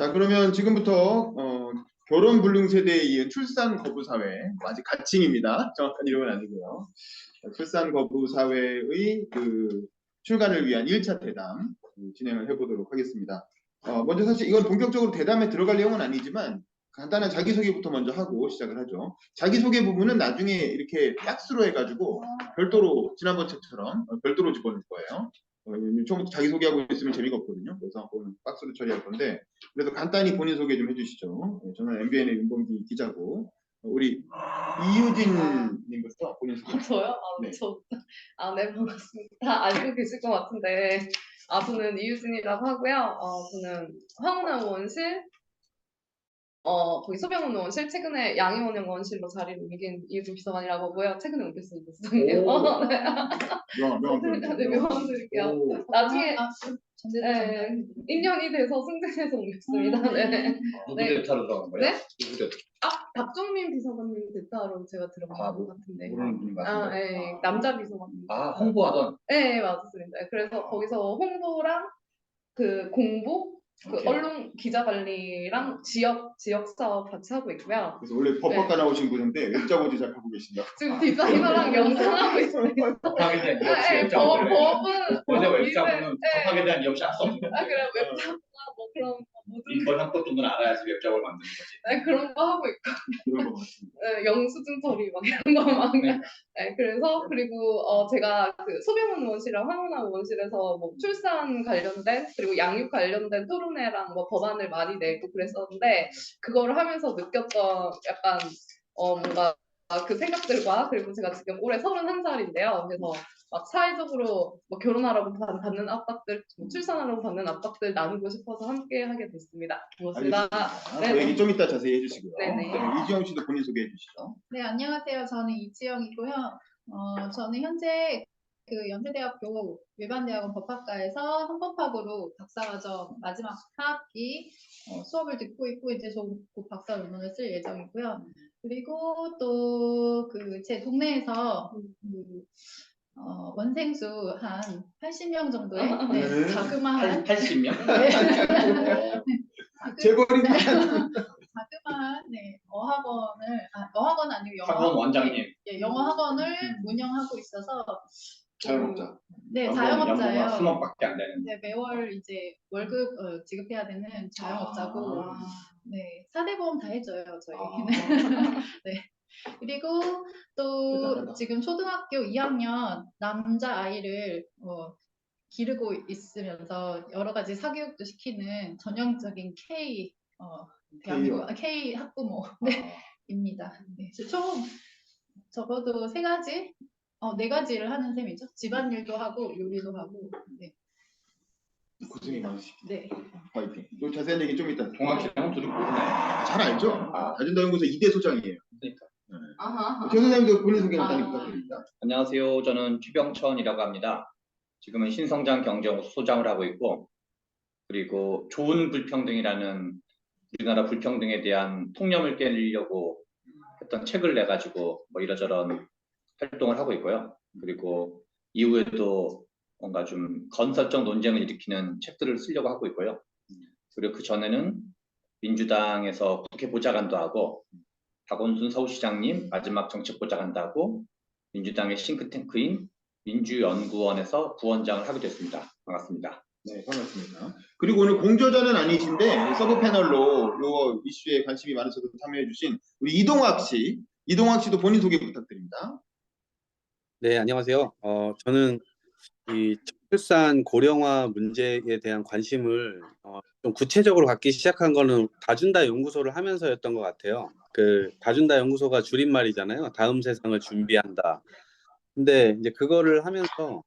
자, 그러면 지금부터 결혼 불능 세대에 이은 출산 거부 사회, 아직 가칭입니다. 정확한 이름은 아니고요. 출산 거부 사회의 그 출간을 위한 1차 대담 진행을 해보도록 하겠습니다. 먼저 사실 이건 본격적으로 대담에 들어갈 내용은 아니지만 간단한 자기소개부터 먼저 하고 시작을 하죠. 자기소개 부분은 나중에 이렇게 박스로 해가지고 별도로 지난번 책처럼 별도로 집어넣을 거예요. 처음부터 자기소개하고 있으면 재미가 없거든요. 그래서 오늘 박스로 처리할 건데 그래서 간단히 본인 소개 좀 해주시죠. 저는 MBN의 윤범기 기자고 우리 이유진 님부터 본인 소개. 저요? 네. 네, 반갑습니다. 다 알고 계실 것 같은데 저는 이유진이라고 하고요. 저는 황운하 원실 거기 소병원 원실 최근에 양희원영 원실로 자리를 옮긴 이유진 비서관이라고 하고요. 최근에 옮겼습니다. 수정이에요. 네, 명함 드릴게요. 나중에 인연이 돼서 승진해서 옮겼습니다. 네. 누구 대타로 들어간 거예요? 네? 누구 대타? 박종민 비서관님 대타로 제가 들어간 것 같은데. 모르는 분인 것 같은데. 네. 남자 비서관님. 홍보하던. 네, 맞습니다. 그래서 거기서 홍보랑 그 공보, 그 언론 기자 관리랑 지역 사업 같이 하고 있고요. 그래서 원래 법학과 나오신 분인데 웹자고 제작하고 계신다. 지금 디자이너랑 영상하고 있습니다. 법학에 대한 이없이 웹자고. 법은 원래 웹자고는 법학에 대한 이없이 할 수 없는 거예요. 그래 웹자고나 뭐 그런 모든 인권 학교 정도는 알아야지 웹자고를 만드는 거지. 네, 그런 거 하고 있고. 그런 거 같습니다. 네, 영수증 처리 막 이런 거 막. 네, 그래서 그리고 제가 그 소병원 원실이랑 황운하 원실에서 뭐 출산 관련된 그리고 양육 관련된 토론회랑 뭐 법안을 많이 내고 그랬었는데 그거를 하면서 느꼈던 약간 뭔가 그 생각들과 그리고 제가 지금 올해 31살인데요. 그래서 막 사회적으로 뭐 결혼하라고 받는 압박들, 뭐 출산하라고 받는 압박들 나누고 싶어서 함께 하게 됐습니다. 고맙습니다. 그 얘기 좀 이따 자세히 해주시고요. 네네. 이지영 씨도 본인 소개해 주시죠. 네, 안녕하세요. 저는 이지영이고요. 저는 현재 그 연세대학교 일반대학원 법학과에서 헌법학으로 박사과정 마지막 학기 수업을 듣고 있고 이제 곧 박사論文을 쓸 예정이고요. 그리고 또 그 제 동네에서 원생수 한 80명 정도의 자그마한 80명? 재벌입니다. 자그마한 어학원은 아니고 학원 원장님. 영어 학원을 운영하고 있어서 자영업자. 네, 자영업자예요. 20억밖에 안 되는. 네, 매월 이제 월급 지급해야 되는 자영업자고 네, 4대 보험 다 해줘요, 저희. 네. 그리고 또 대단하다. 지금 초등학교 2학년 남자 아이를 기르고 있으면서 여러 가지 사교육도 시키는 전형적인 대한민국 K 학부모 입니다. 네. 총 적어도 3가지, 4가지를 하는 셈이죠. 집안일도 하고 요리도 하고. 네. 고생이 많으시죠. 네. 파이팅. 또 자세한 얘기 좀 이따. 동학생은 둘이 모르네. 잘 알죠. 다준다 연구소 2대 소장이에요. 그러니까. 최 소장님도 본인 소개 간단히 부탁드립니다. 안녕하세요. 저는 최병천이라고 합니다. 지금은 신성장 경제연구소 소장을 하고 있고, 그리고 좋은 불평등이라는 우리나라 불평등에 대한 통념을 깨려고 했던 책을 내가지고 뭐 이러저런 활동을 하고 있고요. 그리고 이후에도 뭔가 좀 건설적 논쟁을 일으키는 책들을 쓰려고 하고 있고요. 그리고 그 전에는 민주당에서 국회 보좌관도 하고, 박원순 서울시장님 마지막 정책보좌관도 하고, 민주당의 싱크탱크인 민주연구원에서 부원장을 하게 됐습니다. 반갑습니다. 네, 반갑습니다. 그리고 오늘 공저자는 아니신데 서브 패널로 이 이슈에 관심이 많으셔서 참여해주신 우리 이동학 씨도 본인 소개 부탁드립니다. 네, 안녕하세요. 저는 이 출산 고령화 문제에 대한 관심을 좀 구체적으로 갖기 시작한 거는 다준다 연구소를 하면서였던 것 같아요. 그 다준다 연구소가 줄임말이잖아요. 다음 세상을 준비한다. 근데 이제 그거를 하면서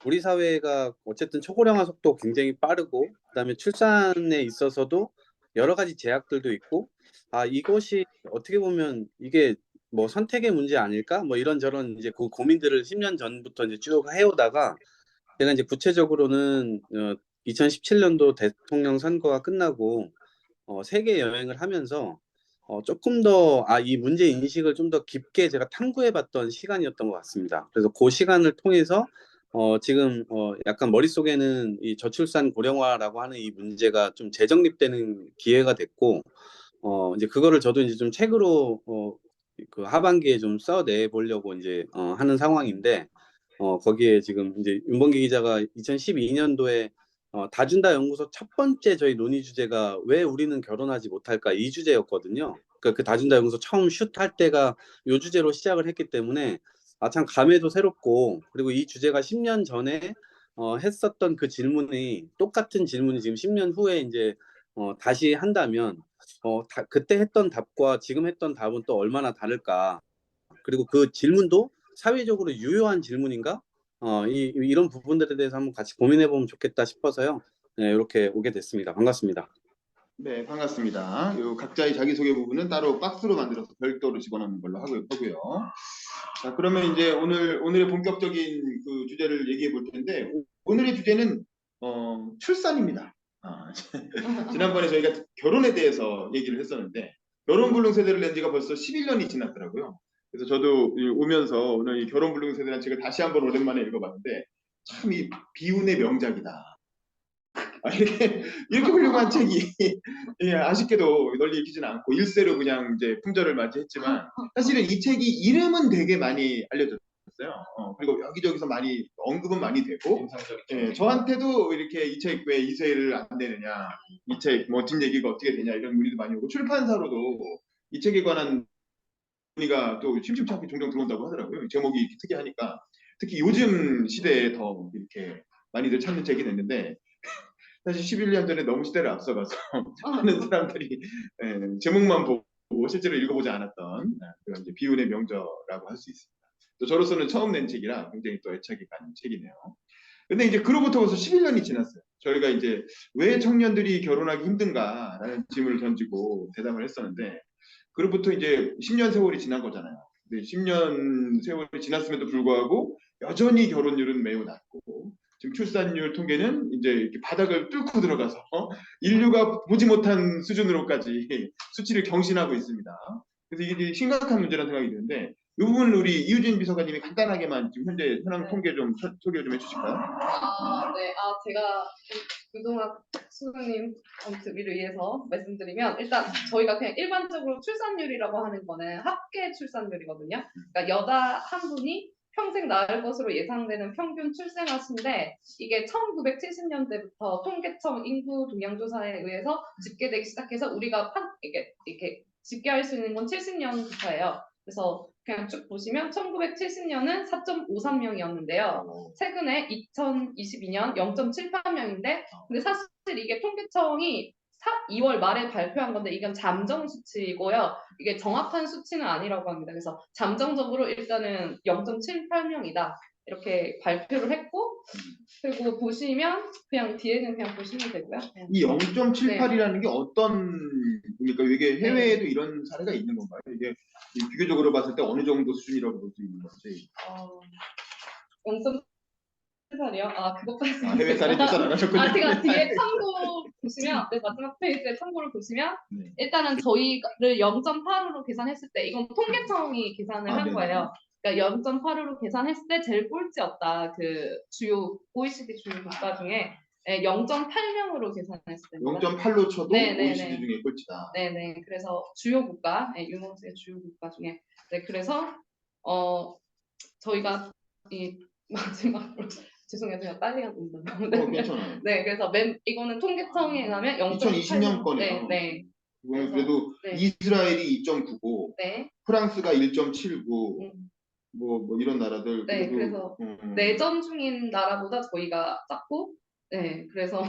우리 사회가 어쨌든 초고령화 속도 굉장히 빠르고, 그다음에 출산에 있어서도 여러 가지 제약들도 있고, 이것이 어떻게 보면 이게 뭐 선택의 문제 아닐까? 뭐 이런저런 이제 그 고민들을 10년 전부터 이제 쭉 해오다가 제가 이제 구체적으로는 2017년도 대통령 선거가 끝나고 세계 여행을 하면서 조금 더 이 문제 인식을 좀 더 깊게 제가 탐구해봤던 시간이었던 것 같습니다. 그래서 그 시간을 통해서 지금 약간 머릿속에는 이 저출산 고령화라고 하는 이 문제가 좀 재정립되는 기회가 됐고, 이제 그거를 저도 이제 좀 책으로 그 하반기에 좀 써내 보려고 이제 하는 상황인데, 거기에 지금 이제 윤범기 기자가 2012년도에 다준다 연구소 첫 번째 저희 논의 주제가 왜 우리는 결혼하지 못할까 이 주제였거든요. 그러니까 그 다준다 연구소 처음 슛 할 때가 이 주제로 시작을 했기 때문에 참 감회도 새롭고, 그리고 이 주제가 10년 전에 했었던 그 질문이 똑같은 질문이 지금 10년 후에 이제 다시 한다면 그때 했던 답과 지금 했던 답은 또 얼마나 다를까. 그리고 그 질문도 사회적으로 유효한 질문인가? 이런 부분들에 대해서 한번 같이 고민해 보면 좋겠다 싶어서요. 네, 이렇게 오게 됐습니다. 반갑습니다. 네, 반갑습니다. 요 각자의 자기소개 부분은 따로 박스로 만들어서 별도로 집어넣는 걸로 하고요. 자, 그러면 이제 오늘의 본격적인 그 주제를 얘기해 볼 텐데, 오늘의 주제는 출산입니다. 지난번에 저희가 결혼에 대해서 얘기를 했었는데, 결혼불능세대를 낸 지가 벌써 11년이 지났더라고요. 그래서 저도 오면서 오늘 이 결혼불능세대라는 책을 다시 한번 오랜만에 읽어봤는데, 참 이 비운의 명작이다. 이렇게 훌륭한 책이 아쉽게도 널리 읽히지는 않고 일세로 그냥 이제 품절을 맞이했지만, 사실은 이 책이 이름은 되게 많이 알려졌어요. 그리고 여기저기서 많이 언급은 많이 되고, 인상적인 저한테도 이렇게 이 책 왜 이세를 안 내느냐, 이 책 뭐 뒷얘기가 어떻게 되냐 이런 문의도 많이 오고, 출판사로도 이 책에 관한 문의가 또 심심치 않게 종종 들어온다고 하더라고요. 제목이 이렇게 특이하니까, 특히 요즘 시대에 더 이렇게 많이들 찾는 책이 됐는데, 사실 11년 전에 너무 시대를 앞서가서 많은 사람들이 제목만 보고 실제로 읽어보지 않았던 그런 이제 비운의 명저라고 할 수 있습니다. 또 저로서는 처음 낸 책이라 굉장히 또 애착이 가는 책이네요. 근데 이제 그로부터 벌써 11년이 지났어요. 저희가 이제 왜 청년들이 결혼하기 힘든가라는 질문을 던지고 대답을 했었는데, 그로부터 이제 10년 세월이 지난 거잖아요. 근데 10년 세월이 지났음에도 불구하고 여전히 결혼율은 매우 낮고, 지금 출산율 통계는 이제 이렇게 바닥을 뚫고 들어가서 인류가 보지 못한 수준으로까지 수치를 경신하고 있습니다. 그래서 이게 심각한 문제라는 생각이 드는데, 이 부분을 우리 이유진 비서관님이 간단하게만 지금 현재 현황 통계 좀 소개 좀 해주실까요? 네. 제가 그동안 수능님 위를 위해서 말씀드리면, 일단 저희가 그냥 일반적으로 출산율이라고 하는 거는 합계 출산율이거든요. 그러니까 여자 한 분이 평생 낳을 것으로 예상되는 평균 출생아수인데, 이게 1970년대부터 통계청 인구 동향조사에 의해서 집계되기 시작해서 우리가 이렇게 집계할 수 있는 건 70년부터예요. 그래서 그냥 쭉 보시면 1970년은 4.53명이었는데요. 최근에 2022년 0.78명인데, 근데 사실 이게 통계청이 2월 말에 발표한 건데 이건 잠정 수치고요. 이게 정확한 수치는 아니라고 합니다. 그래서 잠정적으로 일단은 0.78명이다. 이렇게 발표를 했고, 그리고 보시면 그냥 뒤에는 그냥 보시면 되고요. 이 0.78이라는 게 어떤 그러니까 이게 해외에도 이런 사례가 있는 건가요? 이게 비교적으로 봤을 때 어느 정도 수준이라고 볼 수 있는 건지. 0.78이요? 그것까지. 해외 사례 조사 안 하셨군요. 제가 뒤에 참고 보시면, 마지막 페이지에 참고를 보시면, 네. 일단은 저희를 0.85로 계산했을 때, 이건 통계청이 계산을 한 네네. 거예요. 그러니까 0.85로 계산했을 때 제일 꼴찌였다. 그 주요 OECD 주요 국가 중에 0.8명으로 계산했을 때. 0.8로 쳐도 네네네. OECD 중에 꼴찌다. 네네. 그래서 주요 국가, 유명세 주요 국가 중에. 네, 그래서 저희가 이 마지막으로 죄송해요, 제가 빨리 간다. 괜찮아요. 네, 그래서 이거는 통계청에 가면 2020년 거네요. 네. 그래도 네. 이스라엘이 2.99, 네. 프랑스가 1.79, 뭐 이런 나라들. 네, 그래서 내전 중인 나라보다 저희가 작고, 네, 그래서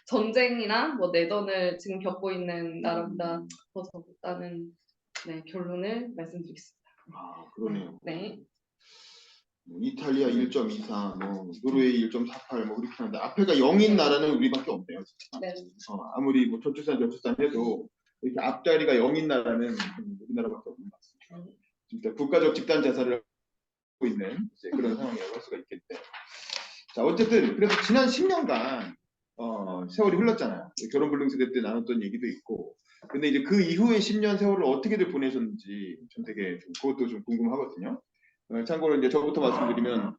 전쟁이나 뭐 내전을 지금 겪고 있는 나라보다 더 적다는 결론을 말씀드리겠습니다. 그러네요. 네. 이탈리아 1.24, 노르웨이 1.48, 그렇게 하는데 앞에가 0인 나라는 우리밖에 없네요. 네. 아무리 뭐 저출산 해도 이렇게 앞자리가 0인 나라는 우리나라밖에 없는 것 같습니다. 진짜 국가적 집단 자살을 하고 있는 그런 상황이라고 할 수가 있겠는데. 자, 어쨌든 그래서 지난 10년간 세월이 흘렀잖아요. 결혼불능세대 때 나눴던 얘기도 있고. 근데 이제 그 이후에 10년 세월을 어떻게들 보내셨는지 전 되게 그것도 좀 궁금하거든요. 참고로 이제 저부터 말씀드리면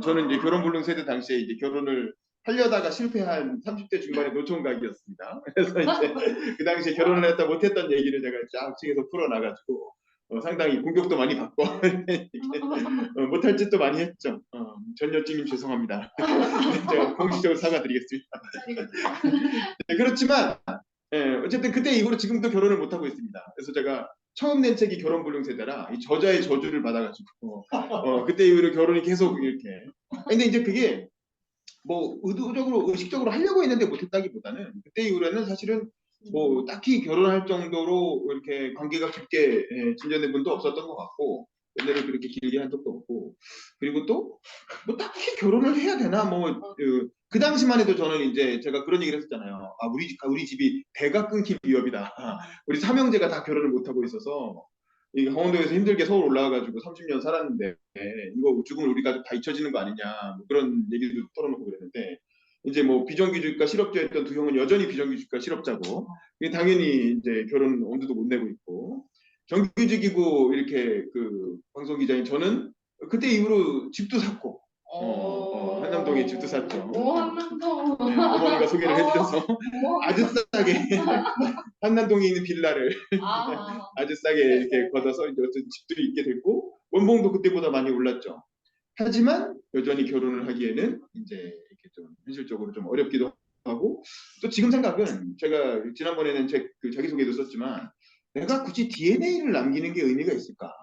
저는 이제 결혼불능 세대 당시에 이제 결혼을 하려다가 실패한 30대 중반의 노총각이었습니다. 그래서 이제 그 당시에 결혼을 했다 못했던 얘기를 제가 쫙 층에서 풀어나가지고 상당히 공격도 많이 받고 못할 짓도 많이 했죠. 전 여친님 죄송합니다. 제가 공식적으로 사과드리겠습니다. 네, 그렇지만 어쨌든 그때 이후로 지금도 결혼을 못하고 있습니다. 그래서 제가 처음 낸 책이 결혼불능 세대라 이 저자의 저주를 받아가지고 그때 이후로 결혼이 계속 이렇게. 근데 이제 그게 뭐 의도적으로 의식적으로 하려고 했는데 못했다기보다는 그때 이후로는 사실은 뭐 딱히 결혼할 정도로 이렇게 관계가 깊게 진전된 분도 없었던 것 같고 연애를 그렇게 길게 한 적도 없고 그리고 또 뭐 딱히 결혼을 해야 되나 뭐 그 당시만 해도 저는 이제 제가 그런 얘기를 했었잖아요. 우리 집이 배가 끊길 위협이다. 우리 삼형제가 다 결혼을 못 하고 있어서 이 강원도에서 힘들게 서울 올라와가지고 30년 살았는데 이거 죽으면 우리 가족 다 잊혀지는 거 아니냐 뭐 그런 얘기도 털어놓고 그랬는데 이제 뭐 비정규직과 실업자였던 두 형은 여전히 비정규직과 실업자고 당연히 이제 결혼 엄두도 못 내고 있고 정규직이고 이렇게 그 방송 기자인 저는 그때 이후로 집도 샀고 한남동에 집도 샀죠. 한남동. 어머니가 소개를 해주셔서 아주 싸게 한남동에 있는 빌라를 아주 싸게 이렇게 걷어서 이제 어떤 집도 있게 됐고 원봉도 그때보다 많이 올랐죠. 하지만 여전히 결혼을 하기에는 이제 이렇게 좀 현실적으로 좀 어렵기도 하고 또 지금 생각은 제가 지난번에는 그 자기소개도 썼지만 내가 굳이 DNA를 남기는 게 의미가 있을까?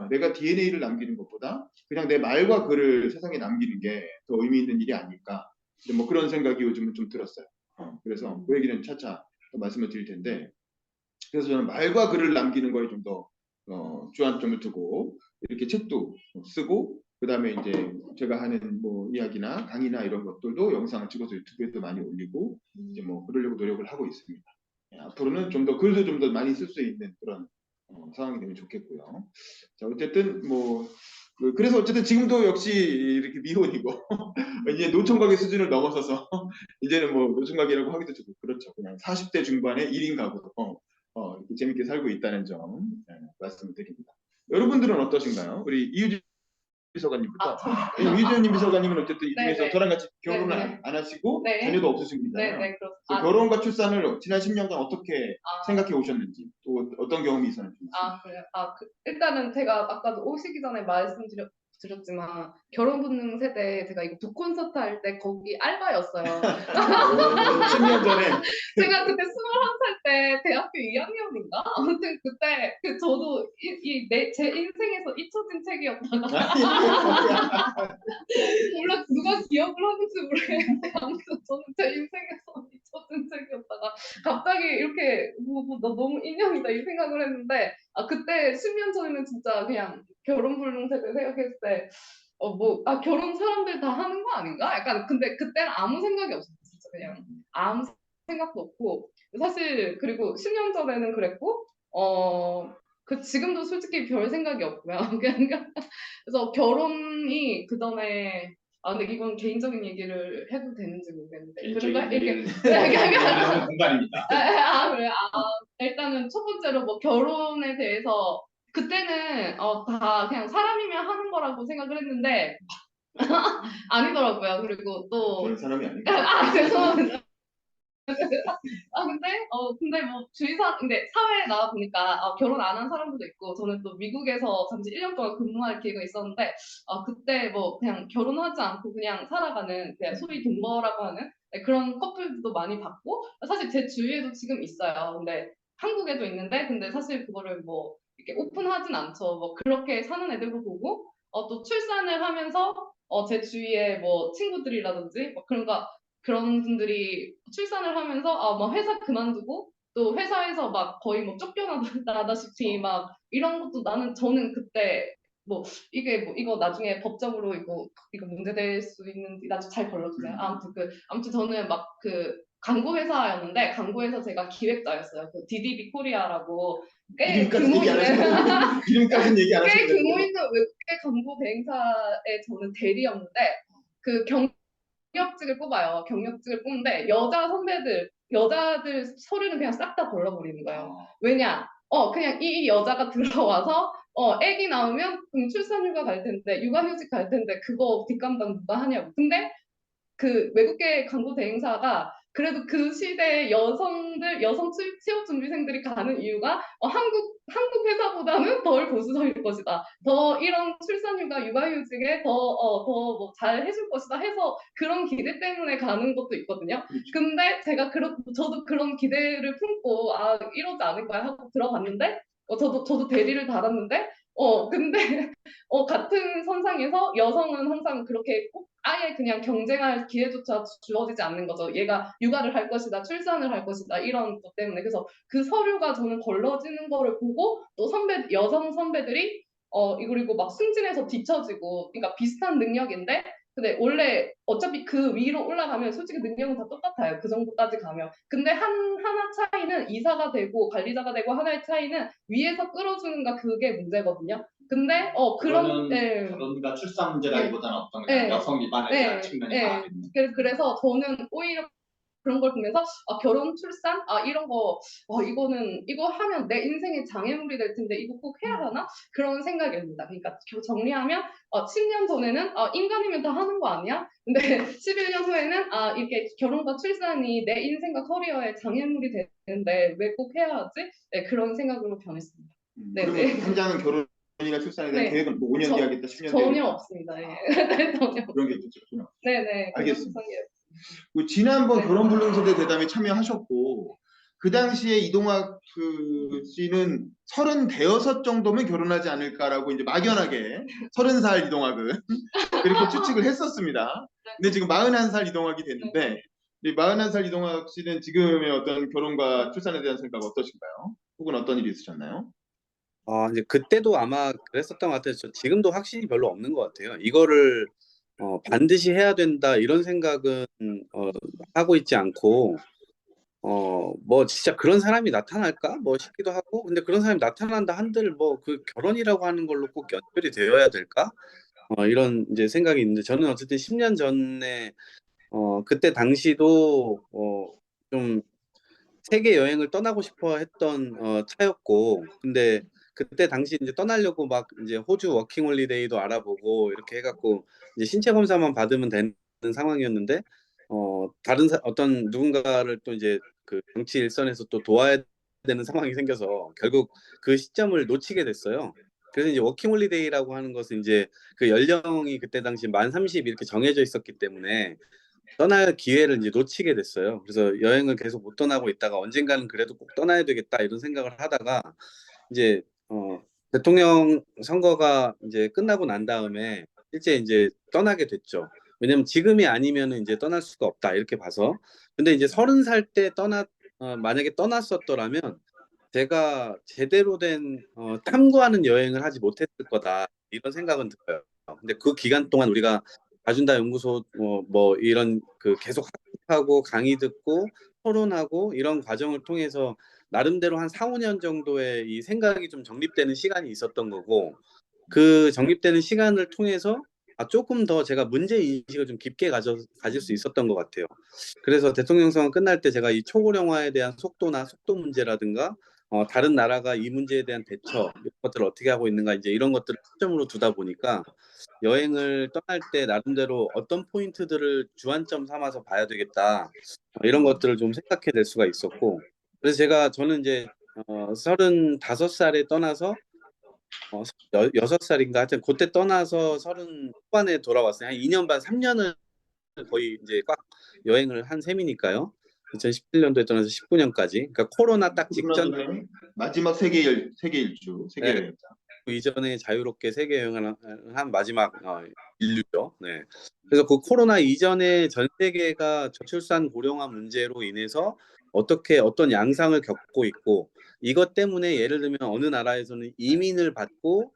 내가 DNA를 남기는 것보다 그냥 내 말과 글을 세상에 남기는 게 더 의미 있는 일이 아닐까? 뭐 그런 생각이 요즘은 좀 들었어요. 그래서 그 얘기는 차차 또 말씀을 드릴 텐데 그래서 저는 말과 글을 남기는 거에 좀 더 주안점을 두고 이렇게 책도 쓰고 그 다음에 이제 제가 하는 뭐 이야기나 강의나 이런 것들도 영상을 찍어서 유튜브에도 많이 올리고 이제 뭐 그러려고 노력을 하고 있습니다. 앞으로는 좀 더 글도 좀 더 많이 쓸 수 있는 그런 상황이 되면 좋겠고요. 자 어쨌든 뭐 그래서 어쨌든 지금도 역시 이렇게 미혼이고 이제 노총각의 수준을 넘어서서 이제는 뭐 노총각이라고 하기도 좀 그렇죠. 그냥 40대 중반의 1인 가구로 이렇게 재밌게 살고 있다는 점 말씀을 드립니다. 여러분들은 어떠신가요? 우리 이유진 비서관님부터. 이유진 비서관님은 어쨌든 이 중에서 저랑 같이 결혼을 안 하시고 자녀도 없으신 분이잖아요. 그래서 결혼과 출산을 지난 10년간 어떻게 생각해 오셨는지 또 어떤 경험이 있었는지. 그래요. 일단은 제가 아까도 오시기 전에 말씀드렸지만 결혼불능 세대 제가 이거 북콘서트 할 때 거기 알바였어요. 10년 전에 제가 그때 21살 때 대학교 2학년인가? 아무튼 그때 저도 제 인생에서 잊혀진 책이었다가 몰라 누가 기억을 하는지 모르겠는데 아무튼 저는 제 인생에서 잊혀진 책이었다가 갑자기 이렇게 나 너무 인연이다 이 생각을 했는데 그때 10년 전에는 진짜 그냥 결혼불능 세대 생각했을 때 결혼 사람들 다 하는 거 아닌가? 약간 근데 그때는 아무 생각이 없었어요. 진짜 그냥 아무 생각도 없고 사실 그리고 10년 전에는 그랬고 지금도 솔직히 별 생각이 없고요. 그래서 결혼이 그 전에 근데 이건 개인적인 얘기를 해도 되는지 모르겠는데 그런가 이렇게 공간입니다. 그래요. 일단은 첫 번째로 뭐 결혼에 대해서 그때는 다 그냥 사람이면 하는 거라고 생각을 했는데 아니더라고요. 그리고 또 저는 사람이 아니고 죄송합니다. 근데 뭐 근데 사회에 나와 보니까 결혼 안 한 사람들도 있고 저는 또 미국에서 잠시 1년 동안 근무할 기회가 있었는데 그때 뭐 그냥 결혼하지 않고 그냥 살아가는 그냥 소위 동거라고 하는 그런 커플들도 많이 봤고 사실 제 주위에도 지금 있어요. 근데 한국에도 있는데 근데 사실 그거를 뭐 이렇게 오픈하진 않죠. 뭐 그렇게 사는 애들도 보고 또 출산을 하면서 제 주위에 뭐 친구들이라든지 그런 분들이 출산을 하면서 막 회사 그만두고 또 회사에서 막 거의 뭐 쫓겨나다시피 막 이런 것도 저는 그때 뭐 이거 나중에 법적으로 이거 문제될 수 있는지 나중에 잘 걸러주세요. 아무튼 저는 막 광고 회사였는데 광고 회사 제가 기획자였어요. DDB 코리아라고 꽤 규모 있는 이름까지는 얘기 안 꽤 하시는데 규모 있는 외국계 광고 대행사에 저는 대리였는데 경력직을 뽑아요. 경력직을 뽑는데 여자들 서류는 그냥 싹 다 걸러버리는 거예요. 왜냐? 그냥 이 여자가 들어와서 애기 나오면 출산휴가 갈 텐데 육아휴직 갈 텐데 그거 뒷감당 누가 하냐고. 근데 그 외국계 광고 대행사가 그래도 그 시대의 여성 취업 준비생들이 가는 이유가 한국 회사보다는 덜 보수적일 것이다. 더 이런 출산휴가, 육아휴직에 더 뭐 잘 해줄 것이다 해서 그런 기대 때문에 가는 것도 있거든요. 근데 저도 그런 기대를 품고 이러지 않을 거야 하고 들어갔는데 저도 대리를 달았는데 근데 같은 선상에서 여성은 항상 그렇게 꼭 아예 그냥 경쟁할 기회조차 주어지지 않는 거죠. 얘가 육아를 할 것이다, 출산을 할 것이다 이런 것 때문에. 그래서 그 서류가 저는 걸러지는 거를 보고 또 여성 선배들이 그리고 막 승진해서 뒤처지고, 그러니까 비슷한 능력인데 근데 원래 어차피 그 위로 올라가면 솔직히 능력은 다 똑같아요. 그 정도까지 가면. 근데 하나 차이는 이사가 되고 관리자가 되고 하나의 차이는 위에서 끌어주는가 그게 문제거든요. 근데 그거는 네. 결혼과 출산 문제라기보다는 어떤 네. 여성 일반에 대한 측면이 다 있는. 그래서 저는 오히려 그런 걸 보면서 결혼, 출산, 이런 거, 이거 하면 내 인생의 장애물이 될 텐데 이거 꼭 해야 하나? 그런 생각이 듭니다. 그러니까 정리하면 10년 전에는 인간이면 다 하는 거 아니야? 근데 11년 후에는 이렇게 결혼과 출산이 내 인생과 커리어의 장애물이 되는데 왜 꼭 해야 하지? 네, 그런 생각으로 변했습니다. 네, 그러면 네. 당장은 결혼이나 출산에 대한 네. 계획은 뭐 5년 뒤 하겠다, 10년 뒤 전혀 하겠다 없습니다. 예. 전혀. 그런 게 있겠죠. 전혀. 네네. 알겠습니다. 지난번 네. 결혼불능세대 대담에 참여하셨고 그 당시에 이동학 씨는 30대여섯 정도면 결혼하지 않을까라고 이제 막연하게 30살 이동학은 그렇게 추측을 했었습니다. 근데 지금 41살 이동학이 됐는데 이 41살 이동학 씨는 지금의 어떤 결혼과 출산에 대한 생각 어떠신가요? 혹은 어떤 일이 있으셨나요? 이제 그때도 아마 그랬었던 것 같아요. 지금도 확신이 별로 없는 것 같아요. 이거를 반드시 해야 된다 이런 생각은 하고 있지 않고 뭐 진짜 그런 사람이 나타날까 뭐 싶기도 하고, 근데 그런 사람이 나타난다 한들 뭐 그 결혼이라고 하는 걸로 꼭 연결이 되어야 될까? 이런 이제 생각이 있는데, 저는 어쨌든 10년 전에 그때 당시도 좀 세계 여행을 떠나고 싶어 했던 차였고, 근데 그때 당시 이제 떠나려고 막 이제 호주 워킹 홀리데이도 알아보고 이렇게 해갖고 이제 신체 검사만 받으면 되는 상황이었는데, 다른 어떤 누군가를 또 이제 그 정치 일선에서 또 도와야 되는 상황이 생겨서 결국 그 시점을 놓치게 됐어요. 그래서 이제 워킹 홀리데이라고 하는 것은 이제 그 연령이 그때 당시 만 30 이렇게 정해져 있었기 때문에 떠날 기회를 이제 놓치게 됐어요. 그래서 여행을 계속 못 떠나고 있다가 언젠가는 그래도 꼭 떠나야 되겠다 이런 생각을 하다가 이제 대통령 선거가 이제 끝나고 난 다음에 실제 이제 떠나게 됐죠. 왜냐면 지금이 아니면은 이제 떠날 수가 없다 이렇게 봐서. 근데 이제 30살 때 만약에 떠났었더라면 제가 제대로 된 탐구하는 여행을 하지 못했을 거다 이런 생각은 들어요. 근데 그 기간 동안 우리가 다준다 연구소 뭐 이런 그 계속 학습하고 강의 듣고 토론하고 이런 과정을 통해서 나름대로 한 4, 5년 정도의 이 생각이 좀 정립되는 시간이 있었던 거고, 그 정립되는 시간을 통해서 조금 더 제가 문제 인식을 좀 깊게 가질 수 있었던 것 같아요. 그래서 대통령 선거 끝날 때 제가 이 초고령화에 대한 속도나 속도 문제라든가 다른 나라가 이 문제에 대한 대처 이런 것들을 어떻게 하고 있는가 이제 이런 것들을 초점으로 두다 보니까 여행을 떠날 때 나름대로 어떤 포인트들을 주안점 삼아서 봐야 되겠다 이런 것들을 좀 생각해 낼 수가 있었고, 그래서 저는 이제 35살에 떠나서 6살인가 하여튼 그때 떠나서 30 후반에 돌아왔어요. 한 2년 반 3년을 거의 이제 꽉 여행을 한 셈이니까요. 2017년도에 떠나서 19년까지. 그러니까 코로나 딱 직전 마지막 세계 일주, 세계 네. 여행자. 그 이전에 자유롭게 세계 여행을 한 마지막 인류죠. 네. 그래서 그 코로나 이전에 전 세계가 저출산 고령화 문제로 인해서 어떤 양상을 겪고 있고, 이것 때문에 예를 들면 어느 나라에서는 이민을 받고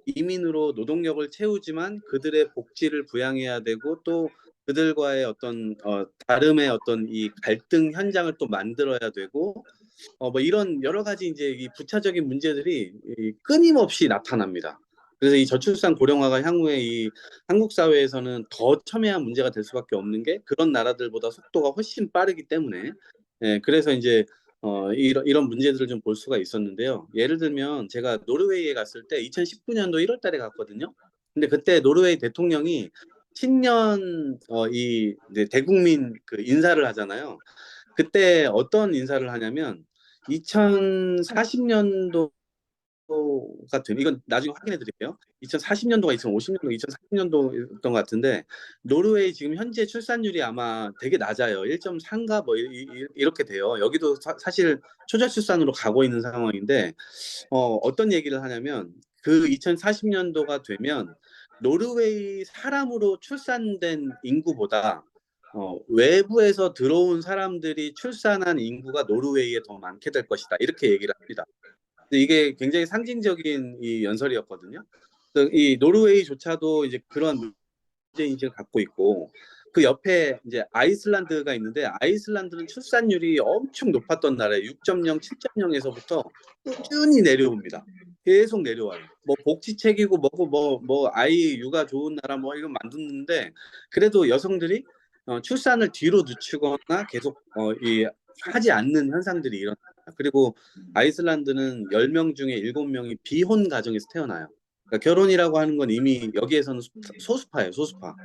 이민으로 노동력을 채우지만 그들의 복지를 부양해야 되고 또 그들과의 어떤 다름의 어떤 이 갈등 현장을 또 만들어야 되고 뭐 이런 여러 가지 이제 이 부차적인 문제들이 끊임없이 나타납니다. 그래서 이 저출산 고령화가 향후에 이 한국 사회에서는 더 첨예한 문제가 될 수밖에 없는 게 그런 나라들보다 속도가 훨씬 빠르기 때문에, 그래서 이제 이런 문제들을 좀 볼 수가 있었는데요. 예를 들면 제가 노르웨이에 갔을 때 2019년도 1월 달에 갔거든요. 근데 그때 노르웨이 대통령이 신년 이제 대국민 그 인사를 하잖아요. 그때 어떤 인사를 하냐면 2040년도 같은 이건 나중에 확인해 드릴게요. 2040년도가 2050년도, 2040년도였던 것 같은데 노르웨이 지금 현재 출산율이 아마 되게 낮아요. 1.3가 뭐 이렇게 돼요. 여기도 사실 초자 출산으로 가고 있는 상황인데 어떤 얘기를 하냐면 그 2040년도가 되면 노르웨이 사람으로 출산된 인구보다 외부에서 들어온 사람들이 출산한 인구가 인구가 더 많게 될 것이다. 이렇게 얘기를 합니다. 근데 이게 굉장히 상징적인 이 연설이었거든요. 그래서 이 노르웨이조차도 이제 그런 문제 인식을 갖고 있고 그 옆에 이제 아이슬란드가 있는데 아이슬란드는 출산율이 엄청 높았던 나라에 6.0, 7.0에서부터 꾸준히 내려옵니다. 계속 내려와요. 뭐 복지책이고 뭐고 뭐 아이 육아 좋은 나라 뭐 이거 만드는데 그래도 여성들이 출산을 뒤로 늦추거나 계속 하지 않는 현상들이 일어납니다. 그리고 아이슬란드는 10명 중에 7명이 비혼 가정에서 태어나요. 그러니까 결혼이라고 하는 건 이미 여기에서는 소수파예요, 소수파.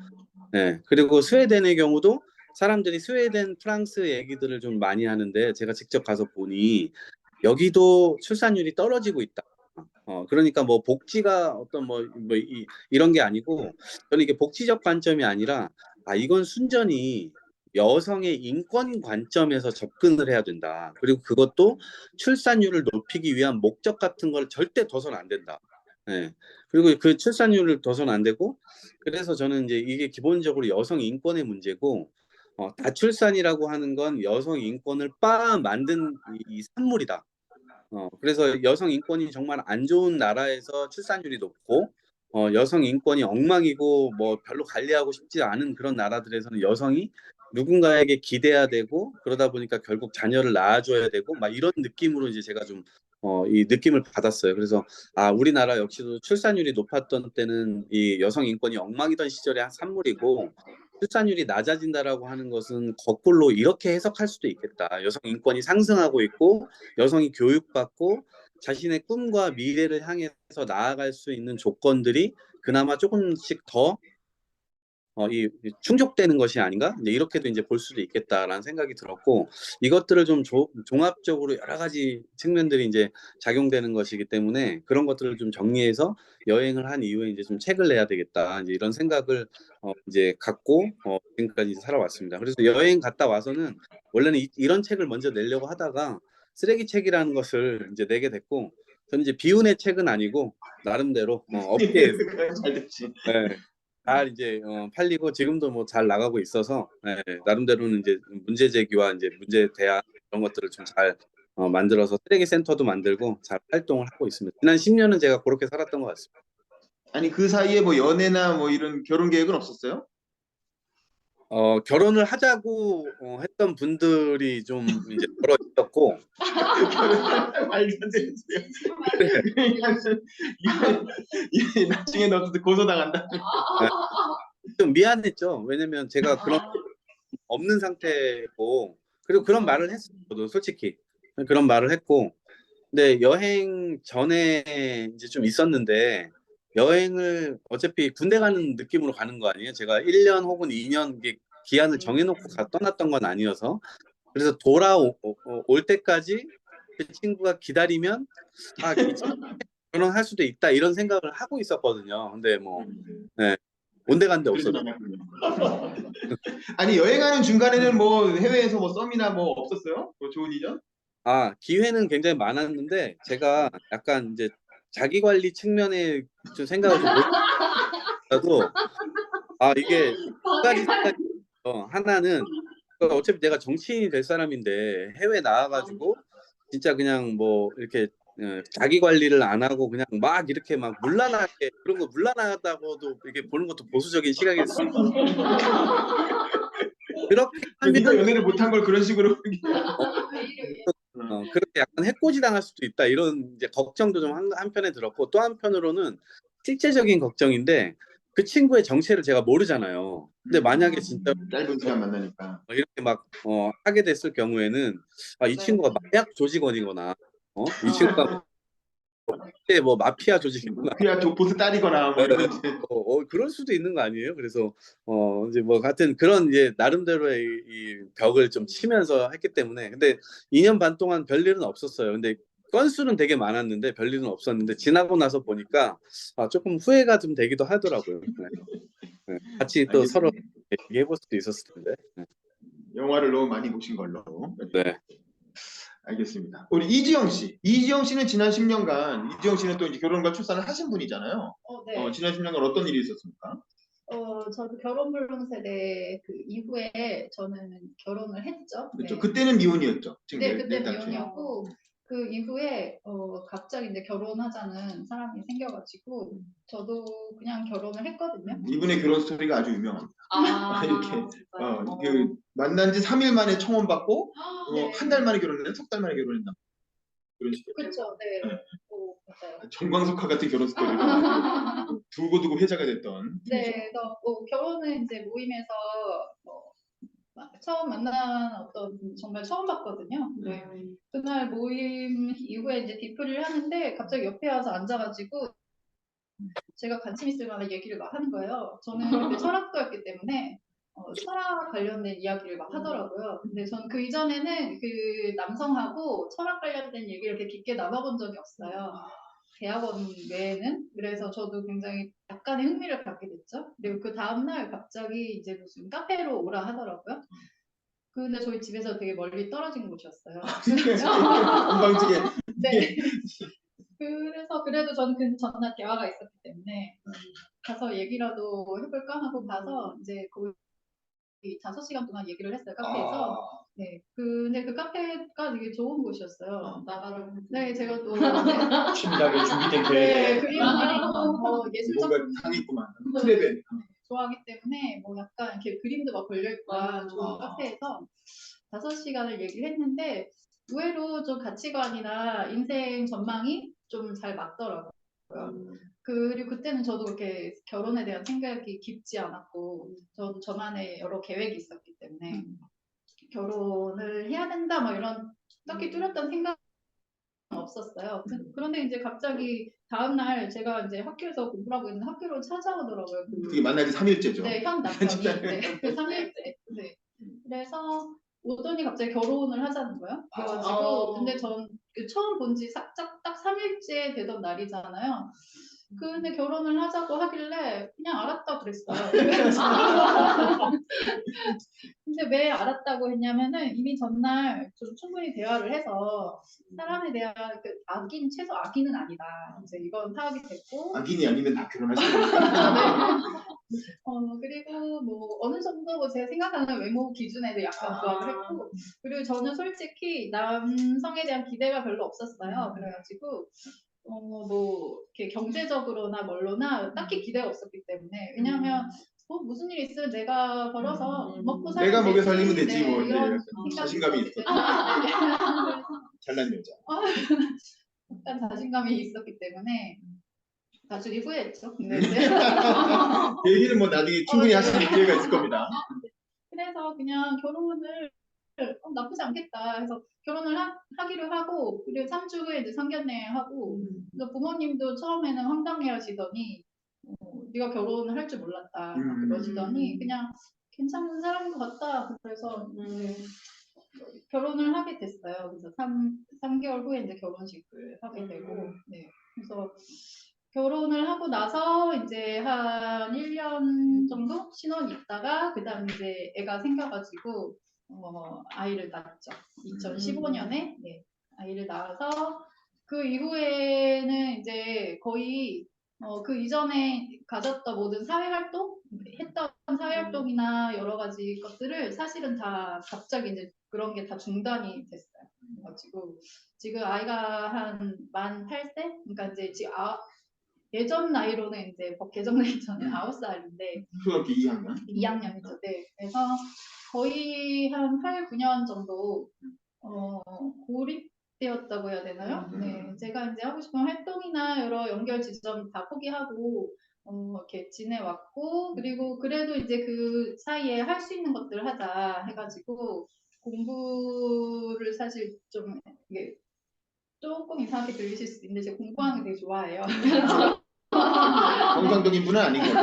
네. 그리고 스웨덴의 경우도 사람들이 스웨덴, 프랑스 얘기들을 좀 많이 하는데 제가 직접 가서 보니 여기도 출산율이 떨어지고 있다. 그러니까 뭐 복지가 어떤 이런 게 아니고 저는 이게 복지적 관점이 아니라 이건 순전히 여성의 인권 관점에서 접근을 해야 된다. 그리고 그것도 출산율을 높이기 위한 목적 같은 걸 절대 둬서는 안 된다. 네. 그리고 그 출산율을 둬서는 안 되고 그래서 저는 이제 이게 기본적으로 여성 인권의 문제고 다출산이라고 하는 건 여성 인권을 만든 이 산물이다. 그래서 여성 인권이 정말 안 좋은 나라에서 출산율이 높고 여성 인권이 엉망이고 뭐 별로 관리하고 싶지 않은 그런 나라들에서는 여성이 누군가에게 기대야 되고 그러다 보니까 결국 자녀를 낳아줘야 되고 막 이런 느낌으로 이제 제가 좀 이 느낌을 받았어요. 그래서 우리나라 역시도 출산율이 높았던 때는 이 여성 인권이 엉망이던 시절의 한 산물이고 출산율이 낮아진다라고 하는 것은 거꾸로 이렇게 해석할 수도 있겠다. 여성 인권이 상승하고 있고 여성이 교육받고 자신의 꿈과 미래를 향해서 나아갈 수 있는 조건들이 그나마 조금씩 더 충족되는 것이 아닌가? 이제 이렇게도 이제 볼 수도 있겠다라는 생각이 들었고 이것들을 좀 종합적으로 여러 가지 측면들이 이제 작용되는 것이기 때문에 그런 것들을 좀 정리해서 여행을 한 이후에 이제 좀 책을 내야 되겠다 이제 이런 생각을 이제 갖고 지금까지 이제 살아왔습니다. 그래서 여행 갔다 와서는 원래는 이런 책을 먼저 내려고 하다가 쓰레기 책이라는 것을 이제 내게 됐고 저는 이제 비운의 책은 아니고 나름대로 업계에서 잘 됐지. 네. 잘 이제 팔리고 지금도 뭐 잘 나가고 있어서 나름대로는 이제 문제 제기와 이제 문제 대안 이런 것들을 좀 잘 만들어서 쓰레기 센터도 만들고 잘 활동을 하고 있습니다. 지난 10년은 제가 그렇게 살았던 것 같습니다. 아니 그 사이에 뭐 연애나 뭐 이런 결혼 계획은 없었어요? 결혼을 하자고 했던 분들이 좀 이제 여러 있었고 말도 안 되는 소리야. 이게 나중에 너도 고소당한다. 좀 미안했죠. 왜냐면 제가 그런 없는 상태고 그리고 그런 말을 했어요. 저도 솔직히 그런 말을 했고 근데 여행 전에 이제 좀 있었는데 여행을 어차피 군대 가는 느낌으로 가는 거 아니에요? 제가 1년 혹은 2년 기한을 정해놓고 떠났던 건 아니어서 그래서 돌아올 때까지 그 친구가 기다리면 이 친구 결혼할 수도 있다 이런 생각을 하고 있었거든요. 근데 뭐 온데 간데 없었죠. 아니 여행하는 중간에는 뭐 해외에서 뭐 썸이나 뭐 없었어요? 뭐 좋은 이전? 기회는 굉장히 많았는데 제가 약간 이제 자기 관리 측면에 좀 생각을 좀 못해도 이게 두 가지 생각이 있어요. 하나는 어차피 내가 정치인이 될 사람인데 해외 나와가지고 진짜 그냥 뭐 이렇게 자기 관리를 안 하고 그냥 막 이렇게 막 물란하게 그런 거 물란하다고도 이렇게 보는 것도 보수적인 시각일 수 있고 그렇게 네가 연애를 못한 걸 그런 식으로 그렇게 약간 해코지 당할 수도 있다 이런 이제 걱정도 좀 한편에 들었고 또 한편으로는 실제적인 걱정인데 그 친구의 정체를 제가 모르잖아요. 근데 만약에 진짜 짧은 시간 만나니까. 이렇게 막 하게 됐을 경우에는 이 네. 친구가 마약 조직원이거나 이 친구가 뭐 마피아 조직이거나 그야 보스 딸이거나 뭐 이런 이제. 그럴 수도 있는 거 아니에요? 그래서 이제 뭐 같은 그런 이제 나름대로의 이 벽을 좀 치면서 했기 때문에 근데 2년 반 동안 별일은 없었어요. 근데 건수는 되게 많았는데 별일은 없었는데 지나고 나서 보니까 조금 후회가 좀 되기도 하더라고요. 네. 네. 같이 또 서로 알겠습니다. 얘기해 볼 수도 있었을 텐데. 네. 영화를 너무 많이 보신 걸로. 네. 알겠습니다. 우리 이지영 씨. 이지영 씨는 지난 10년간, 이지영 씨는 또 이제 결혼과 출산을 하신 분이잖아요. 네. 지난 10년간 어떤 일이 있었습니까? 저도 결혼불능 세대 그 이후에 저는 결혼을 했죠. 그렇죠. 네. 그때는 미혼이었죠. 지금 네, 내 그때 당시에. 미혼이었고 그 이후에 갑자기 이제 결혼하자는 사람이 생겨가지고 저도 그냥 결혼을 했거든요. 이분의 결혼 스토리가 아주 유명합니다. 이렇게, 진짜요? 그 만난 지 3일 만에 청혼받고 네. 한 달 만에 결혼했나? 석 달 만에 결혼했나? 그런 식으로. 그렇죠. 네. 네. 맞아요. 정광석화 같은 결혼 스토리가 두고두고 회자가 됐던 분이죠. 네, 그래서 결혼은 이제 모임에서 처음 만난 어떤 정말 처음 봤거든요. 네. 그날 모임 이후에 이제 디프를 하는데 갑자기 옆에 와서 앉아가지고 제가 관심 있을 만한 얘기를 막 하는 거예요. 저는 그때 철학과였기 때문에 철학 관련된 이야기를 막 하더라고요. 근데 전 그 이전에는 그 남성하고 철학 관련된 얘기를 이렇게 깊게 나눠본 적이 없어요. 대학원 외에는. 그래서 저도 굉장히 약간의 흥미를 갖게 됐죠. 그리고 그 다음날 갑자기 이제 무슨 카페로 오라 하더라고요. 근데 저희 집에서 되게 멀리 떨어진 곳이었어요. 건방지게. 네. 그래서 그래도 저는 그 전날 대화가 있었기 때문에 가서 얘기라도 해볼까 하고 가서 이제 거의 5시간 동안 얘기를 했어요, 카페에서. 네. 근데 그 카페가 되게 좋은 곳이었어요. 나가는. 네, 제가 또 친밀하게 준비된 네, 계획에 그림 그리고 예술 뭔가 작품 당이 있구만. 트랩에. 좋아하기 때문에 뭐 약간 이렇게 그림도 막 걸려있고 좋은 카페에서 5시간을 얘기를 했는데 의외로 좀 가치관이나 인생 전망이 좀 잘 맞더라고요. 그리고 그때는 저도 그렇게 결혼에 대한 생각이 깊지 않았고 저도 저만의 여러 계획이 있었기 때문에 결혼을 해야 된다 막 이런 딱히 뚜렷한 생각 없었어요. 그런데 이제 갑자기 다음날 제가 이제 학교에서 공부를 하고 있는 학교로 찾아오더라고요. 그게 만난 지 3일째죠. 네, 현 남편이. 네, 그 3일째. 네. 그래서 오더니 갑자기 결혼을 하자는 거예요. 그래가지고 근데 전 그 처음 본 지 딱 3일째 되던 날이잖아요. 근데 결혼을 하자고 하길래 그냥 알았다 그랬어요. 근데 왜 알았다고 했냐면은 이미 전날 좀 충분히 대화를 해서 사람에 대한 그 악인 최소 악인은 아니다. 이제 이건 파악이 됐고 악인이 아니면 다 결혼하실 거니까. 그리고 뭐 어느 정도 제가 생각하는 외모 기준에도 약간 부합을 했고 그리고 저는 솔직히 남성에 대한 기대가 별로 없었어요. 그래가지고 뭐 이렇게 경제적으로나 뭘로나 딱히 기대가 없었기 때문에 왜냐하면 무슨 일 있으면 내가 벌어서 먹고 살면 내가 먹여 되지. 살리면 되지 네, 뭐 이제 이런 자신감이 생각이 있었죠. 있었기 잘난 여자. 약간 자신감이 있었기 때문에 나중에 후회했죠. 네. 그 얘기는 뭐 나중에 충분히 네. 하시는 기회가 있을 겁니다. 그래서 그냥 결혼을 나쁘지 않겠다 해서 결혼을 하기로 하고 그리고 3주 후에 이제 상견례하고 그래서 부모님도 처음에는 황당해하시더니 네가 결혼을 할 줄 몰랐다 막 그러시더니 그냥 괜찮은 사람인 것 같다 그래서 결혼을 하게 됐어요. 그래서 3개월 후에 이제 결혼식을 하게 되고 네. 그래서 결혼을 하고 나서 이제 한 1년 정도 신혼 있다가 그다음 이제 애가 생겨가지고 아이를 낳았죠. 2015년에 네, 아이를 낳아서 그 이후에는 이제 거의 그 이전에 가졌던 모든 사회활동 했던 사회활동이나 여러 가지 것들을 사실은 다 갑자기 이제 그런 게 다 중단이 됐어요. 그래가지고 지금 아이가 한 만 8세? 그러니까 이제 지금 예전 나이로는 이제 법 개정 나이 전에 9살인데 초등학교 2학년. 2학년이죠. 네. 그래서 거의 한 8, 9년 정도 고립되었다고 해야 되나요? 네. 제가 이제 하고 싶은 활동이나 여러 연결 지점 다 포기하고 이렇게 지내왔고, 그리고 그래도 이제 그 사이에 할 수 있는 것들을 하자 해가지고 공부를 사실 좀 이게 조금 이상하게 들리실 수도 있는데 제가 공부하는 거 되게 좋아해요. 정상적인 분은 아닌 거죠.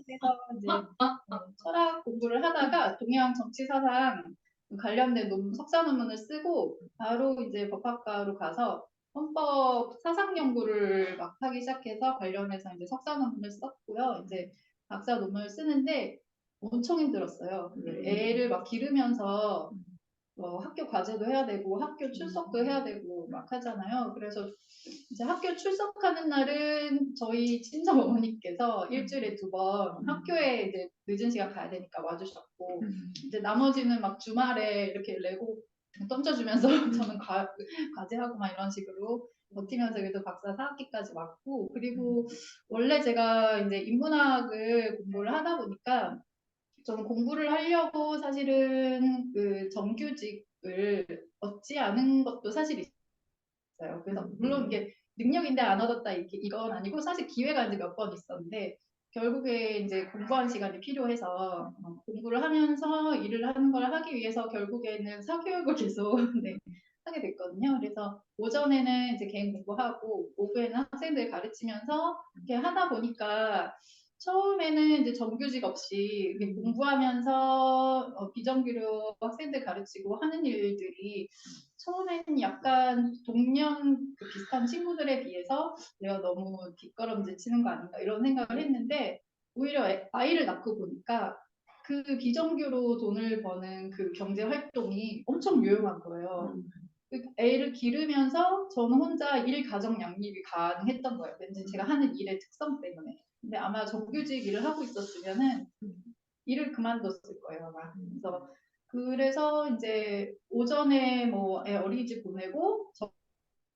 그래서 이제 철학 공부를 하다가 동양 정치 사상 관련된 석사 논문을 쓰고 바로 이제 법학과로 가서 헌법 사상 연구를 막 하기 시작해서 관련해서 이제 석사 논문을 썼고요. 이제 박사 논문을 쓰는데 엄청 힘들었어요. 애를 막 기르면서 학교 과제도 해야 되고 학교 출석도 해야 되고 막 하잖아요. 그래서 이제 학교 출석하는 날은 저희 친정 어머니께서 일주일에 2번 학교에 이제 늦은 시간 가야 되니까 와주셨고 이제 나머지는 막 주말에 이렇게 레고 던져주면서 저는 과제하고 막 이런 식으로 버티면서 그래도 박사 4학기까지 왔고 그리고 원래 제가 이제 인문학을 공부를 하다 보니까 저는 공부를 하려고 사실은 그 정규직을 얻지 않은 것도 사실 있어요. 그래서 물론 이게 능력인데 안 얻었다 이건 아니고 사실 기회가 이제 몇 번 있었는데 결국에 이제 공부한 시간이 필요해서 공부를 하면서 일을 하는 걸 하기 위해서 결국에는 사교육을 계속 네, 하게 됐거든요. 그래서 오전에는 이제 개인 공부하고 오후에는 학생들 가르치면서 이렇게 하다 보니까 처음에는 이제 정규직 없이 이렇게 공부하면서 비정규로 학생들 가르치고 하는 일들이 처음에는 약간 동년 그 비슷한 친구들에 비해서 내가 너무 뒷걸음질 치는 거 아닌가 이런 생각을 했는데 오히려 아이를 낳고 보니까 그 비정규로 돈을 버는 그 경제 활동이 엄청 유용한 거예요. 그 애를 기르면서 저는 혼자 일 가정 양립이 가능했던 거예요. 왠지 제가 하는 일의 특성 때문에. 근데 아마 정규직 일을 하고 있었으면은 일을 그만뒀을 거예요, 아마. 그래서 이제 오전에 뭐 애 어린이집 보내고 저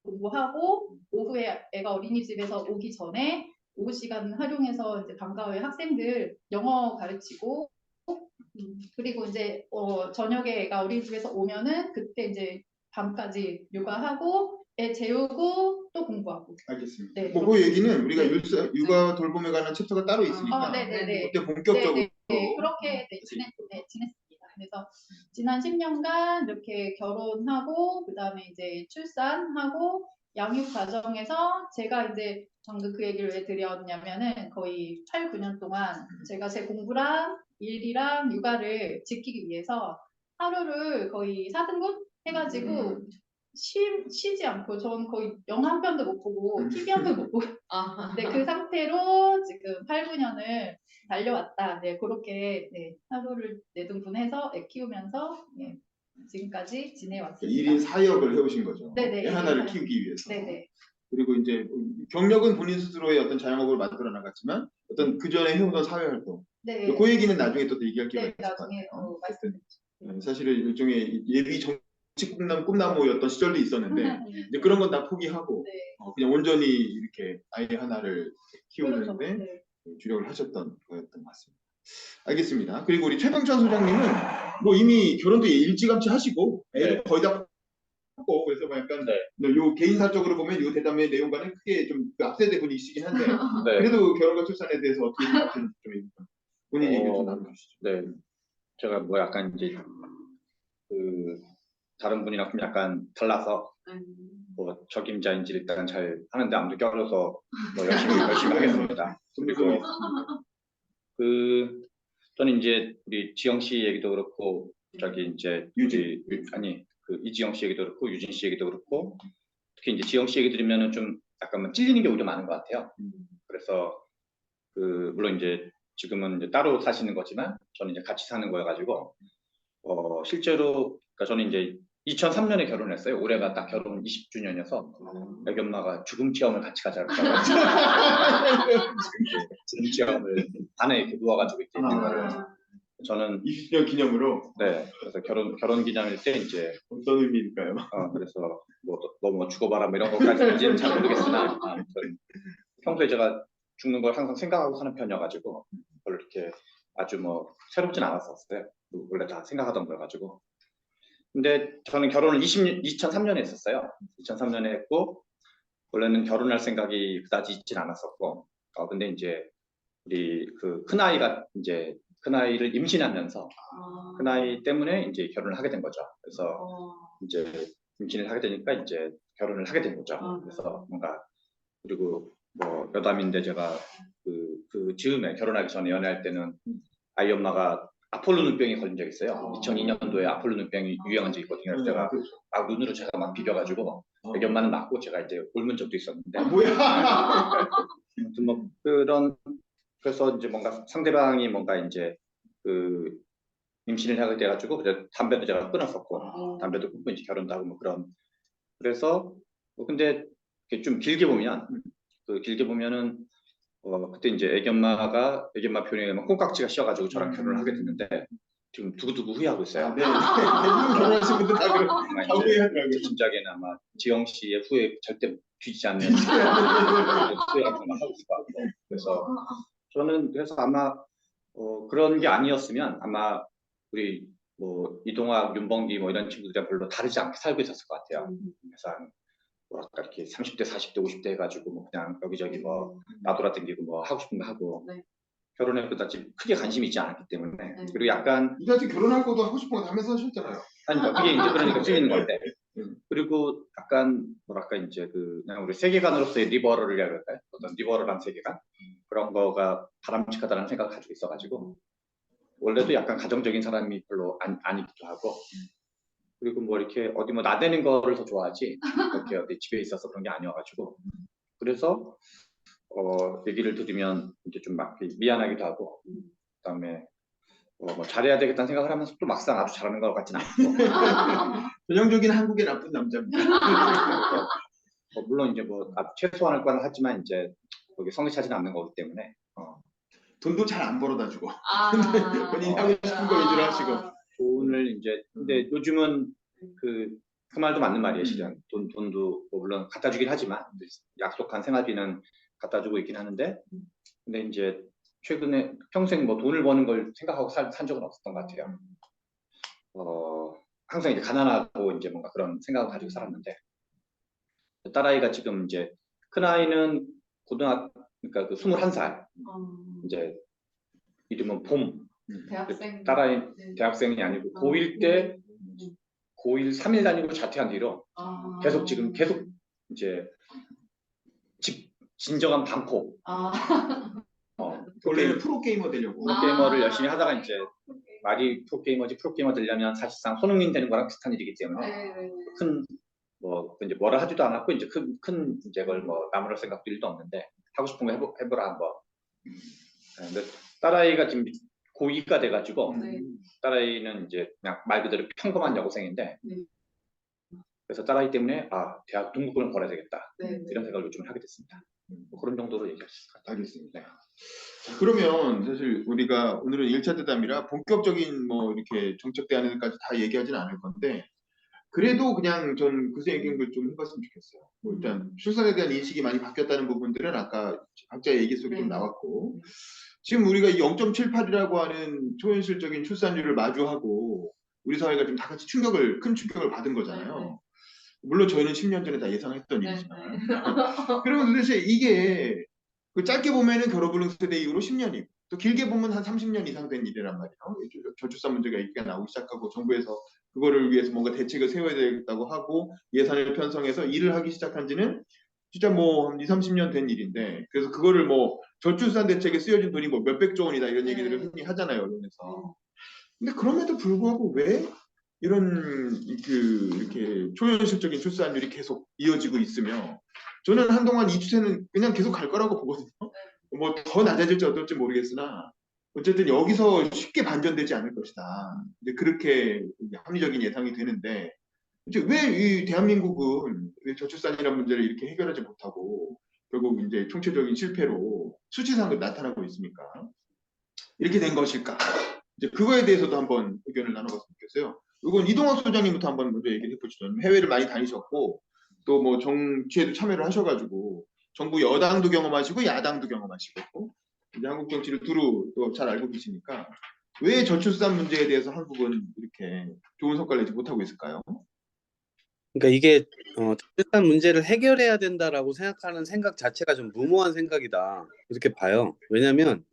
공부하고 오후에 애가 어린이집에서 오기 전에 오후 시간 활용해서 이제 방과후에 학생들 영어 가르치고 그리고 이제 저녁에 애가 어린이집에서 오면은 그때 이제 밤까지 육아하고 애 재우고 또 공부하고. 알겠습니다. 네, 그 얘기는 우리가 네. 육아 돌봄에 관한 챕터가 따로 있으니까 네네네. 그때 본격적으로 네, 그렇게 지냈습니다. 그래서 지난 10년간 이렇게 결혼하고 그다음에 이제 출산하고 양육 과정에서 제가 이제 방금 그 얘기를 왜 드렸냐면은 거의 8, 9년 동안 제가 제 공부랑 일이랑 육아를 지키기 위해서 하루를 거의 4등분 해가지고 쉬지 않고 저는 거의 영화 한 편도 못 보고 TV 한 편도 못 보고 네, 그 상태로 지금 8, 9년을 달려왔다. 네, 그렇게 네, 하루를 내등분해서 애 키우면서 네, 지금까지 지내왔습니다. 1인 4역을 해오신 거죠. 네네. 애 하나를 키우기 위해서. 네네. 그리고 이제 경력은 본인 스스로의 어떤 자영업을 만들어 나갔지만 어떤 그 전에 해오던 사회활동. 네. 그 얘기는 나중에 또 얘기할 기회가 네, 있을 것 나중에 같아요. 말씀드릴게요. 사실은 일종의 예비 정치 꿈나무였던 시절도 있었는데 이제 그런 건 다 포기하고 네. 그냥 온전히 이렇게 아이 하나를 키우는데 그렇죠. 네. 주력을 하셨던 거였던 것 같습니다. 알겠습니다. 그리고 우리 최병찬 소장님은 뭐 이미 결혼도 일찌감치 하시고 애도 거의 다 고 그래서 뭐 약간 요 개인사적으로 보면 요 대담의 내용과는 크게 좀 앞세대 분이시긴 한데 그래도 결혼과 출산에 대해서 어떻게 생각하시는지 좀 본인 얘기를 좀 나눠주시죠. 네, 제가 뭐 약간 이제 그 다른 분이랑 좀 약간 달라서 뭐 적임자인지 일단 잘 하는데 아무도 껴줘서 뭐 열심히 하겠습니다. 그리고 저는 이제 우리 지영 씨 얘기도 그렇고 저기 이제 그 이지영 씨 얘기도 그렇고 유진 씨 얘기도 그렇고 특히 이제 지영 씨 얘기 들으면은 좀 약간 찔리는 게 오히려 많은 것 같아요. 그래서 물론 이제 지금은 이제 따로 사시는 거지만 저는 이제 같이 사는 거여가지고 실제로 그러니까 저는 이제 2003년에 결혼했어요. 올해가 딱 결혼 20주년이어서 애기 엄마가 죽음 체험을 같이 가자고 죽음 체험을 반에 이렇게 누워가지고 이렇게 있는 거예요. 저는 20주년 기념으로 그래서 결혼 기념일 때 이제 어떤 의미일까요? 그래서 뭐 죽어봐라 뭐 이런 것까지는 잘 모르겠으나 아무튼 평소에 제가 죽는 걸 항상 생각하고 사는 편이어가지고 별로 이렇게 아주 뭐 새롭진 않았었어요. 원래 다 생각하던 거여가지고. 근데 저는 결혼을 2003년에 했었어요. 2003년에 했고 원래는 결혼할 생각이 그다지 있진 않았었고 근데 이제 우리 그 큰아이를 임신하면서 큰아이 때문에 이제 결혼을 하게 된 거죠. 그래서 이제 임신을 하게 되니까 이제 결혼을 하게 된 거죠. 그래서 뭔가 그리고 뭐 여담인데 제가 그 즈음에 결혼하기 전에 연애할 때는 아이 엄마가 아폴로 눈병이 걸린 적이 있어요. 2002년도에 아폴로 눈병이 유행한 적이 있거든요. 그래서 제가 막 눈으로 제가 막 비벼가지고 애기 엄마는 맞고 제가 이제 옮은 적도 있었는데 뭐야? 아무튼 뭐 그래서 이제 뭔가 상대방이 뭔가 이제 그 임신을 하게 돼가지고 그래 담배도 제가 끊었었고 담배도 끊고 이제 결혼도 하고 뭐 그래서 근데 이렇게 좀 길게 보면 길게 보면은 그때 이제 애기 엄마 표현에 콩깍지가 씌어가지고 저랑 결혼을 하게 됐는데 지금 두고두고 후회하고 있어요. 네. 대부분 결혼하신 분들 다 아마 이제 후회하더라고요. 제 짐작에는 아마 지영 씨의 후회 절대 뒤지지 않는 후회 같은 거 하고 있을 것 같고 그래서 저는 그래서 아마 그런 게 아니었으면 아마 우리 뭐 이동학, 윤범기 뭐 이런 친구들이랑 별로 다르지 않게 살고 있었을 것 같아요. 그래서 뭐랄까 이렇게 30대, 40대, 50대 해가지고 뭐 그냥 여기저기 뭐 나돌아다니고 뭐 하고 싶은 거 하고 네. 결혼에 그다지 크게 관심이 있지 않았기 때문에 그리고 약간 이다지 결혼하고도 하고 싶은 거 다 하면서 하셨잖아요. 그러니까 그게 이제 그러니까 틀리는 건데 그리고 약간 뭐랄까 이제 그냥 우리 세계관으로서의 리버럴이라고 할까요? 어떤 리버럴한 세계관 그런 거가 바람직하다는 생각을 가지고 있어가지고 원래도 약간 가정적인 사람이 별로 아니기도 하고 그리고 뭐 이렇게 어디 뭐 나대는 거를 더 좋아하지 이렇게 어디 집에 있어서 그런 게 아니어가지고 그래서 얘기를 들으면 이제 좀 막 미안하기도 하고 그다음에 뭐 잘해야 되겠다는 생각을 하면서 또 막상 아주 잘하는 것 같지는 않고 전형적인 한국의 나쁜 남자입니다. 물론 이제 뭐 최소한을 건 하지만 이제 거기 성에 차지는 않는 거기 때문에 돈도 잘 안 벌어다 주고 본인이 아, 하고 싶은 거 위주로 하시고 돈을 이제 근데 요즘은 그 말도 맞는 말이에요. 실은 돈도 뭐 물론 갖다 주긴 하지만 약속한 생활비는 갖다 주고 있긴 하는데 근데 이제 최근에 평생 뭐 돈을 버는 걸 생각하고 산 적은 없었던 것 같아요. 항상 이제 가난하고 이제 뭔가 그런 생각을 가지고 살았는데 딸아이가 지금 이제 큰 아이는 그러니까 그 21살 이제 이름은 봄 대학생 딸아이 네. 대학생이 아니고 고1 때 고1 3일 다니고 자퇴한 뒤로 계속 이제 진정한 반포 원래는 프로게이머 되려고 프로게이머를 열심히 하다가 이제 말이 프로게이머 되려면 사실상 손흥민 되는 거랑 비슷한 일이기 때문에 큰 뭐 이제 뭐라 하지도 않았고 이제 큰 이제 걸 뭐 나무랄 생각도 일도 없는데 하고 싶은 거 해보라 한번. 근데 딸아이가 지금 고2가 돼가지고 딸아이는 이제 그냥 말 그대로 평범한 여고생인데 그래서 딸아이 때문에 대학 등록금을 벌어야 되겠다 이런 생각을 요즘 하게 됐습니다. 뭐 그런 정도로 얘기할 수 있을 것 같아요. 알겠습니다. 자, 그러면 사실 우리가 오늘은 1차 대담이라 본격적인 뭐 이렇게 정책 대안에 까지 다 얘기하지는 않을 건데 그래도 그냥 전 그 얘기를 좀 해봤으면 좋겠어요. 뭐 일단 출산에 대한 인식이 많이 바뀌었다는 부분들은 아까 각자의 얘기 속에 좀 나왔고 지금 우리가 이 0.78이라고 하는 초현실적인 출산율을 마주하고 우리 사회가 좀 다 같이 큰 충격을 받은 거잖아요. 물론 저희는 10년 전에 다 예상했던 일이지만 그러면 도대체 이게 그 짧게 보면은 결혼불능 세대 이후로 10년이고 또 길게 보면 한 30년 이상 된 일이란 말이에요. 저출산 문제가 얘기가 나오기 시작하고 정부에서 그거를 위해서 뭔가 대책을 세워야 되겠다고 하고 예산을 편성해서 일을 하기 시작한 지는 진짜 뭐 한 2, 30년 된 일인데 그래서 그거를 뭐 저출산 대책에 쓰여진 돈이 뭐 몇백조 원이다 이런 얘기들을 흔히 하잖아요, 언론에서. 근데 그럼에도 불구하고 왜 이런 이렇게 초현실적인 출산율이 계속 이어지고 있으며 저는 한동안 이 추세는 그냥 계속 갈 거라고 보거든요. 뭐 더 낮아질지 어떨지 모르겠으나 어쨌든 여기서 쉽게 반전되지 않을 것이다. 이제 그렇게 합리적인 예상이 되는데 이제 왜 이 대한민국은 왜 저출산이라는 문제를 이렇게 해결하지 못하고 결국 이제 총체적인 실패로 수치상으로 나타나고 있습니까? 이렇게 된 것일까? 이제 그거에 대해서도 한번 의견을 나눠봤으면 좋겠어요. 이건 이동학 소장님부터 한번 먼저 얘기를 해보시죠. 해외를 많이 다니셨고 또 뭐 정치에도 참여를 하셔가지고 정부 여당도 경험하시고 야당도 경험하시고 이제 한국 정치를 두루 또 잘 알고 계시니까 왜 저출산 문제에 대해서 한국은 이렇게 좋은 성과를 내지 못하고 있을까요? 그러니까 이게 일단 문제를 해결해야 된다라고 생각하는 생각 자체가 좀 무모한 생각이다. 이렇게 봐요. 왜냐하면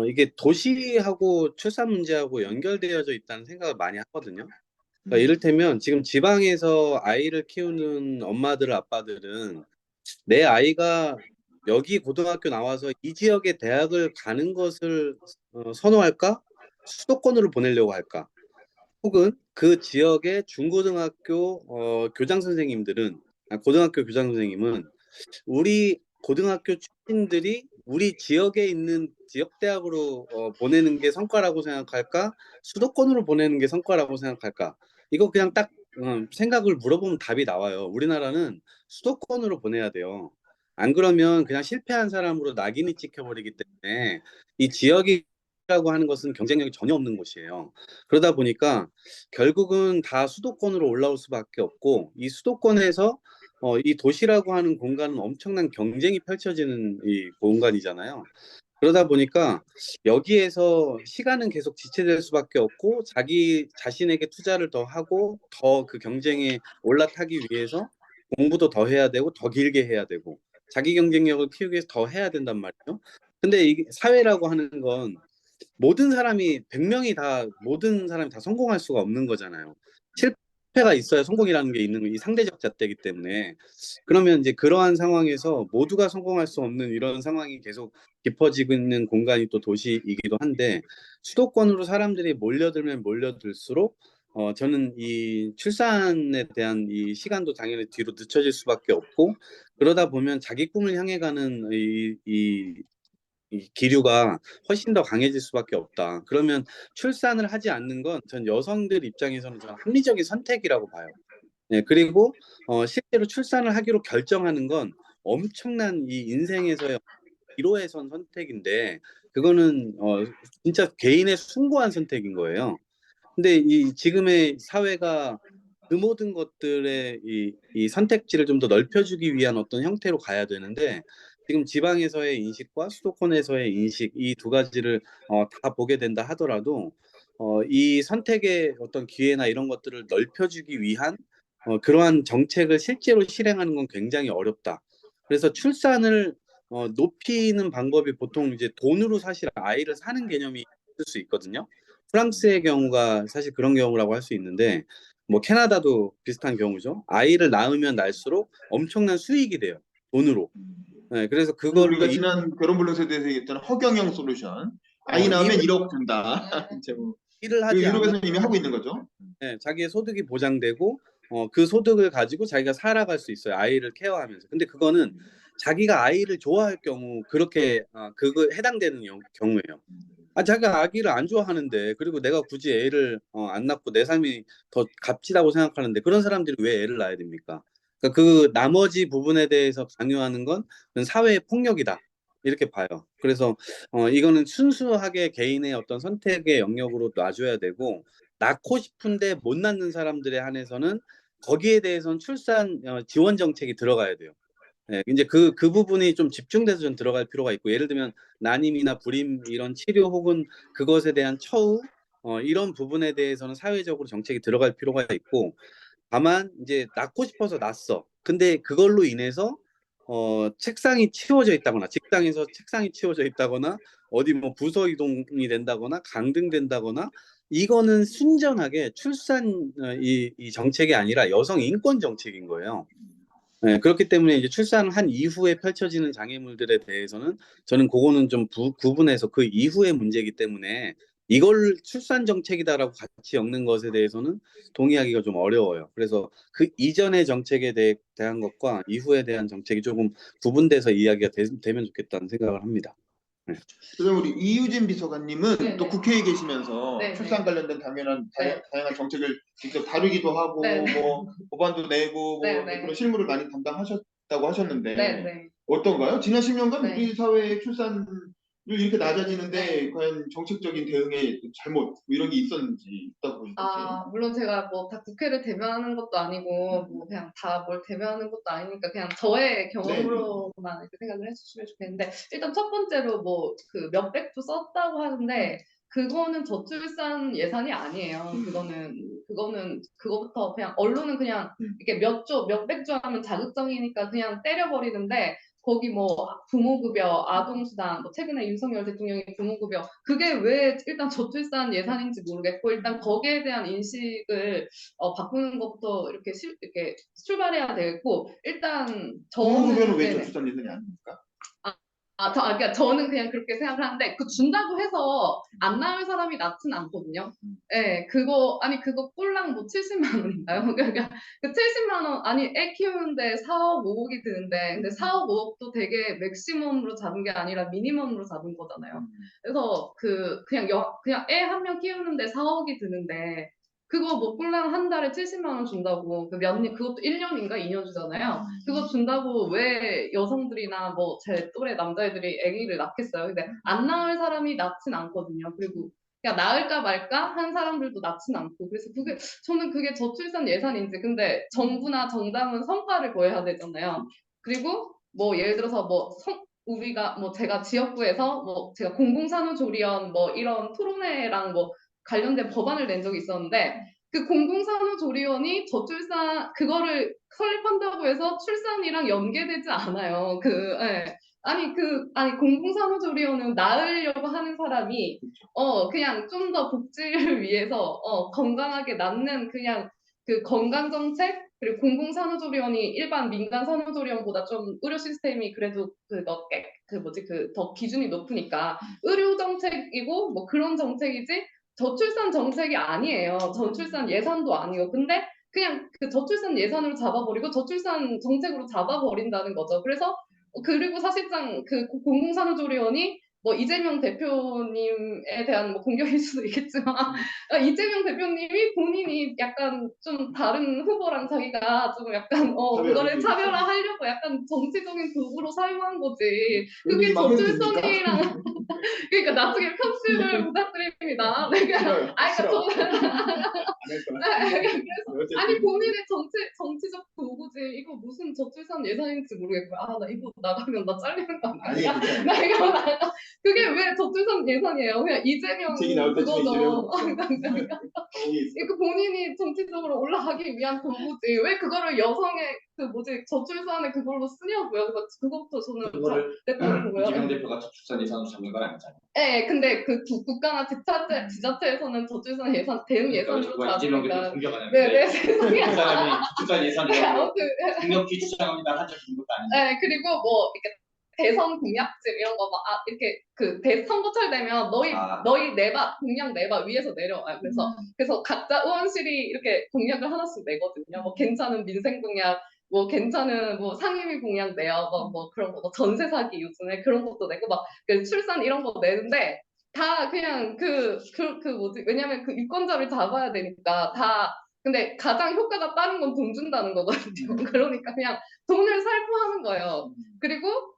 이게 도시하고 출산 문제하고 연결되어져 있다는 생각을 많이 하거든요. 그러니까 이를테면 지금 지방에서 아이를 키우는 엄마들, 아빠들은 내 아이가 여기 고등학교 나와서 이 지역의 대학을 가는 것을 선호할까? 수도권으로 보내려고 할까? 혹은 그 지역의 중고등학교 교장 선생님들은 고등학교 교장 선생님은 우리 고등학교 출신들이 우리 지역에 있는 지역 대학으로 보내는 게 성과라고 생각할까? 수도권으로 보내는 게 성과라고 생각할까? 이거 그냥 딱 생각을 물어보면 답이 나와요. 우리나라는 수도권으로 보내야 돼요. 안 그러면 그냥 실패한 사람으로 낙인이 찍혀버리기 때문에 이 지역이라고 하는 것은 경쟁력이 전혀 없는 곳이에요. 그러다 보니까 결국은 다 수도권으로 올라올 수밖에 없고 이 수도권에서 이 도시라고 하는 공간은 엄청난 경쟁이 펼쳐지는 이 공간이잖아요. 그러다 보니까 여기에서 시간은 계속 지체될 수밖에 없고 자기 자신에게 투자를 더 하고 더 그 경쟁에 올라타기 위해서 공부도 더 해야 되고 더 길게 해야 되고 자기 경쟁력을 키우기 위해서 더 해야 된단 말이에요. 근데 이 사회라고 하는 건 모든 사람이 다 성공할 수가 없는 거잖아요. 실패가 있어야 성공이라는 게 있는 이 상대적 잣대이기 때문에 그러면 이제 그러한 상황에서 모두가 성공할 수 없는 이런 상황이 계속 깊어지고 있는 공간이 또 도시이기도 한데 수도권으로 사람들이 몰려들면 몰려들수록 저는 이 출산에 대한 이 시간도 당연히 뒤로 늦춰질 수밖에 없고 그러다 보면 자기 꿈을 향해 가는 이 기류가 훨씬 더 강해질 수밖에 없다. 그러면 출산을 하지 않는 건 전 여성들 입장에서는 저는 합리적인 선택이라고 봐요. 네, 그리고 실제로 출산을 하기로 결정하는 건 엄청난 이 인생에서의 기로에 선 선택인데 그거는 진짜 개인의 숭고한 선택인 거예요. 근데 이 지금의 사회가 그 모든 것들의 이 선택지를 좀 더 넓혀주기 위한 어떤 형태로 가야 되는데 지금 지방에서의 인식과 수도권에서의 인식 이 두 가지를 다 보게 된다 하더라도 이 선택의 어떤 기회나 이런 것들을 넓혀주기 위한 그러한 정책을 실제로 실행하는 건 굉장히 어렵다. 그래서 출산을 높이는 방법이 보통 이제 돈으로 사실 아이를 사는 개념이 있을 수 있거든요. 프랑스의 경우가 사실 그런 경우라고 할 수 있는데 뭐 캐나다도 비슷한 경우죠. 아이를 낳으면 낳을수록 엄청난 수익이 돼요. 돈으로. 네, 그래서 그거를 우리가 지난 결혼 불능세에 대해서 얘기했던 허경영 솔루션. 아이 낳으면 1억 준다. 제목. 일을 그 하지 않아 유럽에서는 이미 하고 있는 거죠. 네, 자기의 소득이 보장되고 그 소득을 가지고 자기가 살아갈 수 있어요. 아이를 케어하면서. 근데 그거는 자기가 아이를 좋아할 경우 그렇게 그거 해당되는 경우예요. 자기가 아기를 안 좋아하는데 그리고 내가 굳이 애를 안 낳고 내 삶이 더 값지다고 생각하는데 그런 사람들이 왜 애를 낳아야 됩니까? 그러니까 그 나머지 부분에 대해서 강요하는 건 그건 사회의 폭력이다. 이렇게 봐요. 그래서 이거는 순수하게 개인의 어떤 선택의 영역으로 놔줘야 되고 낳고 싶은데 못 낳는 사람들에 한해서는 거기에 대해서는 출산 지원 정책이 들어가야 돼요. 네, 이제 그 부분이 좀 집중돼서 좀 들어갈 필요가 있고, 예를 들면 난임이나 불임 이런 치료 혹은 그것에 대한 처우 이런 부분에 대해서는 사회적으로 정책이 들어갈 필요가 있고, 다만 이제 낳고 싶어서 낳았어. 근데 그걸로 인해서 책상이 치워져 있다거나 직장에서 책상이 치워져 있다거나 어디 뭐 부서 이동이 된다거나 강등된다거나 이거는 순전하게 출산 이 정책이 아니라 여성 인권 정책인 거예요. 네, 그렇기 때문에 이제 출산을 한 이후에 펼쳐지는 장애물들에 대해서는 저는 그거는 좀 구분해서 그 이후의 문제이기 때문에 이걸 출산 정책이다라고 같이 엮는 것에 대해서는 동의하기가 좀 어려워요. 그래서 그 이전의 정책에 대한 것과 이후에 대한 정책이 조금 구분돼서 이야기가 되면 좋겠다는 생각을 합니다. 네. 그다음 우리 이유진 비서관님은 네, 또 네. 국회에 계시면서 네, 출산 네. 관련된 당연한 네. 다양한 정책을 직접 다루기도 하고 네, 네. 뭐 법안도 내고 네, 뭐 네. 그런 실무를 많이 담당하셨다고 하셨는데 네, 네. 어떤가요? 지난 10년간 네. 우리 사회의 출산율 이렇게 낮아지는데 네. 과연 정책적인 대응에 잘못 뭐 이런 게 있었는지 있다고 보시는지. 물론 제가 뭐 다 국회를 대변하는 것도 아니고 뭐 그냥 다 뭘 대변하는 것도 아니니까 그냥 저의 경험으로만 이렇게 생각을 해주시면 좋겠는데 일단 첫 번째로 뭐 그 몇백조 썼다고 하는데 그거는 저출산 예산이 아니에요. 그거는 그거부터 그냥 언론은 그냥 이렇게 몇백 조 하면 자극적이니까 그냥 때려버리는데 거기 뭐 부모급여, 아동수당, 뭐 최근에 윤석열 대통령이 부모급여 그게 왜 일단 저출산 예산인지 모르겠고 일단 거기에 대한 인식을 바꾸는 것부터 이렇게 출발해야 되겠고 일단 부모급여는 왜 네네. 저출산 예산이 아닙니까? 그러니까 저는 그냥 그렇게 생각을 하는데 그 준다고 해서 안 낳을 사람이 낳진 않거든요. 네, 그거 꼴랑 뭐 70만 원인가요? 그러니까 그 70만 원 아니 애 키우는데 4억 5억이 드는데 근데 4억 5억도 되게 맥시멈으로 잡은 게 아니라 미니멈으로 잡은 거잖아요. 그래서 그냥 애 한 명 키우는데 4억이 드는데 그거 뭐 꼴랑 한 달에 70만 원 준다고 그것도 1년인가 2년 주잖아요. 그거 준다고 왜 여성들이나 뭐 제 또래 남자애들이 아기를 낳겠어요. 근데 안 낳을 사람이 낳진 않거든요. 그리고 그냥 낳을까 말까 한 사람들도 낳진 않고 그래서 저는 그게 저출산 예산인지 근데 정부나 정당은 성과를 보여야 되잖아요. 그리고 뭐 예를 들어서 우리가 뭐 제가 지역구에서 뭐 제가 공공산후조리원 뭐 이런 토론회랑 뭐 관련된 법안을 낸 적이 있었는데 그 공공산후조리원이 저출산 그거를 설립한다고 해서 출산이랑 연계되지 않아요. 예. 아니 공공산후조리원은 낳으려고 하는 사람이 그냥 좀 더 복지를 위해서 건강하게 낳는 그냥 그 건강 정책 그리고 공공산후조리원이 일반 민간 산후조리원보다 좀 의료 시스템이 그래도 더 기준이 높으니까 의료 정책이고 뭐 그런 정책이지 저출산 정책이 아니에요. 저출산 예산도 아니고. 근데 그냥 그 저출산 예산으로 잡아버리고 저출산 정책으로 잡아버린다는 거죠. 그리고 사실상 그 공공산후조리원이 뭐 이재명 대표님에 대한 뭐 공격일 수도 있겠지만 이재명 대표님이 본인이 약간 좀 다른 후보랑 자기가 좀 약간 그거를 차별화하려고 약간 정치적인 도구로 사용한 거지. 그게 저출산이랑 그러니까 나중에 편집을 부탁드립니다. 그러니까 아니 본인의 정치적 도구지. 이거 무슨 저출산 예산인지 모르겠고 나 이거 나가면 나 잘리는 거 아니야? 나 이거 나가. 그게 왜 저출산 예산이에요? 그냥 이재명 그거죠. 이거 본인이 정치적으로 올라가기 위한 도구지. 왜 그거를 여성의 저출산에 그걸로 쓰냐고요. 그래서 그것도 저는 그거를 됐다고요. 이재명 대표가 저출산 예산으로 잡는 건 아니잖아요. 네, 근데 그 국가나 지자체에서는 저출산 예산 대응 예산으로 이재명 대표 잡으니까. 공격하는 네, 죄송해요. 그 사람이 저출산 예산이라고 아무튼 강력히 주장합니다 한 적이 있는 것도 아닌데. 네, 그리고 뭐 이렇게 대선 공약집 이런 거 이렇게 선거철 되면 너희 내봐 공약 내봐 위에서 내려와요. 그래서 각자 의원실이 이렇게 공약을 하나씩 내거든요. 뭐 괜찮은 민생 공약, 뭐 괜찮은 뭐 상임위 공약 내요. 뭐 그런 거, 전세 사기 요즘에 그런 것도 내고 그 출산 이런 거 내는데 다 그냥 왜냐면 그 유권자를 잡아야 되니까 근데 가장 효과가 빠른 건 돈 준다는 거거든요. 그러니까 그냥 돈을 살포하는 거예요. 그리고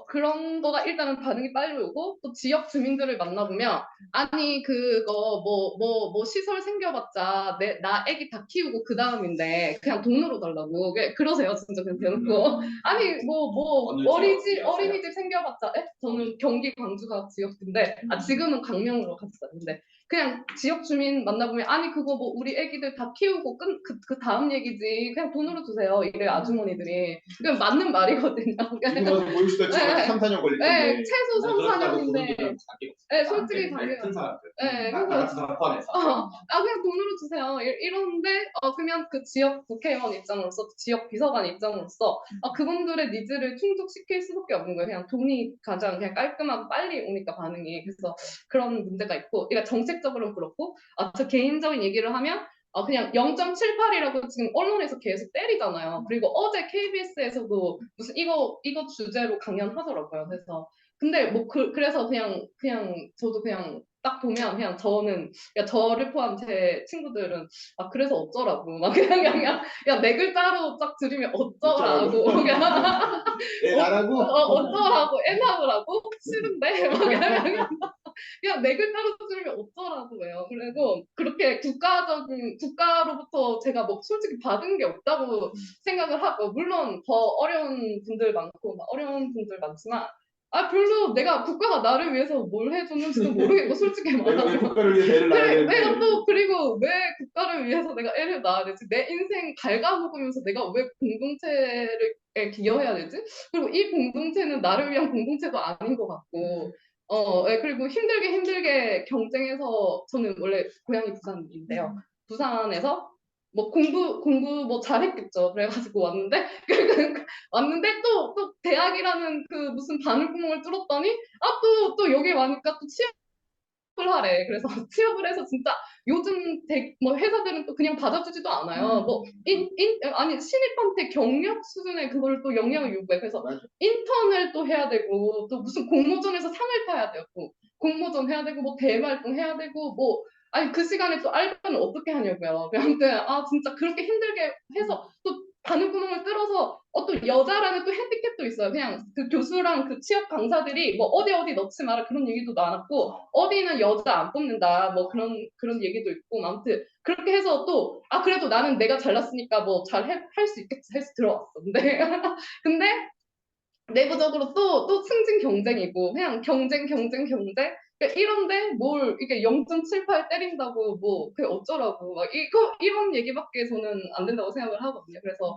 그런 거가 일단은 반응이 빨리 오고 또 지역 주민들을 만나보면 아니 그거 뭐 시설 생겨봤자 나 애기 다 키우고 그 다음인데 그냥 돈으로 달라고 그러세요 진짜 그냥 대놓고 아니 어린이집 생겨봤자 저는 경기 광주가 지역인데 지금은 강명으로 같이 사는데 그냥 지역 주민 만나보면 아니 그거 뭐 우리 애기들 다 키우고 그 다음 얘기지 그냥 돈으로 주세요 이래 아주머니들이 그냥 맞는 말이거든요. 지금 모유수다 치고 3, 4년 걸릴 텐데. 네, 최소 3, 4년인데 네, 솔직히 큰 사람들 네, 나 같은 사람 포함해서 그냥 돈으로 주세요 이러는데 그러면 그 지역 국회의원 입장으로서 지역 비서관 입장으로서 그분들의 니즈를 충족시킬 수밖에 없는 거예요. 그냥 돈이 가장 그냥 깔끔하고 빨리 오니까 반응이. 그래서 그런 문제가 있고 그러니까 정책적으로는 그렇고 저 개인적인 얘기를 하면 그냥 0.78이라고 지금 언론에서 계속 때리잖아요. 그리고 어제 KBS에서도 무슨 이거 주제로 강연하더라고요. 그래서 근데 뭐 그래서 그냥 저도 그냥 딱 보면 그냥 저를 포함 제 친구들은 그래서 어쩌라고 막 그냥 야 네 글자로 딱 들으면 어쩌라고 애 나라고? 어쩌라고 애 낳으라고 싫은데 막 그냥 네 글자로 들으면 어쩌라고 해요. 그리고 그렇게 국가로부터 제가 뭐 솔직히 받은 게 없다고 생각을 하고 물론 더 어려운 분들 많고 어려운 분들 많지만 별로 내가 국가가 나를 위해서 뭘 해줬는지도 모르겠고 솔직히 내가 왜 말하면 국가를 위해 애를 낳아야 내가 되는데 또 그리고 왜 국가를 위해서 내가 애를 낳아야 되지? 내 인생 갉아먹으면서 내가 왜 공동체에 기여해야 되지? 그리고 이 공동체는 나를 위한 공동체도 아닌 것 같고 그리고 힘들게 경쟁해서 저는 원래 고향이 부산인데요. 부산에서 뭐 공부 뭐 잘했겠죠. 그래가지고 왔는데 왔는데 또 대학이라는 그 무슨 바늘구멍을 뚫었더니 또 여기 와니까 또 취업을 하래. 그래서 취업을 해서 진짜 요즘 뭐 회사들은 또 그냥 받아주지도 않아요. 뭐 아니 신입한테 경력 수준의 그걸 또 영향을 요구해. 그래서 맞아. 인턴을 또 해야 되고 또 무슨 공모전에서 상을 타야 되고 공모전 해야 되고 뭐 대활동 해야 되고 뭐 아니 그 시간에 또 알바는 어떻게 하냐고요. 아무튼 진짜 그렇게 힘들게 해서 또 바늘구멍을 뚫어서 또 여자라는 또 핸디캡도 있어요. 그냥 그 교수랑 그 취업 강사들이 뭐 어디 넣지 마라 그런 얘기도 나눴고 어디는 여자 안 뽑는다 뭐 그런 얘기도 있고 아무튼 그렇게 해서 또 그래도 나는 내가 잘났으니까 뭐 잘 할 수 있겠지 해서 들어왔어. 근데 근데 내부적으로 또 승진 경쟁이고 그냥 경쟁 그러니까 이런데 뭘 이게 0.78 때린다고 뭐 그게 어쩌라고 막 이런 얘기밖에 저는 안 된다고 생각을 하거든요. 그래서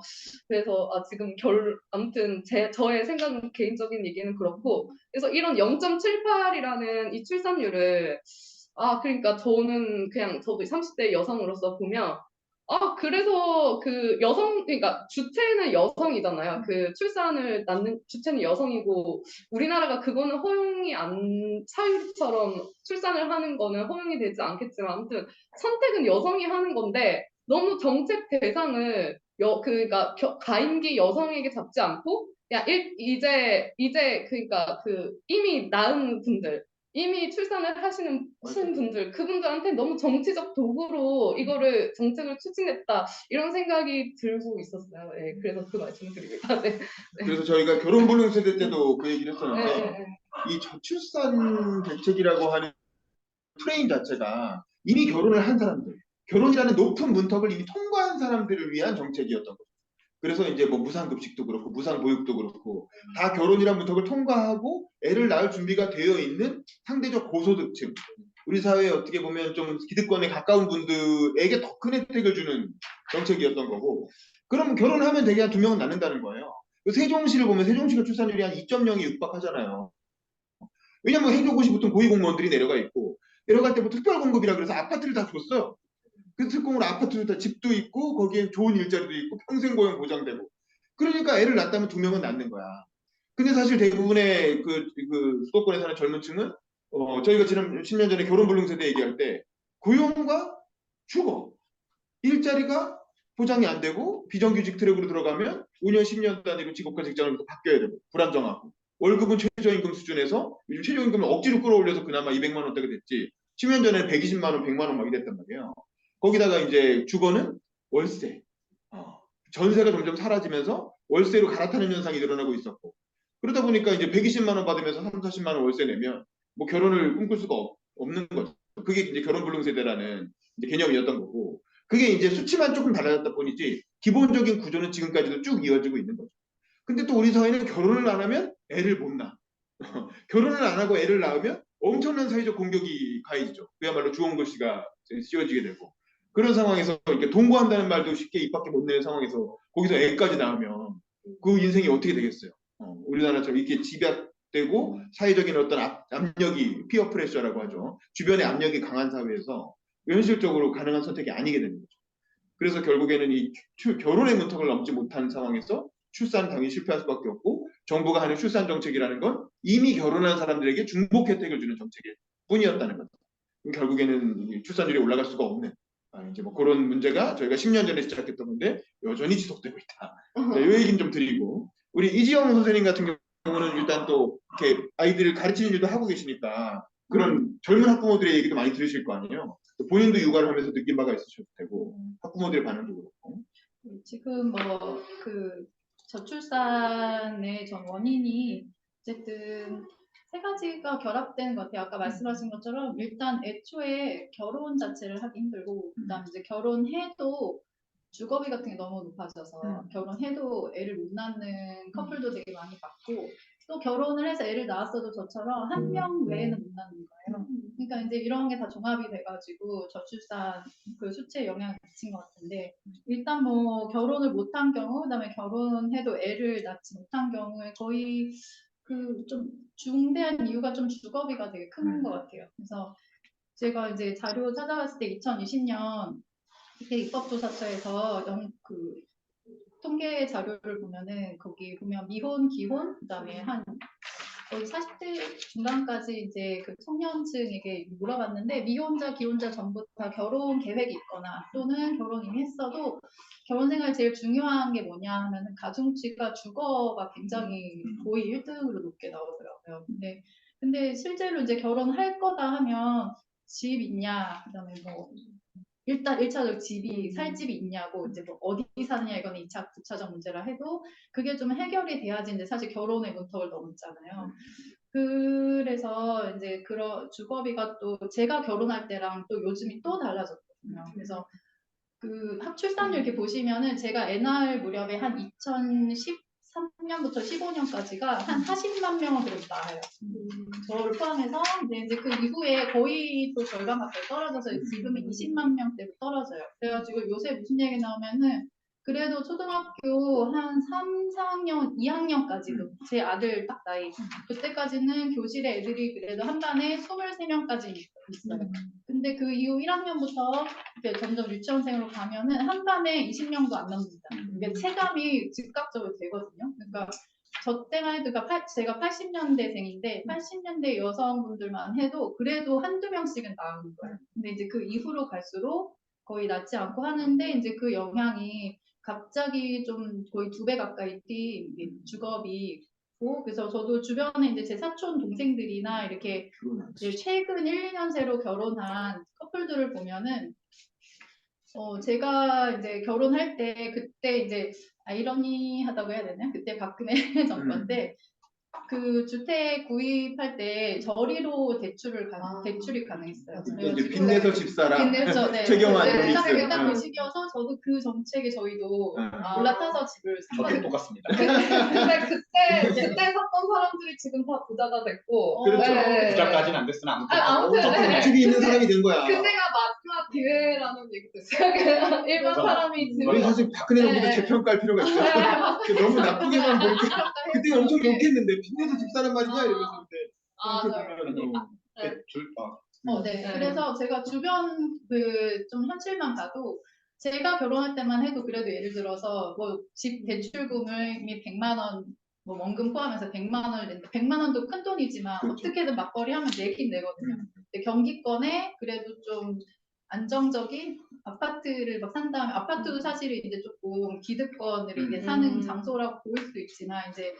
지금 아무튼 저의 생각은 개인적인 얘기는 그렇고 그래서 이런 0.78이라는 이 출산율을 그러니까 저는 그냥 저도 30대 여성으로서 보면 그래서 그 그러니까 주체는 여성이잖아요. 그 출산을 낳는 주체는 여성이고, 우리나라가 그거는 사유리처럼 출산을 하는 거는 허용이 되지 않겠지만, 아무튼 선택은 여성이 하는 건데, 너무 정책 대상을 그러니까 가임기 여성에게 잡지 않고, 이제 그러니까 이미 낳은 분들, 이미 출산을 하시는 분들, 그분들한테 너무 정치적 도구로 이거를 정책을 추진했다 이런 생각이 들고 있었어요. 네, 그래서 그 말씀을 드립니다. 네. 그래서 저희가 결혼불능 세대 때도 그 얘기를 네, 했었는데 네, 이 저출산 대책이라고 하는 프레임 자체가 이미 결혼을 한 사람들, 결혼이라는 높은 문턱을 이미 통과한 사람들을 위한 정책이었던 거죠. 그래서 이제 뭐 무상급식도 그렇고 무상보육도 그렇고 다 결혼이라는 문턱을 통과하고 애를 낳을 준비가 되어 있는 상대적 고소득층, 우리 사회에 어떻게 보면 좀 기득권에 가까운 분들에게 더 큰 혜택을 주는 정책이었던 거고, 그럼 결혼하면 되게 한 2명은 낳는다는 거예요. 세종시를 보면 세종시가 출산율이 한 2.0이 육박하잖아요. 왜냐면 해교고시 보통 고위공무원들이 내려가 있고 내려갈 때부터 특별공급이라 그래서 아파트를 다 줬어요. 그 특공으로 아파트도 다 집도 있고 거기에 좋은 일자리도 있고 평생 고용 보장되고, 그러니까 애를 낳았다면 2명은 낳는 거야. 근데 사실 대부분의 그 수도권에 사는 젊은 층은 저희가 지난 10년 전에 결혼불능 세대 얘기할 때 고용과 주거, 일자리가 보장이 안 되고 비정규직 트랙으로 들어가면 5년 10년 단위로 직업과 직장을 바뀌어야 되고 불안정하고, 월급은 최저임금 수준에서 요즘 최저임금을 억지로 끌어올려서 그나마 200만 원대가 됐지 10년 전에는 120만 원, 100만 원 막 이랬단 말이에요. 거기다가 이제 주거는 월세, 전세가 점점 사라지면서 월세로 갈아타는 현상이 늘어나고 있었고, 그러다 보니까 이제 120만 원 받으면서 3, 40만 원 월세 내면 뭐 결혼을 꿈꿀 수가 없는 거죠. 그게 이제 결혼불능 세대라는 이제 개념이었던 거고, 그게 이제 수치만 조금 달라졌다 뿐이지 기본적인 구조는 지금까지도 쭉 이어지고 있는 거죠. 근데 또 우리 사회는 결혼을 안 하면 애를 못 낳아. 결혼을 안 하고 애를 낳으면 엄청난 사회적 공격이 가해지죠. 그야말로 주홍글씨가 씌워지게 되고, 그런 상황에서 이렇게 동거한다는 말도 쉽게 입 밖에 못 내는 상황에서 거기서 애까지 낳으면 그 인생이 어떻게 되겠어요. 우리나라처럼 이렇게 집약되고 사회적인 어떤 압력이 피어 프레셔라고 하죠. 주변의 압력이 강한 사회에서 현실적으로 가능한 선택이 아니게 되는 거죠. 그래서 결국에는 이 결혼의 문턱을 넘지 못한 상황에서 출산 당연히 실패할 수밖에 없고, 정부가 하는 출산 정책이라는 건 이미 결혼한 사람들에게 중복 혜택을 주는 정책일 뿐이었다는 거죠. 결국에는 출산율이 올라갈 수가 없는 이제 뭐 그런 문제가 저희가 10년 전에 시작했던 건데 여전히 지속되고 있다. 이 얘기는 좀 드리고, 우리 이지영 선생님 같은 경우는 일단 또 이렇게 아이들을 가르치는 일도 하고 계시니까 그런 젊은 학부모들의 얘기도 많이 들으실 거 아니에요. 본인도 육아를 하면서 느낀 바가 있으셔도 되고 학부모들의 반응도 그렇고. 지금 뭐 그 저출산의 전 원인이 어쨌든 세 가지가 결합된 것 같아요. 아까 말씀하신 것처럼 일단 애초에 결혼 자체를 하기 힘들고, 그다음 이제 결혼해도 주거비 같은 게 너무 높아져서 결혼해도 애를 못 낳는 커플도 되게 많이 봤고 또 결혼을 해서 애를 낳았어도 저처럼 한 명 외에는 못 낳는 거예요. 그러니까 이제 이런 게 다 종합이 돼가지고 저출산 그 수치에 영향을 미친 것 같은데 일단 뭐 결혼을 못한 경우 그다음에 결혼해도 애를 낳지 못한 경우에 거의 그 좀 중대한 이유가 좀 주거비가 되게 큰 것 같아요. 그래서 제가 이제 자료 찾아봤을 때 2020년 그때 입법조사처에서 그 통계 자료를 보면은 거기 보면 미혼, 기혼, 그다음에 한 거의 40대 중반까지 이제 그 청년층에게 물어봤는데 미혼자, 기혼자 전부 다 결혼 계획이 있거나 또는 결혼 이미 했어도 결혼 생활 제일 중요한 게 뭐냐 하면은 가중치가 주거가 굉장히 거의 1등으로 높게 나오더라고요. 근데 실제로 이제 결혼할 거다 하면 집 있냐, 그다음에 뭐 일단 1차적 집이 살 집이 있냐고 이제 뭐 어디 사느냐 이거는 2차, 9차적 문제라 해도 그게 좀 해결이 돼야지 이제 사실 결혼의 문턱을 넘었잖아요. 그래서 이제 그런 주거비가 또 제가 결혼할 때랑 또 요즘이 또 달라졌거든요. 그래서 그 합출산율 이렇게 보시면은 제가 애 낳을 무렵에 한 2013년부터 15년까지가 한 40만 명은 그래도 낳아요. 저를 포함해서 이제 그 이후에 거의 또 절반 가까이 떨어져서 지금은 20만 명대로 떨어져요. 그래가지고 요새 무슨 얘기 나오면은 그래도 초등학교 한 3, 4학년, 2학년까지도 제 아들 딱 나이 그때까지는 교실에 애들이 그래도 한 반에 23명까지 있어요. 근데 그 이후 1학년부터 점점 유치원생으로 가면은 한 반에 20명도 안 넘습니다. 이게 체감이 즉각적으로 되거든요. 그러니까 저 때만 해도 그러니까 제가 80년대생인데 80년대 여성분들만 해도 그래도 한두 명씩은 나오는 거예요. 근데 이제 그 이후로 갈수록 거의 낫지 않고 하는데 이제 그 영향이 갑자기 좀 거의 2배 가까이 뛴 주거비 그래서 저도 주변에 이제 제 사촌 동생들이나 이렇게 이제 최근 1, 2년 새로 결혼한 커플들을 보면은 제가 이제 결혼할 때 그때 이제 아이러니하다고 해야 되나? 그때 박근혜 정권 때 그 주택 구입할 때 저리로 대출이 가능했어요. 이제 빚내서 집 사라. 빚내서 최경환 네, 로믹스. 딱 그 시기여서 저도 그 정책에 저희도 올라타서 집을 저도 샀거든요. 똑같습니다. 근데 그때 샀던 사람들이 지금 다 부자가 됐고. 그렇죠. 네. 부자까지는 안 됐으나 아무튼 아무튼 네. 집이 있는 사람이 된 거야. 그때가 마지막 기회라는 얘기도 있어요. 그냥 일반 사람이 지금 우리 사실 박근혜 정부도 네. 재평가할 필요가 있어요. 너무 나쁘게만 보니까 그때 엄청 욕했는데 빚내서 집 사는 말이냐 이러면서 네. 네. 그래서 제가 주변 그 좀 현실만 봐도 제가 결혼할 때만 해도 그래도 예를 들어서 뭐 집 대출금을 100만 원, 뭐 원금 포함해서 100만 원을 냈는데 100만 원도 큰 돈이지만 그렇죠. 어떻게든 맞벌이 하면 내긴 내거든요. 근데 경기권에 그래도 좀 안정적인 아파트를 막 산 다음에 아파트도 사실은 이제 조금 기득권을 이제 사는 장소라고 보일 수 있지만 이제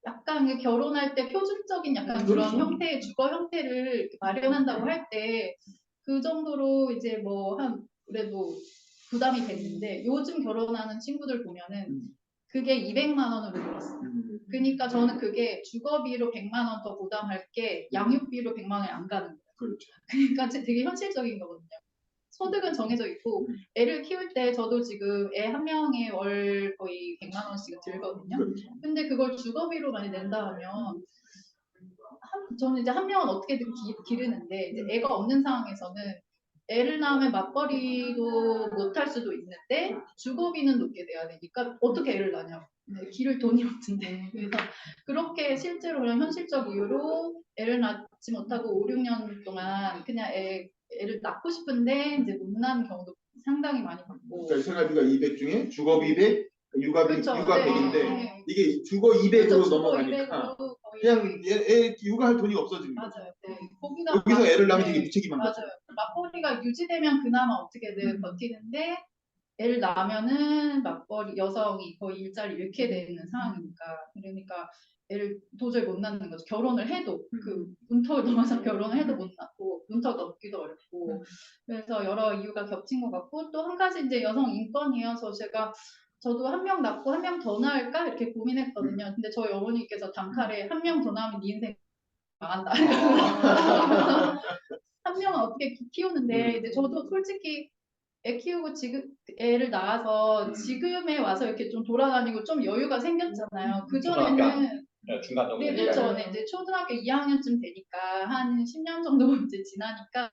약간 결혼할 때 표준적인 약간 그런 그렇죠. 형태의 주거 형태를 마련한다고 할 때 그 정도로 이제 뭐 한 그래도 부담이 됐는데 요즘 결혼하는 친구들 보면은 그게 200만 원으로 늘었어요. 그러니까 저는 그게 주거비로 100만 원 더 부담할 게 양육비로 100만 원이 안 가는 거예요. 그렇죠. 그러니까 되게 현실적인 거거든요. 소득은 정해져 있고 애를 키울 때 저도 지금 애 한 명에 월 거의 100만 원씩 들거든요. 그렇죠. 근데 그걸 주거비로 많이 낸다 하면 저는 이제 한 명은 어떻게든 기르는데 이제 애가 없는 상황에서는 애를 낳으면 맞벌이도 못할 수도 있는데 주거비는 높게 내야 되니까 어떻게 애를 낳냐고. 기를 돈이 없는데 그래서 그렇게 실제로 그런 현실적 이유로 애를 낳지 못하고 5, 6년 동안 그냥 애를 낳고 싶은데 이제 못 낳는 경우도 상당히 많이 봤고. 그러니까 생활비가 200 중에 주거비 100, 육아비 그렇죠. 100인데 네. 이게 주거 200으로 그렇죠. 넘어가니까 200으로 거의 그냥 애 육아할 돈이 없어지는 거죠. 맞아요. 네. 거기다 여기서 애를 낳으면 네. 되게 무책임한 거죠. 맞아요. 맞벌이가 유지되면 그나마 어떻게든 버티는데 애를 낳으면은 맞벌이 여성이 거의 일자리 잃게 되는 상황이니까 그러니까 애를 도저히 못 낳는 거죠. 결혼을 해도 그 문턱을 넘어서 결혼을 해도 못 낳고 문턱 넘기도 어렵고 그래서 여러 이유가 겹친 것 같고 또 한 가지 이제 여성 인권이어서 저도 한 명 낳고 한 명 더 낳을까 이렇게 고민했거든요. 근데 저희 어머니께서 단칼에 한 명 더 낳으면 네 인생 망한다. 한 명은 어떻게 키우는데 이제 저도 솔직히 애 키우고 지금 애를 낳아서 지금에 와서 이렇게 좀 돌아다니고 좀 여유가 생겼잖아요. 그 전에는 중간 정도. 네, 그렇죠. 네, 이제 초등학교 2학년쯤 되니까 한 10년 정도 이제 지나니까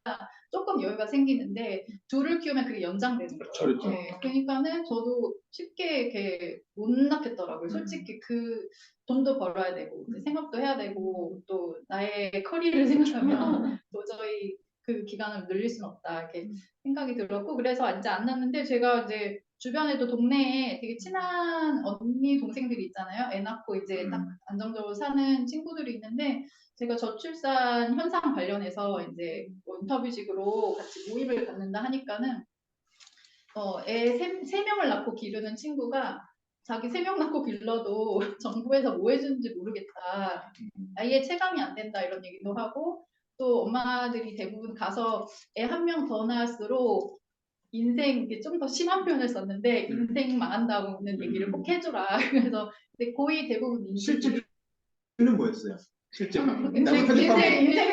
조금 여유가 생기는데 둘을 키우면 그게 연장되는 거죠. 그렇죠. 네, 그러니까는 저도 쉽게 이렇게 못 낳겠더라고요. 솔직히 그 돈도 벌어야 되고 이제 생각도 해야 되고 또 나의 커리어를 생각하면 도저히 그 기간을 늘릴 수는 없다 이렇게 생각이 들었고 그래서 이제 안 낳는데 제가 이제 주변에도 동네에 되게 친한 언니 동생들이 있잖아요. 애 낳고 이제 딱 안정적으로 사는 친구들이 있는데 제가 저출산 현상 관련해서 이제 뭐 인터뷰식으로 같이 모임을 갖는다 하니까는 애 세 명을 낳고 기르는 친구가 자기 3명 낳고 길러도 정부에서 뭐 해주는지 모르겠다. 아예 체감이 안 된다 이런 얘기도 하고 또 엄마들이 대부분 가서 애 1명 더 낳을수록 인생 이게 좀 더 심한 표현을 썼는데 인생 망한다고는 얘기를 꼭 해주라. 그래서 근데 거의 대부분 실제로는 뭐였어요? 실제로. 인생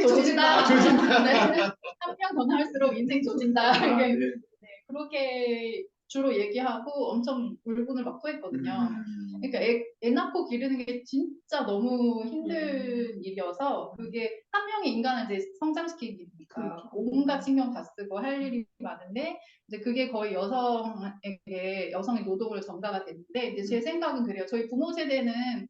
조진다. 아, 조진다. 네. 1명 더 낳을수록 인생 조진다. 아, 이게 네. 네, 그렇게 주로 얘기하고 엄청 울분을 막 토했거든요. 그러니까 애 낳고 기르는 게 진짜 너무 힘든 일이어서 그게 한 명의 인간을 이제 성장시키니까 온갖 신경 다 쓰고 할 일이 많은데 이제 그게 거의 여성의 노동을 전가가 됐는데 이제 제 생각은 그래요. 저희 부모 세대는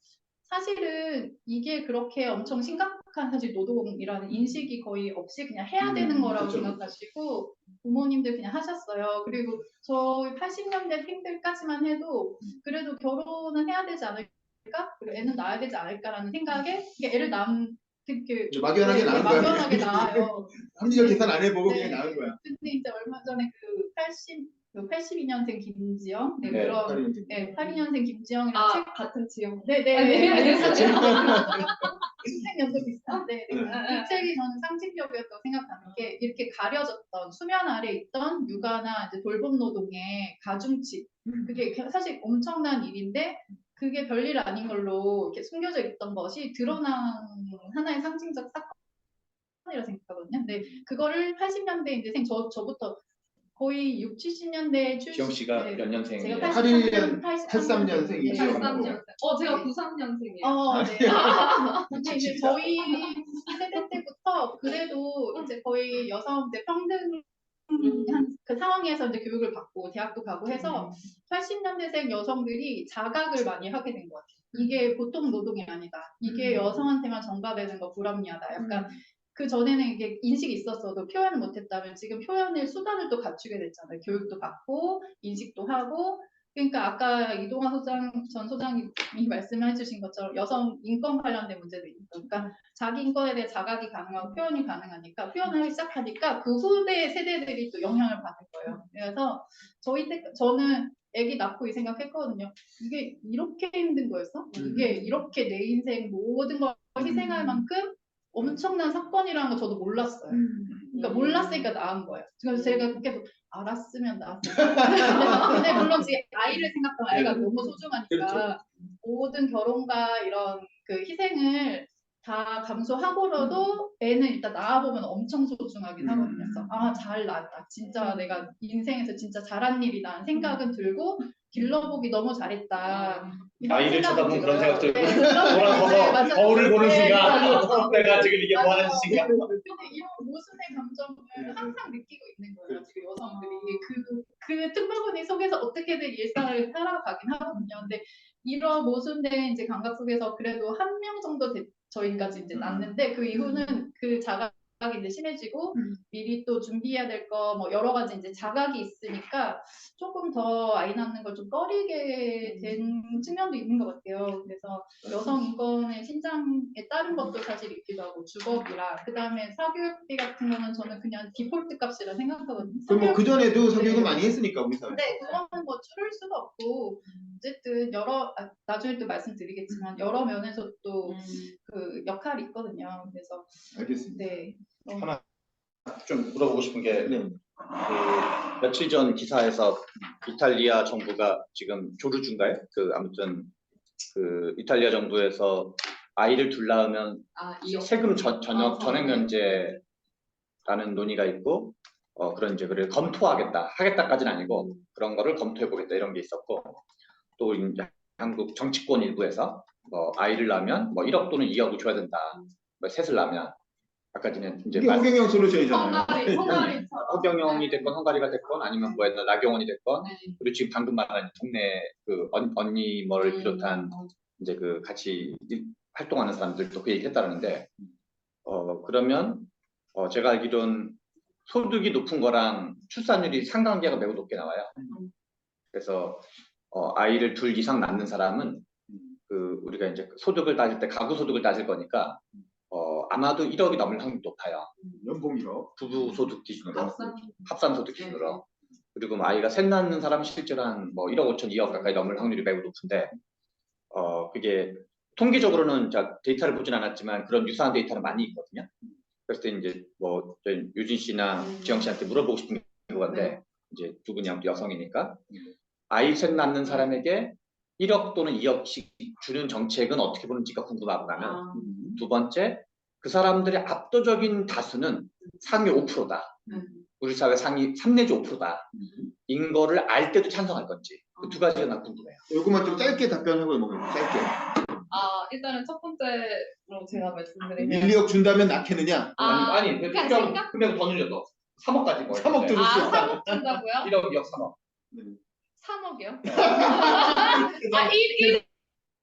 사실은 이게 그렇게 엄청 심각한 사실 노동이라는 인식이 거의 없이 그냥 해야 되는 거라고 그렇죠. 생각하시고 부모님들 그냥 하셨어요. 그리고 저희 80년대 팬들까지만 해도 그래도 결혼은 해야 되지 않을까? 그리고 애는 낳아야 되지 않을까라는 생각에 이게 애를 낳은 되게 막연하게 낳은 거야. 막연하게 낳아요. 합리적 계산 안 해보고 네. 그냥 낳은 거야. 근데 이제 얼마 전에 그 82년생 김지영, 네, 네, 그런 82년생 김지영이랑 아 책, 같은 지역. 네네, 알겠어요. 생년도 비슷한데 이 책이 저는 상징적이었다고 생각하는 게 이렇게 가려졌던 수면 아래 있던 육아나 이제 돌봄 노동의 가중치 그게 사실 엄청난 일인데 그게 별일 아닌 걸로 이렇게 숨겨져 있던 것이 드러난 하나의 상징적 사건이라고 생각하거든요. 근데 그거를 80년대 이제 저부터 거의 6, 70년대 출신 지영 씨가 몇 년생이에요? 제가 81년, 83년생 83년생이죠. 83년. 제가 93년생이에요. 네. 근데 이제 저희 세대 때부터 그래도 이제 거의 여성들 평등 그 상황에서 이제 교육을 받고 대학도 가고 해서 80년대생 여성들이 자각을 많이 하게 된 것 같아요. 이게 보통 노동이 아니다. 이게 여성한테만 전가되는 거 불합리하다. 약간 그 전에는 이게 인식이 있었어도 표현을 못했다면 지금 표현의 수단을 또 갖추게 됐잖아요. 교육도 받고 인식도 하고 그러니까 아까 이동화 전 소장님이 말씀해주신 것처럼 여성 인권 관련된 문제도 있고 그러니까 자기 인권에 대해 자각이 가능하고 표현이 가능하니까 표현을 하기 시작하니까 그 후대 세대들이 또 영향을 받을 거예요. 그래서 저는 아기 낳고 이 생각했거든요. 이게 이렇게 힘든 거였어? 이게 이렇게 내 인생 모든 걸 희생할 만큼 엄청난 사건이라는 거 저도 몰랐어요. 그러니까 몰랐으니까 나은 거예요. 그래서 제가 계속 알았으면 나았을 거예요. 근데 물론 지금 아이를 생각하면 아이가 너무 소중하니까 그렇죠. 모든 결혼과 이런 그 희생을 다 감수하고라도 애는 일단 낳아보면 엄청 소중하긴 하거든요. 그래서 잘 낳았다. 진짜 내가 인생에서 진짜 잘한 일이라는 생각은 들고 길러보기 너무 잘했다. 이런 아이를 생각은 쳐다보면 그런 생각 들어요. 들고 네, 돌아서서 맞아요. 거울을 보는 네, 순간 맞아요. 내가 지금 이게 뭐 하는 맞아요. 짓인가. 근데 이런 모순의 감정을 항상 느끼고 있는 거예요. 지금 여성들이 그 틈바구니 속에서 어떻게든 일상을 살아가긴 하거든요. 근데 이런 모순된 이제 감각 속에서 그래도 1명 정도 저희까지 이제 낳는데 그 이후는 그 자각이 이제 심해지고 미리 또 준비해야 될 거 뭐 여러 가지 이제 자각이 있으니까 조금 더 아이 낳는 걸 좀 꺼리게 된 측면도 있는 것 같아요. 그래서 여성 인권의 신장에 따른 것도 사실 있기도 하고 주거비라 그다음에 사교육비 같은 거는 저는 그냥 디폴트 값이라 생각하거든요. 그럼 뭐 그전에도 사교육을 네. 많이 했으니까 우리 사회. 근데 그거는 뭐 줄일 수가 없고 어쨌든 나중에 또 말씀드리겠지만 여러 면에서 또 그 역할이 있거든요. 그래서 알겠습니다. 네. 하나 좀 물어보고 싶은 게 네. 그 며칠 전 기사에서 이탈리아 정부가 지금 조르주인가요? 그 아무튼 그 이탈리아 정부에서 아이를 둘 낳으면 세금 전액 면제라는 논의가 있고 그런 이제 그를 하겠다까지는 아니고 그런 거를 검토해보겠다 이런 게 있었고 또 이제 한국 정치권 일부에서 아이를 낳으면 1억 또는 2억을 줘야 된다. 셋을 낳으면 아까 전에 이제 이게 호경영 솔루션이잖아요. 헝가리 허경영이 됐건 헝가리가 됐건 아니면 나경원이 됐건 그리고 지금 방금 말한 동네 그 언니머를 비롯한 이제 그 같이 활동하는 사람들도 그 얘기했다는데 그러면 제가 알기로는 소득이 높은 거랑 출산율이 상관관계가 매우 높게 나와요. 그래서 아이를 둘 이상 낳는 사람은 그 우리가 이제 소득을 따질 때 가구 소득을 따질 거니까 아마도 1억이 넘을 확률이 높아요. 연봉 1억. 부부 소득 기준으로 합산 소득 기준으로. 그리고 아이가 셋 낳는 사람은 실제로 한 1억 5천, 2억 가까이 넘을 확률이 매우 높은데 그게 통계적으로는 데이터를 보진 않았지만 그런 유사한 데이터는 많이 있거든요. 그래서 이제 저희 유진 씨나 지영 씨한테 물어보고 싶은 게 그건데 이제 두 분이 아무튼 여성이니까 아이 셋 낳는 사람에게 1억 또는 2억씩 주는 정책은 어떻게 보는지가 궁금하고 두 번째 그 사람들의 압도적인 다수는 상위 5%다. 우리 사회 상위 3 내지 5%다. 인 거를 알 때도 찬성할 건지 그 두 가지가 난 궁금해요. 요것만 좀 짧게 답변하고 넘어가요. 짧게. 일단은 첫 번째로 제가 말씀드리면 1, 2억 준다면 낳겠느냐? 아니 그냥 필요한 생각? 금액을 더 늘려도 3억까지 3억 줄 수 있다. 3억 준다고요? 1억, 2억, 3억. 3억이요? 네.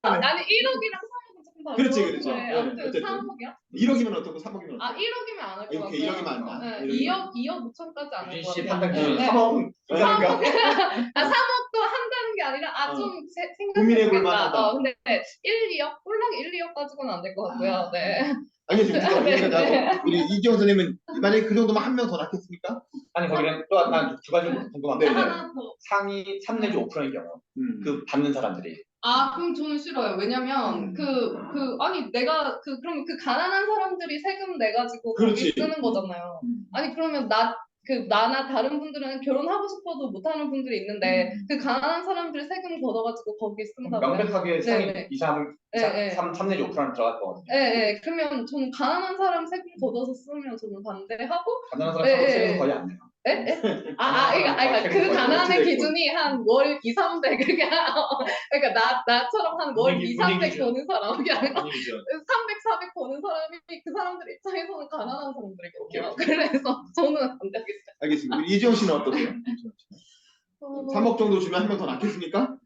나는 1억이랑 3억은 조금 다르고 그렇지. 네, 네, 아무튼 어쨌든. 3억이요? 1억이면 어떻고 3억이면 어떻고? 1억이면 안 할 것 같아요. 이렇게 1억이면 안 나. 네, 2억 5천까지 안 할 유진 것 씨 같아요. 판단 기준 네. 3억은 그러니까 3억도 한다는 게 아니라 좀 고민해 볼 생각해보겠다. 만하다. 근데 2억 꼴랑 1, 2억 가지고는 안 될 것 같고요. 네. 알겠습니다. 네. 그러니까 우리 이지영 선생님은 만약에 그 정도면 한 명 더 낳겠습니까? 아니 거기는 또 난 두 가지 궁금한 게 네. 하나 더. 상위 3 내지 5%의 경우 음. 그 받는 사람들이 그럼 저는 싫어요. 왜냐면 아니 내가 그럼 그 가난한 사람들이 세금 내 가지고 그렇지. 거기 쓰는 거잖아요. 아니 그러면 나나 다른 분들은 결혼하고 싶어도 못하는 분들이 있는데 그 가난한 사람들이 세금 걷어가지고 거기 쓴다고요? 명백하게 상위 네네. 2, 3, 네, 3 내지 5%는 들어갈 거거든요. 네. 그러면 저는 가난한 사람 세금 걷어서 쓰면 저는 반대하고 가난한 사람 네, 세금 네. 거의 안 내요. 그러니까 그 가난의 기준이 한 월 2, 300 그러니까 나처럼 한 월 2, 300 버는 사람이 아니라 300, 400 버는 사람이 그 사람들 입장에서는 가난한 사람들이거든요. 그래서 저는 안 되겠어요. 알겠습니다. 우리 이지영 씨는 어떠세요? 3억 정도 주면 한 명 더 낳겠습니까?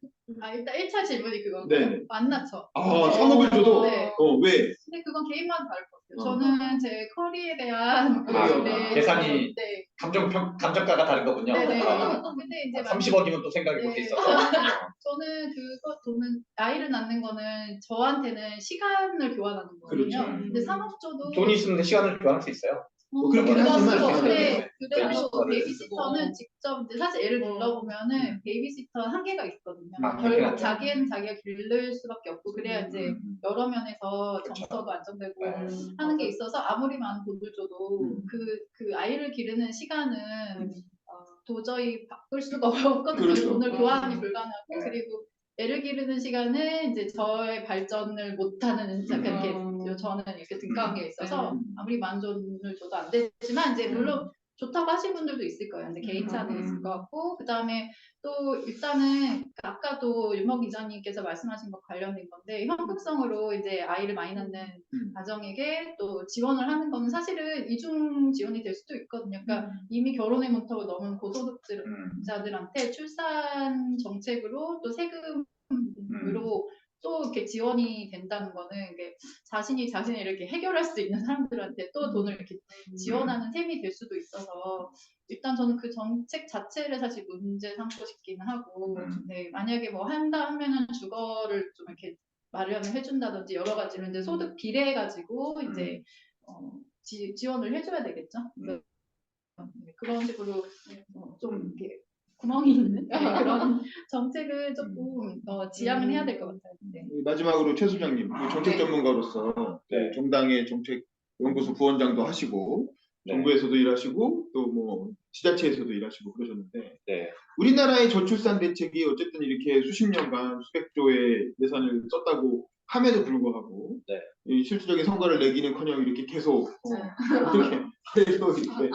일단 1차 질문이 그건가요? 네. 만나죠. 3억을 줘도? 네. 왜? 근데 그건 개인마다 다를 것 같아요. 저는 제 커리에 대한 계산이 네. 감정가가 다른 거군요. 네네. 근데 이제 30억이면 또 생각이 네. 못해 있어서. 저는 돈은 아이를 낳는 거는 저한테는 시간을 교환하는 거거든요. 그렇죠. 근데 3억 줘도 돈이 있으면 시간을 교환할 수 있어요. 그렇긴 하지만 근데 그래도 베이비시터를 베이비시터는 직접 이제 사실 애를 둘러보면은 베이비시터 한계가 있거든요. 그렇긴 결국 하죠. 자기는 자기가 기를 수밖에 없고 그래야 이제 여러 면에서 그렇죠. 정서도 안정되고 네. 하는 게 있어서 아무리 많은 돈을 줘도 그 아이를 기르는 시간은 도저히 바꿀 수가 없거든요. 그렇죠. 돈을 교환이 불가능하고 네. 그리고 애를 기르는 시간은 이제 저의 발전을 못하는 약간 이렇게 저는 이렇게 등가한 게 있어서 아무리 많은 돈을 줘도 안 되지만 이제 물론 좋다고 하신 분들도 있을 거예요. 이제 개인차는 있을 것 같고 그 다음에 또 일단은 아까도 윤목 기자님께서 말씀하신 것 관련된 건데 형극성으로 이제 아이를 많이 낳는 가정에게 또 지원을 하는 거는 사실은 이중 지원이 될 수도 있거든요. 그러니까 이미 결혼의 문턱을 넘은 고소득자들한테 출산 정책으로 또 세금으로 또 이렇게 지원이 된다는 거는 이게 자신이 자신을 이렇게 해결할 수 있는 사람들한테 또 돈을 이렇게 지원하는 셈이 될 수도 있어서 일단 저는 그 정책 자체를 사실 문제 삼고 싶기는 하고 네, 만약에 뭐 한다 하면은 주거를 좀 이렇게 마련을 해준다든지 여러 가지로 이제 소득 비례해 가지고 이제 지원을 해줘야 되겠죠. 네, 그런 식으로 좀 이렇게 구멍이 있는 그런 정책을 조금 지향을 해야 될 것 같아요. 네. 마지막으로 최 소장님, 정책 네. 전문가로서 네. 정당의 정책 연구소 부원장도 하시고 네. 정부에서도 일하시고 또 뭐 지자체에서도 일하시고 그러셨는데 네. 우리나라의 저출산 대책이 어쨌든 이렇게 수십 년간 수백 조의 예산을 썼다고 함에도 불구하고 네. 이 실질적인 성과를 내기는커녕 이렇게 계속 이렇게 계속 이렇게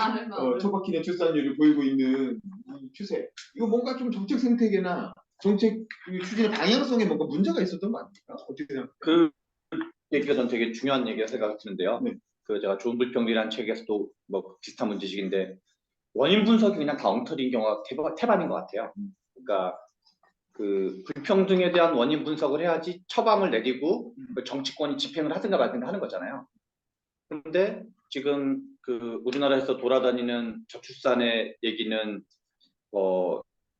처박히는 출산율을 보이고 있는 이 추세. 이거 뭔가 좀 정책 생태계나 정책 추진의 방향성에 뭔가 문제가 있었던 거 아닙니까? 어떻게 생각해요? 그 얘기가 전 되게 중요한 얘기가 생각이 드는데요. 네. 그 제가 좋은 불평등이라는 책에서도 뭐 비슷한 문제식인데 원인 분석이 그냥 다 엉터리인 경우가 태반인 것 같아요. 그러니까 그 불평등에 대한 원인 분석을 해야지 처방을 내리고 그 정치권이 집행을 하든가 말든가 하는 거잖아요. 그런데 지금 그 우리나라에서 돌아다니는 저출산의 얘기는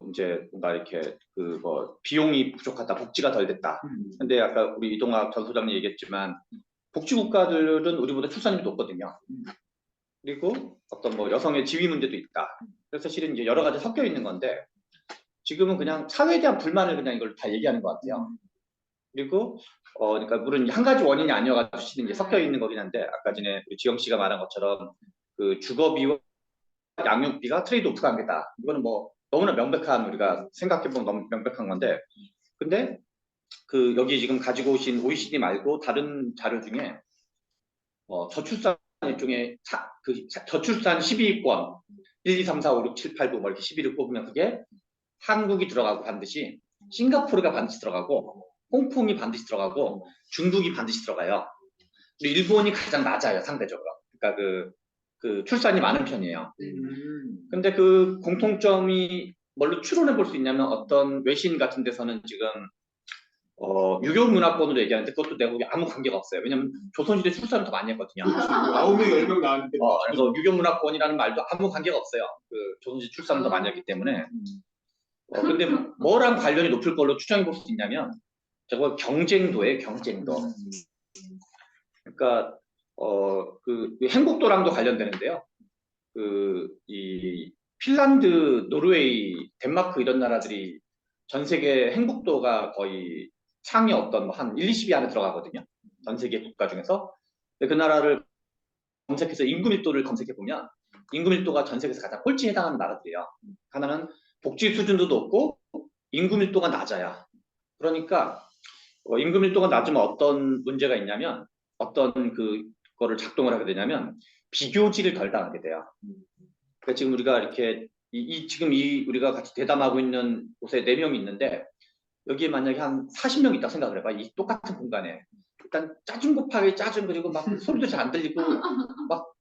이제 뭔가 이렇게 그 뭐 비용이 부족하다, 복지가 덜 됐다. 근데 아까 우리 이동학 전 소장님 얘기했지만 복지 국가들은 우리보다 출산율이 높거든요. 그리고 어떤 뭐 여성의 지위 문제도 있다. 그래서 실은 이제 여러 가지 섞여 있는 건데 지금은 그냥 사회에 대한 불만을 그냥 이걸 다 얘기하는 것 같아요. 그리고 그러니까 물론 한 가지 원인이 아니어가지고 실은 이제 섞여 있는 거긴 한데 아까 전에 우리 지영 씨가 말한 것처럼 그 주거비와 양육비가 트레이드오프 관계다. 이거는 뭐 너무나 명백한 우리가 생각해보면 너무 명백한 건데 근데 그 여기 지금 가지고 오신 OECD 말고 다른 자료 중에 저출산 일종의 저출산 10위권 1, 2, 3, 4, 5, 6, 7, 8, 9 뭐 이렇게 10위를 뽑으면 그게 한국이 들어가고 반드시 싱가포르가 반드시 들어가고 홍콩이 반드시 들어가고 중국이 반드시 들어가요. 그리고 일본이 가장 낮아요 상대적으로. 그러니까 그 출산이 많은 편이에요. 근데 그 공통점이 뭘로 추론해 볼 수 있냐면 어떤 외신 같은 데서는 지금 유교 문화권으로 얘기하는데 그것도 내가 보기엔 아무 관계가 없어요. 왜냐면 조선시대 출산을 더 많이 했거든요. 9명, 10명 나왔는데 그래서 유교 문화권이라는 말도 아무 관계가 없어요. 그 조선시대 출산을 더 많이 했기 때문에. 근데 뭐랑 관련이 높을 걸로 추정해 볼 수 있냐면 저거 경쟁도예요, 경쟁도. 그러니까 그 행복도랑도 관련되는데요. 이 핀란드, 노르웨이, 덴마크 이런 나라들이 전 세계 행복도가 거의 상위 어떤 한 1, 20위 안에 들어가거든요. 전 세계 국가 중에서. 근데 그 나라를 검색해서 인구 밀도를 검색해 보면 인구 밀도가 전 세계에서 가장 꼴찌에 해당하는 나라들이에요. 하나는 복지 수준도 높고 인구 밀도가 낮아요. 그러니까 임금 밀도가 낮으면 어떤 문제가 있냐면 어떤 그거를 작동을 하게 되냐면 비교지를 덜 당하게 돼요. 그러니까 지금 우리가 이렇게 지금 우리가 같이 대담하고 있는 곳에 4명이 있는데 여기에 만약에 한 40명 있다 생각을 해봐. 이 똑같은 공간에 일단 짜증 곱하기 짜증 그리고 막 소리도 잘 안 들리고 막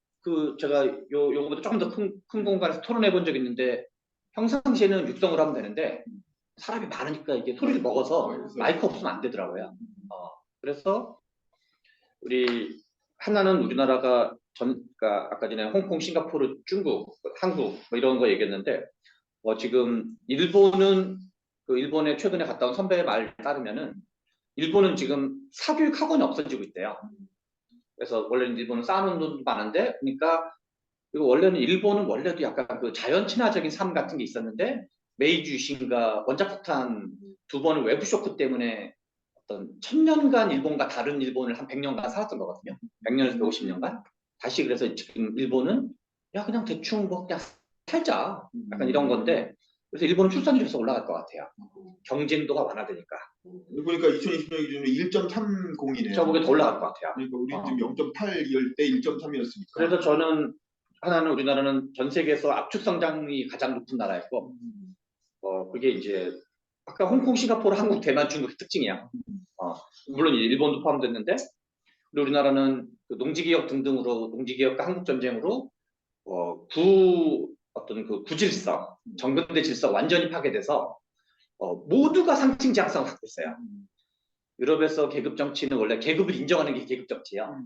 제가 요거보다 조금 더 큰 공간에서 토론해 본 적 있는데 평상시에는 육성을 하면 되는데 사람이 많으니까 이게 소리를 먹어서 마이크 없으면 안 되더라고요. 그래서 우리 하나는 우리나라가 그러니까 아까 전에 홍콩, 싱가포르, 중국, 한국 뭐 이런 거 얘기했는데 지금 일본은 그 일본에 최근에 갔다 온 선배의 말 따르면은 일본은 지금 사교육 학원이 없어지고 있대요. 그래서 원래는 일본은 쌓아놓은 돈도 많은데 그러니까 그리고 원래는 일본은 원래도 약간 그 자연 친화적인 삶 같은 게 있었는데 메이지 유신과 원자폭탄 2번의 외부 쇼크 때문에 어떤 1000년간 일본과 다른 일본을 한 100년간 살았던 거거든요. 100년에서 150년간. 다시 그래서 지금 일본은 야 그냥 대충 뭐 그냥 살자. 약간 이런 건데 그래서 일본은 출산율이 계속 올라갈 것 같아요. 경쟁도가 완화되니까. 보니까 2020년 기준으로 1.30이네요. 저보기에 더 올라갈 것 같아요. 그러니까 우리 지금 0.8일 때 1.3이었으니까. 그래서 저는 하나는 우리나라는 전 세계에서 압축 성장이 가장 높은 나라였고 그게 이제 아까 홍콩, 싱가포르, 한국, 대만, 중국의 특징이야. 물론 일본도 포함됐는데 우리나라는 그 농지개혁 등등으로 농지개혁과 한국전쟁으로 어떤 그 구질서, 정근대 질서가 완전히 파괴돼서 모두가 상층 지향성을 갖고 있어요. 유럽에서 계급 정치는 원래 계급을 인정하는 게 계급 정치예요.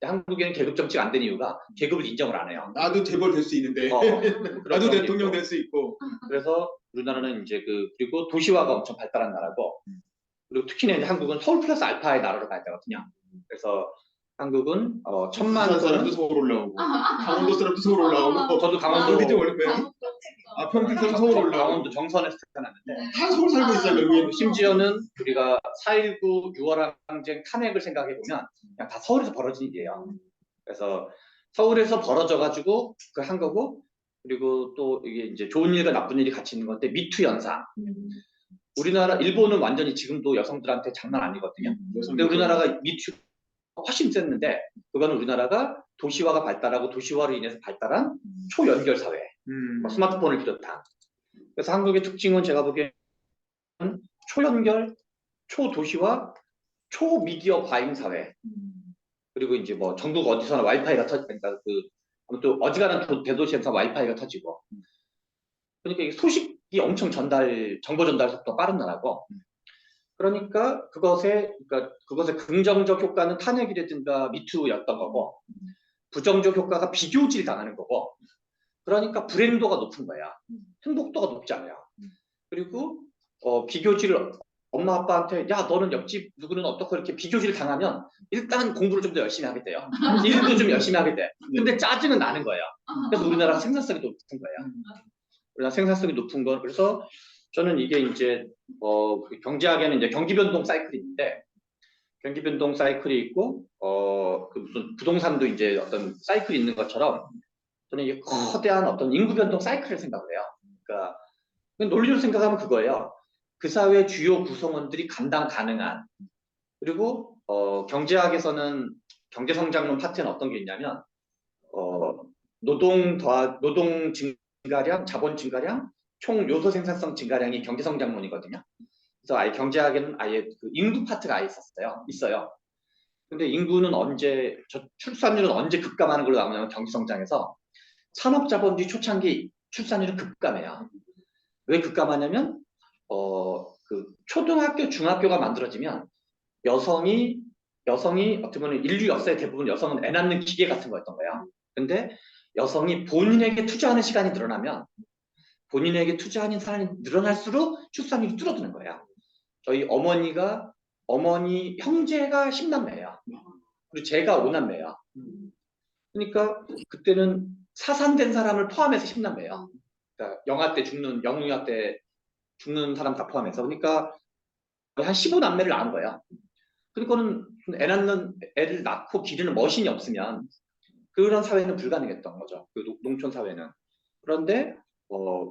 한국에는 계급 정치가 안 된 이유가 계급을 인정을 안 해요. 나도 재벌 될 수 있는데 나도 대통령 될 수 있고. 그래서 우리나라는 이제 그리고 도시화가 엄청 발달한 나라고 그리고 특히나 이제 한국은 서울 플러스 알파의 나라로 가야 되거든요. 그래서 한국은 1000만 부산 사람도 서울 올라오고 강원도 사람도 서울 올라오고 저도 강원도 어디지 원래 평택 사람 서울 올라오고 강원도 정선에서 태어났는데 다 서울 살고 있어요 결국에는. 심지어는 우리가 4.19 6월 항쟁 탄핵을 생각해 보면 그냥 다 서울에서 벌어진 일이에요. 그래서 서울에서 벌어져 가지고 그 한 거고 그리고 또 이게 이제 좋은 일과 나쁜 일이 같이 있는 건데 미투 현상. 우리나라 일본은 완전히 지금도 여성들한테 장난 아니거든요. 근데 우리나라가 미투 훨씬 셌는데 그거는 우리나라가 도시화가 발달하고 도시화로 인해서 발달한 초연결 사회, 뭐 스마트폰을 비롯한. 그래서 한국의 특징은 제가 보기에는 초연결, 초도시화, 초미디어 과잉 사회. 그리고 이제 뭐 전국 어디서나 와이파이가 그러니까 또 어지간한 대도시에서 와이파이가 터지고. 그러니까 이게 소식이 엄청 정보 전달 속도가 빠른 나라고. 그러니까 그것의 긍정적 효과는 탄핵이라든가 미투였던 거고, 부정적 효과가 비교질 당하는 거고, 그러니까 불행도가 높은 거야. 행복도가 높지 않아요. 그리고 비교질을 엄마 아빠한테 야 너는 옆집 누구는 어떻고 이렇게 비교질 당하면 일단 공부를 좀 더 열심히 하게 돼요. 일도 좀 열심히 하게 돼. 근데 짜증은 나는 거예요. 그래서 우리나라가 생산성이 높은 거예요. 우리나라 생산성이 높은 건 그래서 저는 이게 이제 경제학에는 이제 경기 변동 사이클이 있는데 경기 변동 사이클이 있고 그 무슨 부동산도 이제 어떤 사이클이 있는 것처럼 저는 이게 거대한 어떤 인구 변동 사이클을 생각을 해요. 그러니까 논리로 생각하면 그거예요. 그 사회 주요 구성원들이 감당 가능한 그리고 경제학에서는 경제 성장론 파트는 어떤 게 있냐면 노동 증가량, 자본 증가량, 총 요소 생산성 증가량이 경제 성장론이거든요. 그래서 아예 경제학에는 아예 그 인구 파트가 아예 있어요. 근데 인구는 출산율은 언제 급감하는 걸로 나오냐면 경제 성장에서 산업 자본주의 초창기 출산율은 급감해요. 왜 급감하냐면 그 초등학교, 중학교가 만들어지면 여성이 어떻게 보면 인류 역사의 대부분 여성은 애 낳는 기계 같은 거였던 거예요. 근데 여성이 본인에게 투자하는 시간이 늘어나면 본인에게 투자하는 사람이 늘어날수록 출산율이 줄어드는 거예요. 저희 어머니 형제가 10남매예요. 그리고 제가 5남매예요. 그러니까 그때는 사산된 사람을 포함해서 10남매예요. 그러니까 영유아 때 죽는 사람 다 포함해서. 그러니까 한 15남매를 낳은 거예요. 그러니까는 애를 낳고 기르는 머신이 없으면 그런 사회는 불가능했던 거죠. 그 농촌 사회는. 그런데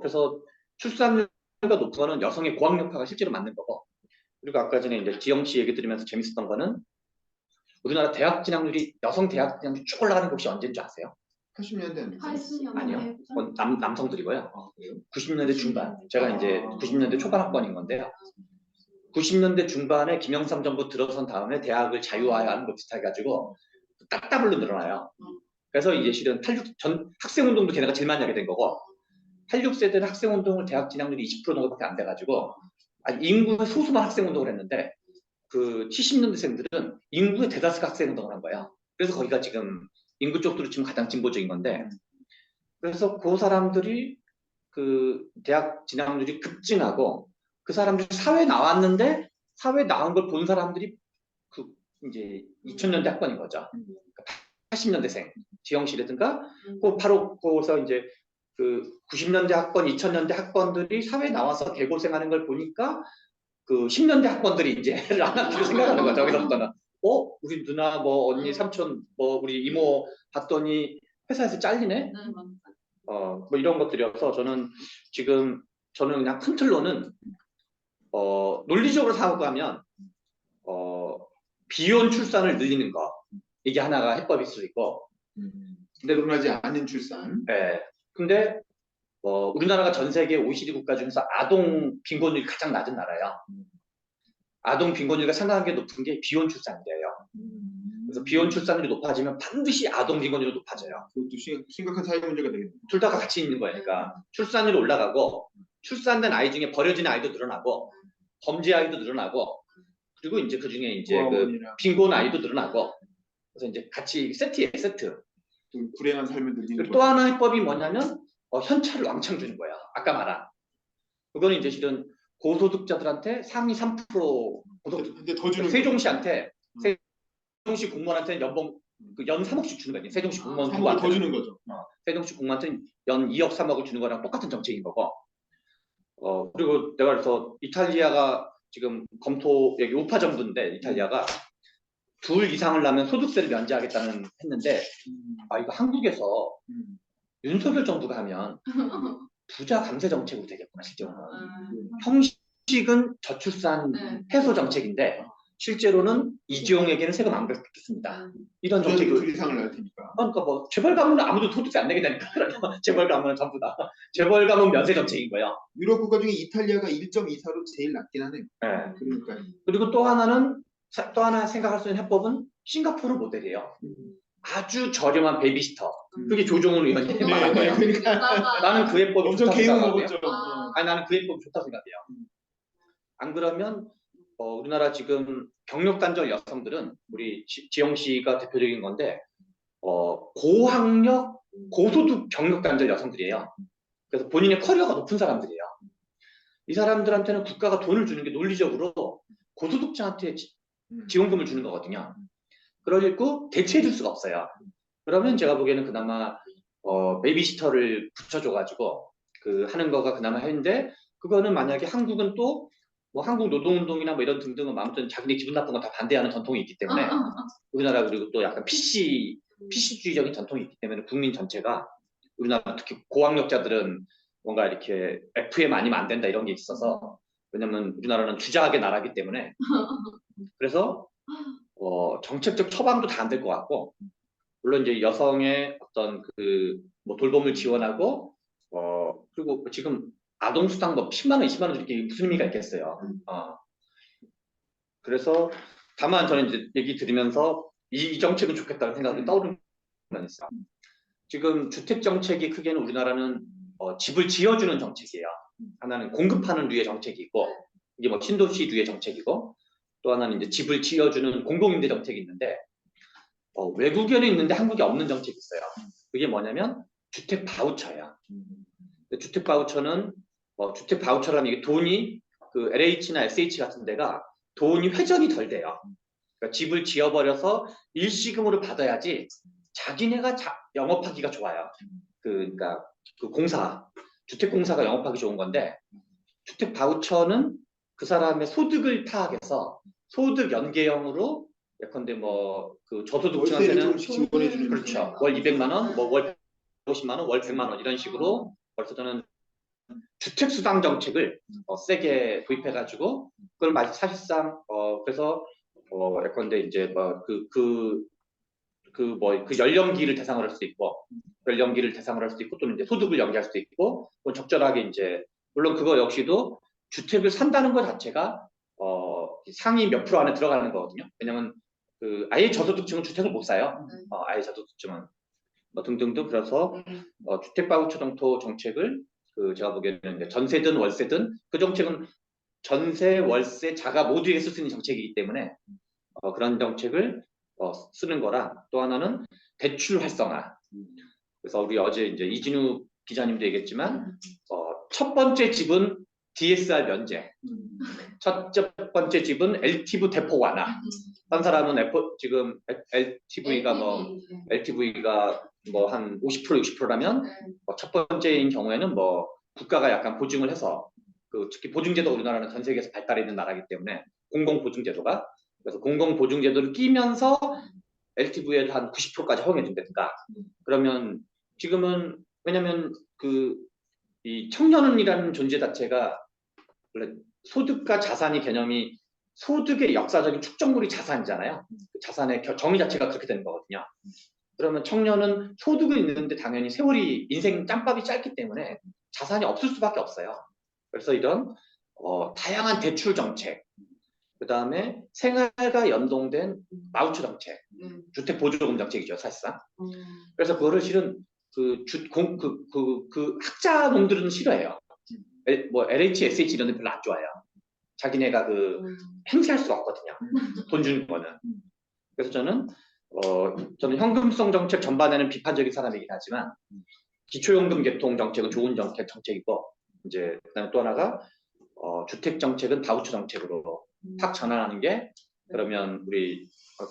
그래서 출산율가 높은 거는 여성의 고학력화가 실제로 맞는 거고. 그리고 아까 전에 이제 지영 씨 얘기 들으면서 재밌었던 거는 우리나라 여성 대학 진학률이 쭉 올라가는 게 혹시 언제인 줄 아세요? 80년대 80년대 아니요. 남성들이고요. 아, 그래요? 90년대 중반. 제가 이제 90년대 초반 학번인 건데요. 90년대 중반에 김영삼 정부 들어선 다음에 대학을 자유화하는 거 비슷해가지고 딱따블로 늘어나요. 그래서 이제 실은 학생운동도 걔네가 제일 많이 하게 된 거고 86세대는 학생운동을 대학 진학률이 20% 정도밖에 안 돼가지고 인구의 소수만 학생운동을 했는데 그 70년대생들은 인구의 대다수가 학생운동을 한 거예요. 그래서 거기가 지금 인구 쪽으로 지금 가장 진보적인 건데 그래서 그 사람들이 그 대학 진학률이 급증하고 그 사람들이 사회에 나왔는데 사회에 나온 걸 본 사람들이 그 이제 2000년대 학번인 거죠. 80년대생 지영 씨라든가 바로 거기서 이제 그 90년대 학번, 2000년대 학번들이 사회에 나와서 개고생하는 걸 보니까 그 10년대 학번들이 이제 애를 안 낳기로 생각하는 거죠. 거기서부터는 우리 누나 뭐 언니 삼촌 뭐 우리 이모 봤더니 회사에서 잘리네. 뭐 이런 것들이어서 저는 그냥 큰 틀로는 논리적으로 생각하면 비혼 출산을 늘리는 거 이게 하나가 해법일 수 있고 근데 일어나지 않은 출산. 네. 근데 우리나라가 전 세계 OECD 국가 중에서 아동 빈곤율이 가장 낮은 나라예요. 아동 빈곤율가 상당하게 높은 게 비혼 출산이에요. 그래서 비혼 출산율이 높아지면 반드시 아동 빈곤율이 높아져요. 그것도 심각한 사회 문제가 되겠네요. 둘 다가 같이 있는 거니까 출산율이 올라가고 출산된 아이 중에 버려진 아이도 늘어나고 범죄 아이도 늘어나고 그리고 이제 그 중에 이제 그 빈곤 아이도 늘어나고 그래서 이제 같이 세트예요, 세트. 좀 불행한 삶을 늘리는 그리고 또 하나 해법이 뭐냐면 현찰을 왕창 주는 거야. 아까 말한. 그거는 이제 실은 고소득자들한테 상위 3% 근데 더 주는 세종시한테 세종시 공무원한테 연봉 연 3억씩 주는 거예요. 세종시 공무원 누구한테 더 주는 거죠. 세종시 공무원한테 연 2억 3억을 주는 거랑 똑같은 정책인 거고. 그리고 내가 그래서 이탈리아가 지금 여기 우파 정부인데 이탈리아가 둘 이상을 낳으면 소득세를 면제하겠다는 했는데 이거 한국에서 윤석열 정부가 하면 부자 감세 정책으로 되겠구나 실제로는. 식은 저출산 네. 해소 정책인데 실제로는 이주용에게는 세금 안 걷겠습니다. 이런 정책이 둘 이상을 낼 테니까. 그러니까 뭐 재벌 가문은 아무도 소득세 안 내게 되니까 재벌 가문은 전부 다 재벌 가문 면세 정책인 거예요. 유럽 국가 중에 이탈리아가 1.24로 제일 낮긴 하네요. 네. 그러니까 그리고 또 하나 생각할 수 있는 해법은 싱가포르 모델이에요. 아주 저렴한 베이비시터. 그게 조정훈 의원이 네, 말한 거예요. 그러니까 나는 그 해법이 엄청 좋다고 개용 생각하고요. 먹었죠. 아니 나는 그 해법이 좋다고 생각해요. 안 그러면 우리나라 지금 경력 단절 여성들은 우리 지영 씨가 대표적인 건데 고학력 고소득 경력 단절 여성들이에요. 그래서 본인의 커리어가 높은 사람들이에요. 이 사람들한테는 국가가 돈을 주는 게 논리적으로 고소득자한테 지원금을 주는 거거든요. 그러고 대체해 줄 수가 없어요. 그러면 제가 보기에는 그나마 베이비시터를 붙여줘가지고 그 하는 거가 그나마 했는데 그거는 만약에 한국은 또 뭐 한국 노동운동이나 뭐 이런 등등은 아무튼 자기네 기분 나쁜 거 다 반대하는 전통이 있기 때문에 우리나라 그리고 또 약간 PC주의적인 전통이 있기 때문에 국민 전체가 우리나라 특히 고학력자들은 뭔가 이렇게 FM 아니면 안 된다 이런 게 있어서 왜냐면 우리나라는 주자학의 나라이기 때문에 그래서 정책적 처방도 다 안 될 것 같고 물론 이제 여성의 어떤 그 뭐 돌봄을 지원하고 그리고 지금 아동수당 뭐 10만 원, 20만 원 이렇게 무슨 의미가 있겠어요. 그래서 다만 저는 이제 얘기 들으면서 이 정책은 좋겠다는 생각이 떠오르는 건 있어요. 지금 주택 정책이 크게는 우리나라는 집을 지어주는 정책이에요. 하나는 공급하는 류의 정책이 있고 이게 뭐 신도시 류의 정책이고 또 하나는 이제 집을 지어주는 공공임대 정책이 있는데 외국에는 있는데 한국에 없는 정책이 있어요. 그게 뭐냐면 주택 바우처예요. 주택 바우처는 주택 바우처라는 이게 돈이 그 LH나 SH 같은 데가 돈이 회전이 덜 돼요. 그러니까 집을 지어버려서 일시금으로 받아야지 자기네가 영업하기가 좋아요. 그러니까 그 주택공사가 영업하기 좋은 건데 주택 바우처는 그 사람의 소득을 파악해서 소득 연계형으로 예컨대 뭐 그 저소득층한테는 조금씩 지원해주는 그렇죠. 월 200만 원, 뭐 월 50만 원, 월 100만 원 이런 식으로 벌써 저는 주택 수당 정책을 세게 도입해가지고 그걸 사실상 그래서 예컨대 이제 뭐 그 연령기를 대상으로 할 수도 있고 연령기를 대상으로 할 수도 있고 또는 이제 소득을 연계할 수도 있고 적절하게 이제 물론 그거 역시도 주택을 산다는 것 자체가 상위 몇 프로 안에 들어가는 거거든요. 왜냐면 그 아예 저소득층은 주택을 못 사요. 아예 저소득층은 뭐 등등등 그래서 주택 바우처 정책을 그 제가 보기에는 이제 전세든 월세든 그 정책은 전세, 월세, 자가 모두에게 쓸 수 있는 정책이기 때문에 그런 정책을 쓰는 거랑 또 하나는 대출 활성화. 그래서 우리 어제 이제 이진우 기자님도 얘기했지만 첫 번째 집은 DSR 면제, 첫 번째 집은 LTV 대폭 완화. 한 사람은 지금 LTV가 뭐 한 50% 60%라면 첫 번째인 경우에는 뭐 국가가 약간 보증을 해서 특히 보증제도 우리나라는 전 세계에서 발달해 있는 나라이기 때문에 공공보증제도가 그래서 공공보증제도를 끼면서 LTV에 한 90%까지 허용해 준다든가 그러면 지금은 왜냐면 이 청년이라는 존재 자체가 원래 소득과 자산이 개념이 소득의 역사적인 축적물이 자산이잖아요. 그 자산의 정의 자체가 그렇게 되는 거거든요. 그러면 청년은 소득은 있는데 당연히 세월이 인생 짬밥이 짧기 때문에 자산이 없을 수밖에 없어요. 그래서 이런 다양한 대출 정책, 그 다음에 생활과 연동된 바우처 정책, 주택 보조금 정책이죠 사실상. 그래서 그거를 실은 그 학자 놈들은 싫어해요. 뭐 LH, SH 이런 데 별로 안 좋아해요. 자기네가 행세할 수가 없거든요. 돈 주는 거는. 그래서 저는 현금성 정책 전반에는 비판적인 사람이긴 하지만 기초연금 개통 정책은 좋은 정책이고 이제 그다음에 또 하나가 주택 정책은 바우처 정책으로 확 전환하는 게 그러면 우리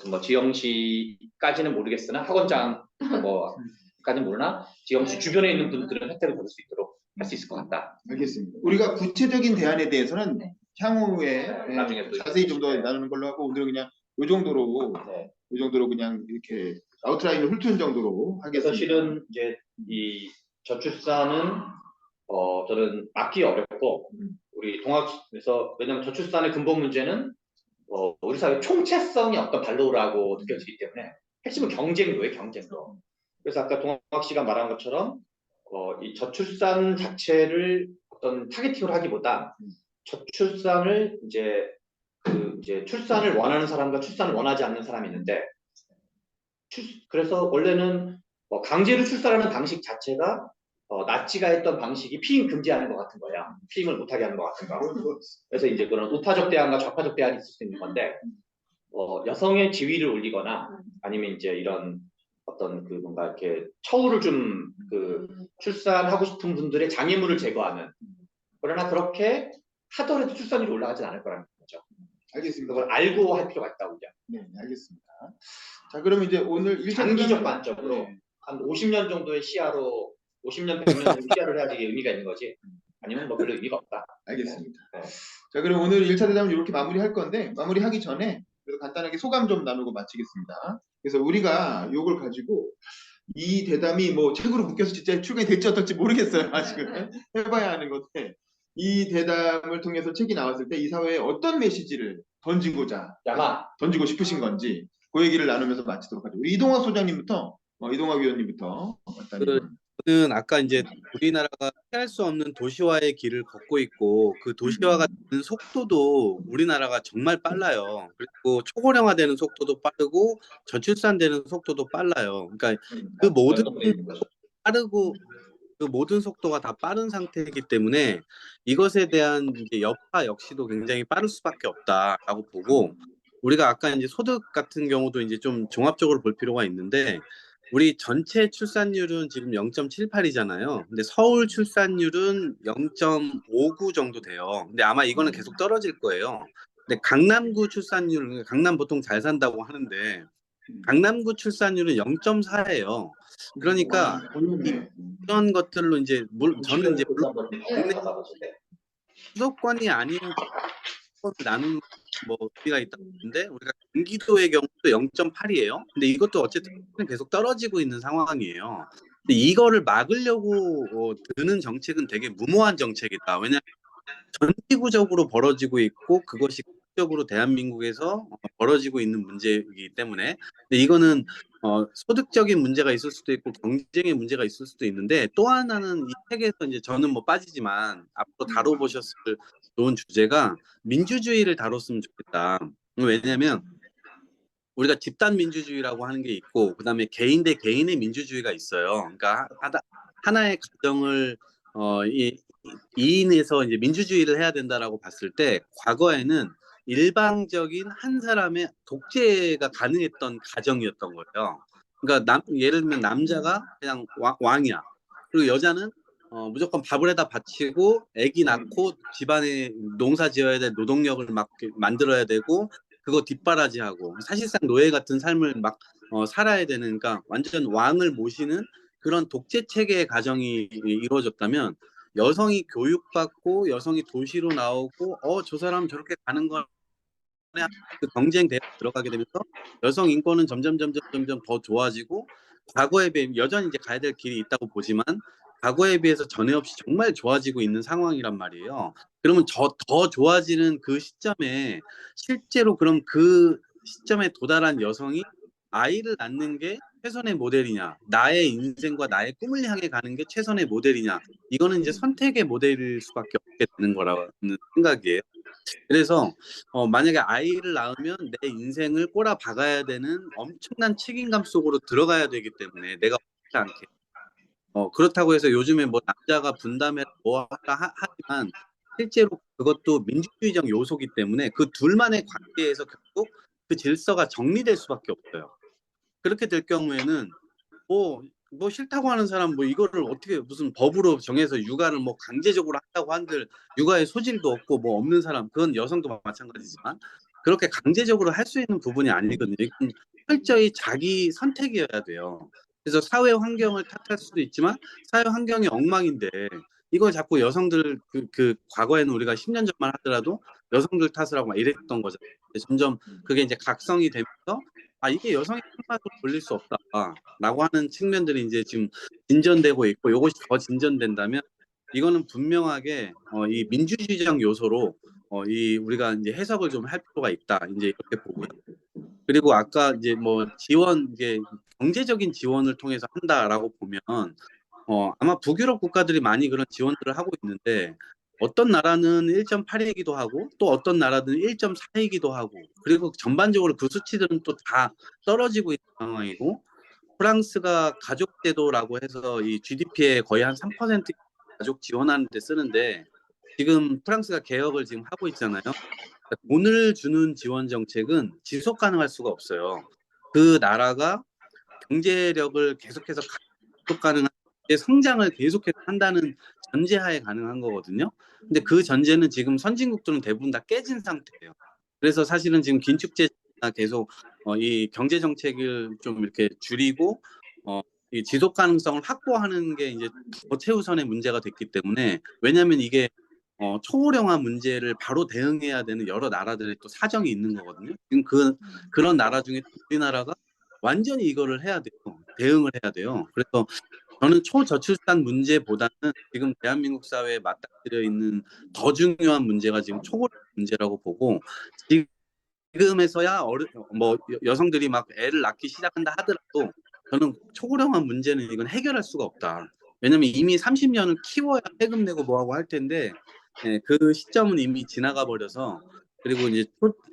뭐 지영 씨까지는 모르겠으나 학원장 뭐까지는 모르나 지영 씨 주변에 있는 분들은 혜택을 받을 수 있도록 할 수 있을 것 같다. 알겠습니다. 우리가 구체적인 대안에 대해서는 향후에 나중에 또 자세히 좀 더 나누는 걸로 하고 오늘은 그냥 이 정도로 그냥 이렇게 아웃라인을 훑은 정도로 그래서 하겠습니다. 실은 이제 이 저출산은 저는 막기 어렵고 우리 동학에서 왜냐하면 저출산의 근본 문제는 우리 사회 총체성이 어떤 발로라고 느껴지기 때문에 핵심은 경쟁도예요, 경쟁도. 그래서 아까 동학 씨가 말한 것처럼 이 저출산 자체를 어떤 타겟팅을 하기보다 저출산을 이제 출산을 원하는 사람과 출산을 원하지 않는 사람이 있는데 그래서 원래는 강제로 출산하는 방식 자체가 나치가 했던 방식이 피임 금지하는 것 같은 거야. 피임을 못하게 하는 것 같은 거. 그래서 이제 그런 우파적 대안과 좌파적 대안이 있을 수 있는 건데 여성의 지위를 올리거나 아니면 이제 이런 어떤 그 뭔가 이렇게 처우를 좀 출산하고 싶은 분들의 장애물을 제거하는 그러나 그렇게 하더라도 출산율이 올라가진 않을 거라는 거죠. 알겠습니다. 그걸 알고 할 필요가 있다고 이제. 네, 알겠습니다. 자, 그러면 이제 오늘 장기적 관점으로 네. 한 50년 정도의 시야로 50년, 100년 정도 시야를 해야지 이게 의미가 있는 거지. 아니면 뭐 별로 의미가 없다. 알겠습니다. 네. 자, 그럼 오늘 1차 대담을 이렇게 마무리할 건데 마무리하기 전에 그래도 간단하게 소감 좀 나누고 마치겠습니다. 그래서 우리가 요걸 가지고 이 대담이 뭐 책으로 묶여서 진짜 출간이 될지 어떨지 모르겠어요. 아직은 해봐야 하는 건데 이 대담을 통해서 책이 나왔을 때 이 사회에 어떤 메시지를 던지고 싶으신 건지 그 얘기를 나누면서 마치도록 하죠. 우리 이동학 소장님부터 이동학 위원님부터 저는 아까 이제 우리나라가 피할 수 없는 도시화의 길을 걷고 있고 그 도시화가 되는 속도도 우리나라가 정말 빨라요. 그리고 초고령화되는 속도도 빠르고 저출산되는 속도도 빨라요. 그러니까 그 모든 빠르고 그 모든 속도가 다 빠른 상태이기 때문에 이것에 대한 이제 여파 역시도 굉장히 빠를 수밖에 없다라고 보고 우리가 아까 이제 소득 같은 경우도 이제 좀 종합적으로 볼 필요가 있는데 우리 전체 출산율은 지금 0.78이잖아요. 근데 서울 출산율은 0.59 정도 돼요. 근데 아마 이거는 계속 떨어질 거예요. 근데 강남구 출산율, 강남 보통 잘 산다고 하는데 강남구 출산율은 0.4예요. 그러니까 이런 것들로 이제 저는 이제 물론 수도권이 아닌 나누는 뭐 의미가 있다고 보는데 우리가 경기도의 경우도 0.8이에요. 근데 이것도 어쨌든 계속 떨어지고 있는 상황이에요. 근데 이거를 막으려고 드는 정책은 되게 무모한 정책이다. 왜냐하면 전기구적으로 벌어지고 있고 그것이 국적으로 대한민국에서 벌어지고 있는 문제이기 때문에 근데 이거는 소득적인 문제가 있을 수도 있고 경쟁의 문제가 있을 수도 있는데 또 하나는 이 책에서 이제 저는 뭐 빠지지만 앞으로 다뤄보셨을 좋은 주제가 민주주의를 다뤘으면 좋겠다. 왜냐하면 우리가 집단 민주주의라고 하는 게 있고 그다음에 개인 대 개인의 민주주의가 있어요. 그러니까 하나의 가정을 이인해서 이제 민주주의를 해야 된다라고 봤을 때 과거에는 일방적인 한 사람의 독재가 가능했던 가정이었던 거예요. 그러니까 예를 들면 남자가 그냥 왕이야. 그리고 여자는 무조건 밥을 해다 바치고 아기 낳고 집안에 농사 지어야 될 노동력을 막 만들어야 되고 그거 뒷바라지하고 사실상 노예 같은 삶을 막 살아야 되는 그러니까 완전 왕을 모시는 그런 독재 체계의 가정이 이루어졌다면 여성이 교육받고 여성이 도시로 나오고 저 사람 저렇게 가는 거 그 경쟁 대회에 들어가게 되면서 여성 인권은 점점 더 좋아지고 과거에 비해 여전히 이제 가야 될 길이 있다고 보지만 과거에 비해서 전에 없이 정말 좋아지고 있는 상황이란 말이에요. 그러면 더 좋아지는 그 시점에 실제로 그럼 그 시점에 도달한 여성이 아이를 낳는 게 최선의 모델이냐 나의 인생과 나의 꿈을 향해 가는 게 최선의 모델이냐 이거는 이제 선택의 모델일 수밖에 없게 되는 거라는 생각이에요. 그래서 만약에 아이를 낳으면 내 인생을 꼬라박아야 되는 엄청난 책임감 속으로 들어가야 되기 때문에 내가 원치 않게 그렇다고 해서 요즘에 뭐 남자가 분담해 뭐 하지만 실제로 그것도 민주주의적 요소기 때문에 그 둘만의 관계에서 결국 그 질서가 정리될 수밖에 없어요. 그렇게 될 경우에는 뭐 싫다고 하는 사람 뭐 이거를 어떻게 무슨 법으로 정해서 육아를 뭐 강제적으로 한다고 한들 육아의 소질도 없고 뭐 없는 사람 그건 여성도 마찬가지지만 그렇게 강제적으로 할 수 있는 부분이 아니거든요. 이건 철저히 자기 선택이어야 돼요. 그래서 사회 환경을 탓할 수도 있지만 사회 환경이 엉망인데 이걸 자꾸 여성들 그 과거에는 우리가 10년 전만 하더라도 여성들 탓을 하고 막 이랬던 거잖아요. 점점 그게 이제 각성이 되면서 이게 여성의 탓으로 돌릴 수 없다라고 하는 측면들이 이제 지금 진전되고 있고 이것이 더 진전된다면 이거는 분명하게 이 민주주의적 요소로 이 우리가 이제 해석을 좀 할 필요가 있다. 이제 이렇게 보고요. 그리고 아까 이제 뭐 지원 이게 경제적인 지원을 통해서 한다라고 보면 아마 북유럽 국가들이 많이 그런 지원들을 하고 있는데 어떤 나라는 1.8이기도 하고 또 어떤 나라는 1.4이기도 하고 그리고 전반적으로 그 수치들은 또 다 떨어지고 있는 상황이고 프랑스가 가족 제도라고 해서 이 GDP의 거의 한 3% 가족 지원하는 데 쓰는데 지금 프랑스가 개혁을 지금 하고 있잖아요. 돈을 주는 지원 정책은 지속 가능할 수가 없어요. 그 나라가 경제력을 계속해서 지속 가능한 성장을 계속해서 한다는 전제하에 가능한 거거든요. 근데 그 전제는 지금 선진국들은 대부분 다 깨진 상태예요. 그래서 사실은 지금 긴축제가 계속 이 경제 정책을 좀 이렇게 줄이고 이 지속 가능성을 확보하는 게 이제 더 최우선의 문제가 됐기 때문에 왜냐하면 이게 초고령화 문제를 바로 대응해야 되는 여러 나라들의 또 사정이 있는 거거든요. 지금 그런 나라 중에 우리나라가 완전히 이거를 해야 돼요. 대응을 해야 돼요. 그래서 저는 초저출산 문제보다는 지금 대한민국 사회에 맞닥뜨려 있는 더 중요한 문제가 지금 초고령 문제라고 보고 지금에서야 뭐 여성들이 막 애를 낳기 시작한다 하더라도 저는 초고령화 문제는 이건 해결할 수가 없다. 왜냐면 이미 30년을 키워야 세금 내고 뭐하고 할 텐데 그 시점은 이미 지나가 버려서 그리고 이제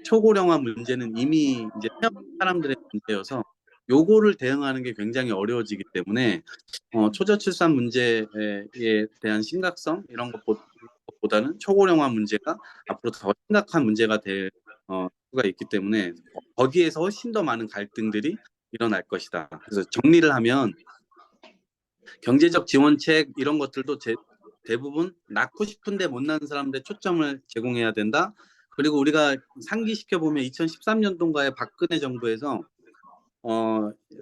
초고령화 문제는 이미 이제 태어난 사람들의 문제여서 요거를 대응하는 게 굉장히 어려워지기 때문에 초저출산 문제에 대한 심각성 이런 것보다는 초고령화 문제가 앞으로 더 심각한 문제가 될 수가 있기 때문에 거기에서 훨씬 더 많은 갈등들이 일어날 것이다. 그래서 정리를 하면 경제적 지원책 이런 것들도 대부분 낳고 싶은데 못 낳는 사람들의 초점을 제공해야 된다. 그리고 우리가 상기시켜 보면 2013년도인가에 박근혜 정부에서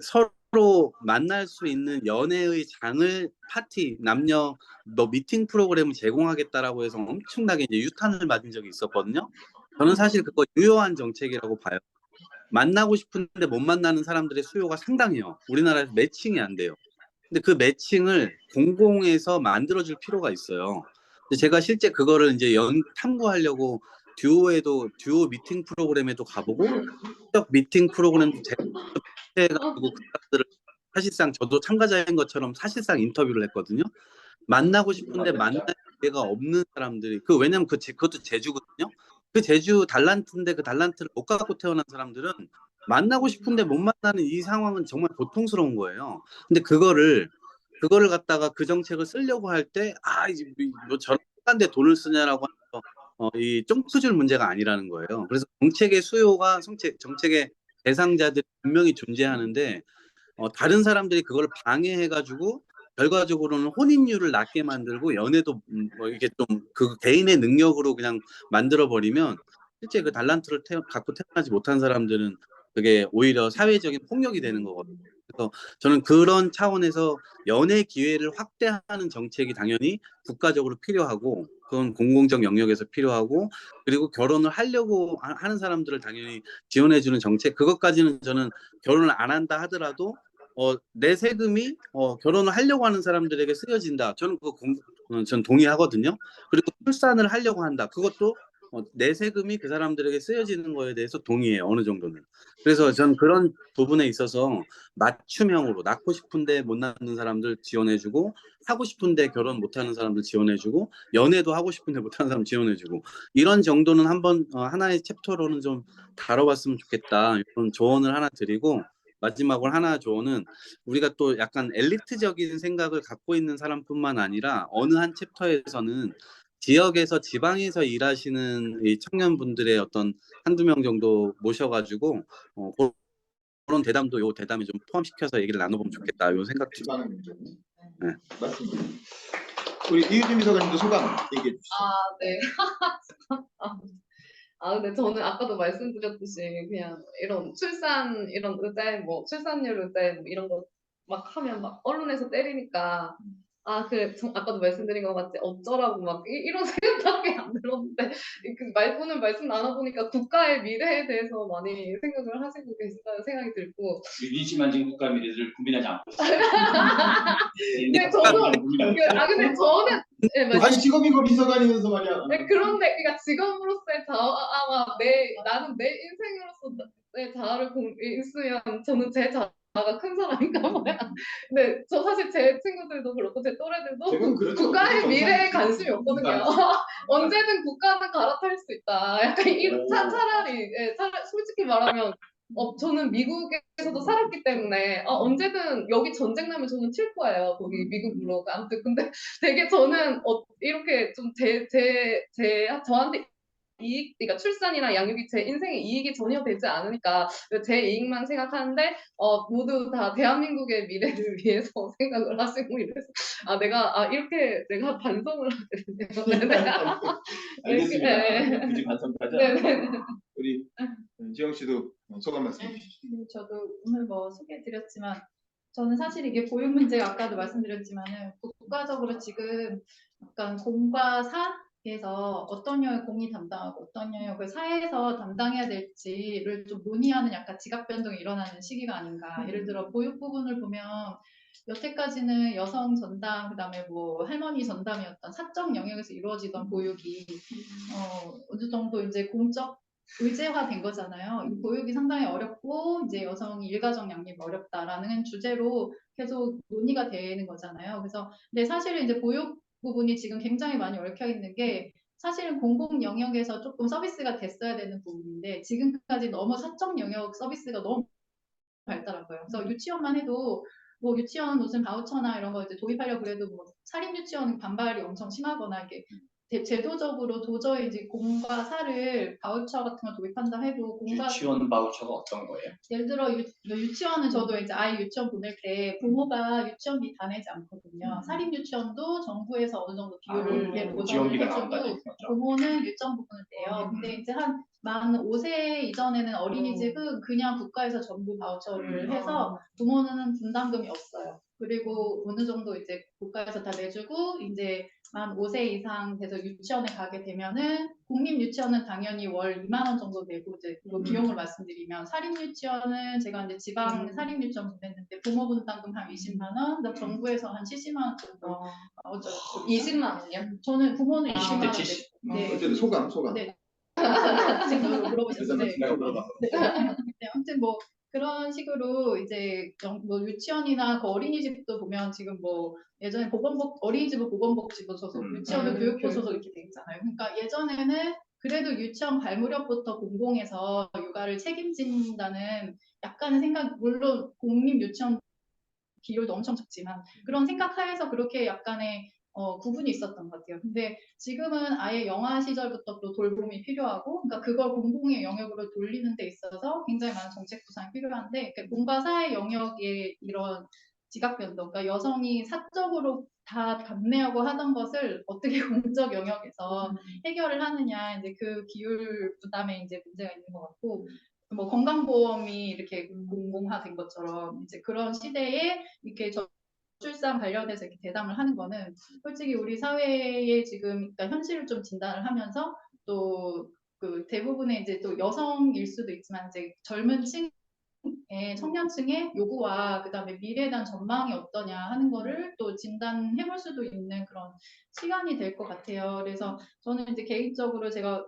서로 만날 수 있는 연애의 장을 파티 남녀 미팅 프로그램을 제공하겠다라고 해서 엄청나게 이제 유탄을 맞은 적이 있었거든요. 저는 사실 그거 유효한 정책이라고 봐요. 만나고 싶은데 못 만나는 사람들의 수요가 상당해요. 우리나라에서 매칭이 안 돼요. 근데 그 매칭을 공공에서 만들어줄 필요가 있어요. 근데 제가 실제 그거를 이제 탐구하려고 듀오 미팅 프로그램에도 가보고 미팅 프로그램도 해가지고 그 사람들을 사실상 저도 참가자인 것처럼 사실상 인터뷰를 했거든요. 만나고 싶은데 만날 기회가 없는 사람들이 왜냐면 그것도 제주거든요. 그 제주 달란트인데 그 달란트를 못 갖고 태어난 사람들은 만나고 싶은데 못 만나는 이 상황은 정말 고통스러운 거예요. 근데 그거를 갖다가 그 정책을 쓰려고 할 때 이제 뭐 저런 데 돈을 쓰냐라고 해서 이 쫑크줄 문제가 아니라는 거예요. 그래서 정책의 수요가 정책의 대상자들이 분명히 존재하는데 다른 사람들이 그걸 방해해가지고 결과적으로는 혼인율을 낮게 만들고 연애도 뭐 이게 좀 그 개인의 능력으로 그냥 만들어 버리면 실제 그 달란트를 갖고 태어나지 못한 사람들은 그게 오히려 사회적인 폭력이 되는 거거든요. 그래서 저는 그런 차원에서 연애 기회를 확대하는 정책이 당연히 국가적으로 필요하고 그건 공공적 영역에서 필요하고 그리고 결혼을 하려고 하는 사람들을 당연히 지원해주는 정책 그것까지는 저는 결혼을 안 한다 하더라도 내 세금이 결혼을 하려고 하는 사람들에게 쓰여진다. 저는 전 동의하거든요. 그리고 출산을 하려고 한다. 그것도 내 세금이 그 사람들에게 쓰여지는 거에 대해서 동의해요. 어느 정도는. 그래서 전 그런 부분에 있어서 맞춤형으로 낳고 싶은데 못 낳는 사람들 지원해주고 하고 싶은데 결혼 못하는 사람들 지원해주고 연애도 하고 싶은데 못하는 사람 지원해주고 이런 정도는 한번 하나의 챕터로는 좀 다뤄봤으면 좋겠다. 이런 조언을 하나 드리고 마지막으로 하나 조언은 우리가 또 약간 엘리트적인 생각을 갖고 있는 사람뿐만 아니라 어느 한 챕터에서는 지역에서 지방에서 일하시는 이 청년분들의 어떤 한두 명 정도 모셔가지고 그런 대담도 요 대담에 좀 포함시켜서 얘기를 나눠보면 좋겠다. 요 생각 좀. 지방의 문제. 네. 맞습니다. 우리 이유진 비서관님도 소감 얘기해 주시죠. 네. 근데 저는 아까도 말씀드렸듯이 그냥 이런 출산 이런 의제 뭐 출산율 의제 뭐 이런 거 막 하면 막 언론에서 때리니까 아까도 말씀드린 것 같이 어쩌라고 막 이런 생각밖에 안 들었는데 오늘 말씀 나눠보니까 국가의 미래에 대해서 많이 생각을 하시고 계시다는 생각이 들고 유진 씨만 지금 국가 미래를 고민하지 않고 있어요. 근데 근데 저는 아니 직업이 그 비서관이면서 말이야. 그런데 그러니까 직업으로서의 자아와 나는 내 인생으로서 내 자아를 있으면 저는 제 자아가 큰 사람인가 봐요. 근데 저 사실 제 친구들도 그렇고 제 또래들도 지금 그렇죠. 국가의 미래에 정상- 관심이 없거든요. 언제든 국가는 갈아탈 수 있다. 약간 차라리 솔직히 말하면 저는 미국에서도 살았기 때문에 언제든 여기 전쟁 나면 저는 칠 거예요. 거기 미국으로. 아무튼 근데 되게 저는 이렇게 좀 저한테 그러니까 출산이나 양육이 제 인생에 이익이 전혀 되지 않으니까 제 이익만 생각하는데 모두 다 대한민국의 미래를 위해서 생각을 하시고 이래서 이렇게 내가 반성을 하게 되네요. 알겠습니다. 네. 굳이 반성하자. 네네. 우리 지영 씨도 소감 말씀해 주시죠. 저도 오늘 뭐 소개해드렸지만 저는 사실 이게 보육 문제가 아까도 말씀드렸지만은 국가적으로 지금 약간 공과 사에서 어떤 영역 공이 담당하고 어떤 영역을 사에서 담당해야 될지를 좀 논의하는 약간 지각 변동이 일어나는 시기가 아닌가. 예를 들어 보육 부분을 보면 여태까지는 여성 전담 그다음에 뭐 할머니 전담이었던 사적 영역에서 이루어지던 보육이 어느 정도 이제 공적 의제화된 거잖아요. 이 보육이 상당히 어렵고 이제 여성이 일가정 양립 어렵다라는 주제로 계속 논의가 되는 거잖아요. 그래서 근데 사실은 이제 보육 부분이 지금 굉장히 많이 얽혀 있는 게 사실은 공공 영역에서 조금 서비스가 됐어야 되는 부분인데 지금까지 너무 사적 영역 서비스가 너무 발달하고요. 그래서 유치원만 해도 뭐 유치원 무슨 바우처나 이런 거 이제 도입하려고 그래도 뭐 사립 유치원 반발이 엄청 심하거나 이게 제도적으로 도저히 이제 공과 사를 바우처 같은 걸 도입한다 해도 공과 유치원 바우처가 어떤 거예요? 예를 들어 유치원은 저도 이제 아이 유치원 보낼 때 부모가 유치원비 다 내지 않거든요. 사립 유치원도 정부에서 어느 정도 비율을 보전을 지원비가 해주고 나온다는 거죠. 부모는 일정 부분을 내요. 근데 이제 만 5세 이전에는 어린이집은 그냥 국가에서 전부 바우처를 해서 부모는 분담금이 없어요. 그리고 어느 정도 이제 국가에서 다 내주고 이제 만 5세 이상 돼서 유치원에 가게 되면은 공립 유치원은 당연히 월 2만 원 정도 내고 이제 그 비용을 말씀드리면 사립 유치원은 제가 이제 지방 사립 유치원 보냈는데 부모 분담금 한 20만 원, 그다음 정부에서 한 70만 원 정도 20만 원이요? 저는 부모는 20만 20대 원 70. 네. 어쨌든 소감. 네. 지금 물어보셨는데 내가 물어봤어. 네, 아무튼 뭐 그런 식으로 이제 뭐 유치원이나 그 어린이집도 보면 지금 뭐 예전에 어린이집은 보건복지부 소속, 유치원은 교육부 소속 이렇게 돼 있잖아요. 그러니까 예전에는 그래도 유치원 갈 무렵부터 공공에서 육아를 책임진다는 약간의 생각, 물론 공립 유치원 비율도 엄청 적지만 그런 생각하에서 그렇게 약간의 구분이 있었던 것 같아요. 근데 지금은 아예 영아 시절부터 또 돌봄이 필요하고, 그러니까 그걸 공공의 영역으로 돌리는 데 있어서 굉장히 많은 정책 구상이 필요한데, 공과 사의 영역의 이런 지각 변동, 그러니까 여성이 사적으로 다 감내하고 하던 것을 어떻게 공적 영역에서 해결을 하느냐, 이제 그 비율 부담에 이제 문제가 있는 것 같고, 뭐 건강보험이 이렇게 공공화된 것처럼 이제 그런 시대에 이렇게 저출산 관련해서 이렇게 대담을 하는 거는 솔직히 우리 사회의 지금 그러니까 현실을 좀 진단을 하면서 또 그 대부분의 이제 또 여성일 수도 있지만 이제 젊은 층의 청년층의 요구와 그다음에 미래에 대한 전망이 어떠냐 하는 거를 또 진단해 볼 수도 있는 그런 시간이 될 것 같아요. 그래서 저는 이제 개인적으로 제가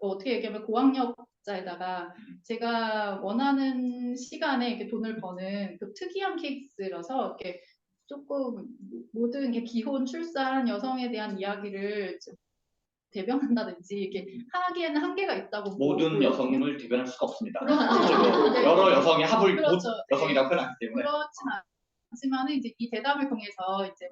어떻게 얘기하면 고학력자에다가 제가 원하는 시간에 이렇게 돈을 버는 그 특이한 케이스라서 이렇게 조금 모든 게 기혼, 출산, 여성에 대한 이야기를 대변한다든지 이렇게 하기에는 한계가 있다고 모든 보거든요. 여성을 대변할 수가 없습니다. 그렇죠. 네. 여러 여성의 합을 못 그렇죠. 여성이라고 표현하기 때문에. 그렇진 않지만은 이제 이 대담을 통해서 이제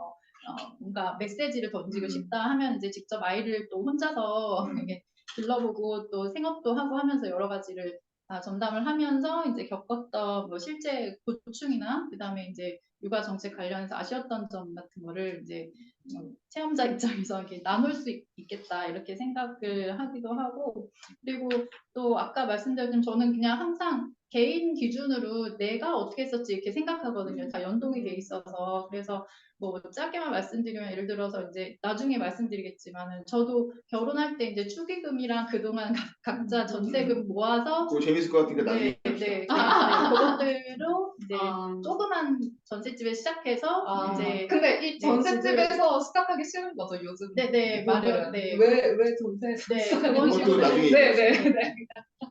뭔가 메시지를 던지고 싶다 하면 이제 직접 아이를 또 혼자서 이렇게 둘러보고 또 생업도 하고 하면서 여러 가지를 다 전담을 하면서 이제 겪었던 뭐 실제 고충이나 그다음에 이제 육아 정책 관련해서 아쉬웠던 점 같은 거를 이제 체험자 입장에서 이렇게 나눌 수 있겠다 이렇게 생각을 하기도 하고, 그리고 또 아까 말씀드렸지만 저는 그냥 항상 개인 기준으로 내가 어떻게 했었지 이렇게 생각하거든요. 다 연동이 돼 있어서. 그래서 뭐 짧게만 말씀드리면 예를 들어서 이제 나중에 말씀드리겠지만은 저도 결혼할 때 이제 축의금이랑 그동안 각자 전세금 모아서 그거 재밌을 것 같으니까 나중에 네, 그것들로 이제 아. 조그만 전셋집에 시작해서 이제 근데 이 전셋집에서 시작하기 싫은 거죠 요즘. 네네 마련 네. 왜 전세? 네, 그것도 그건 나중에 네네네.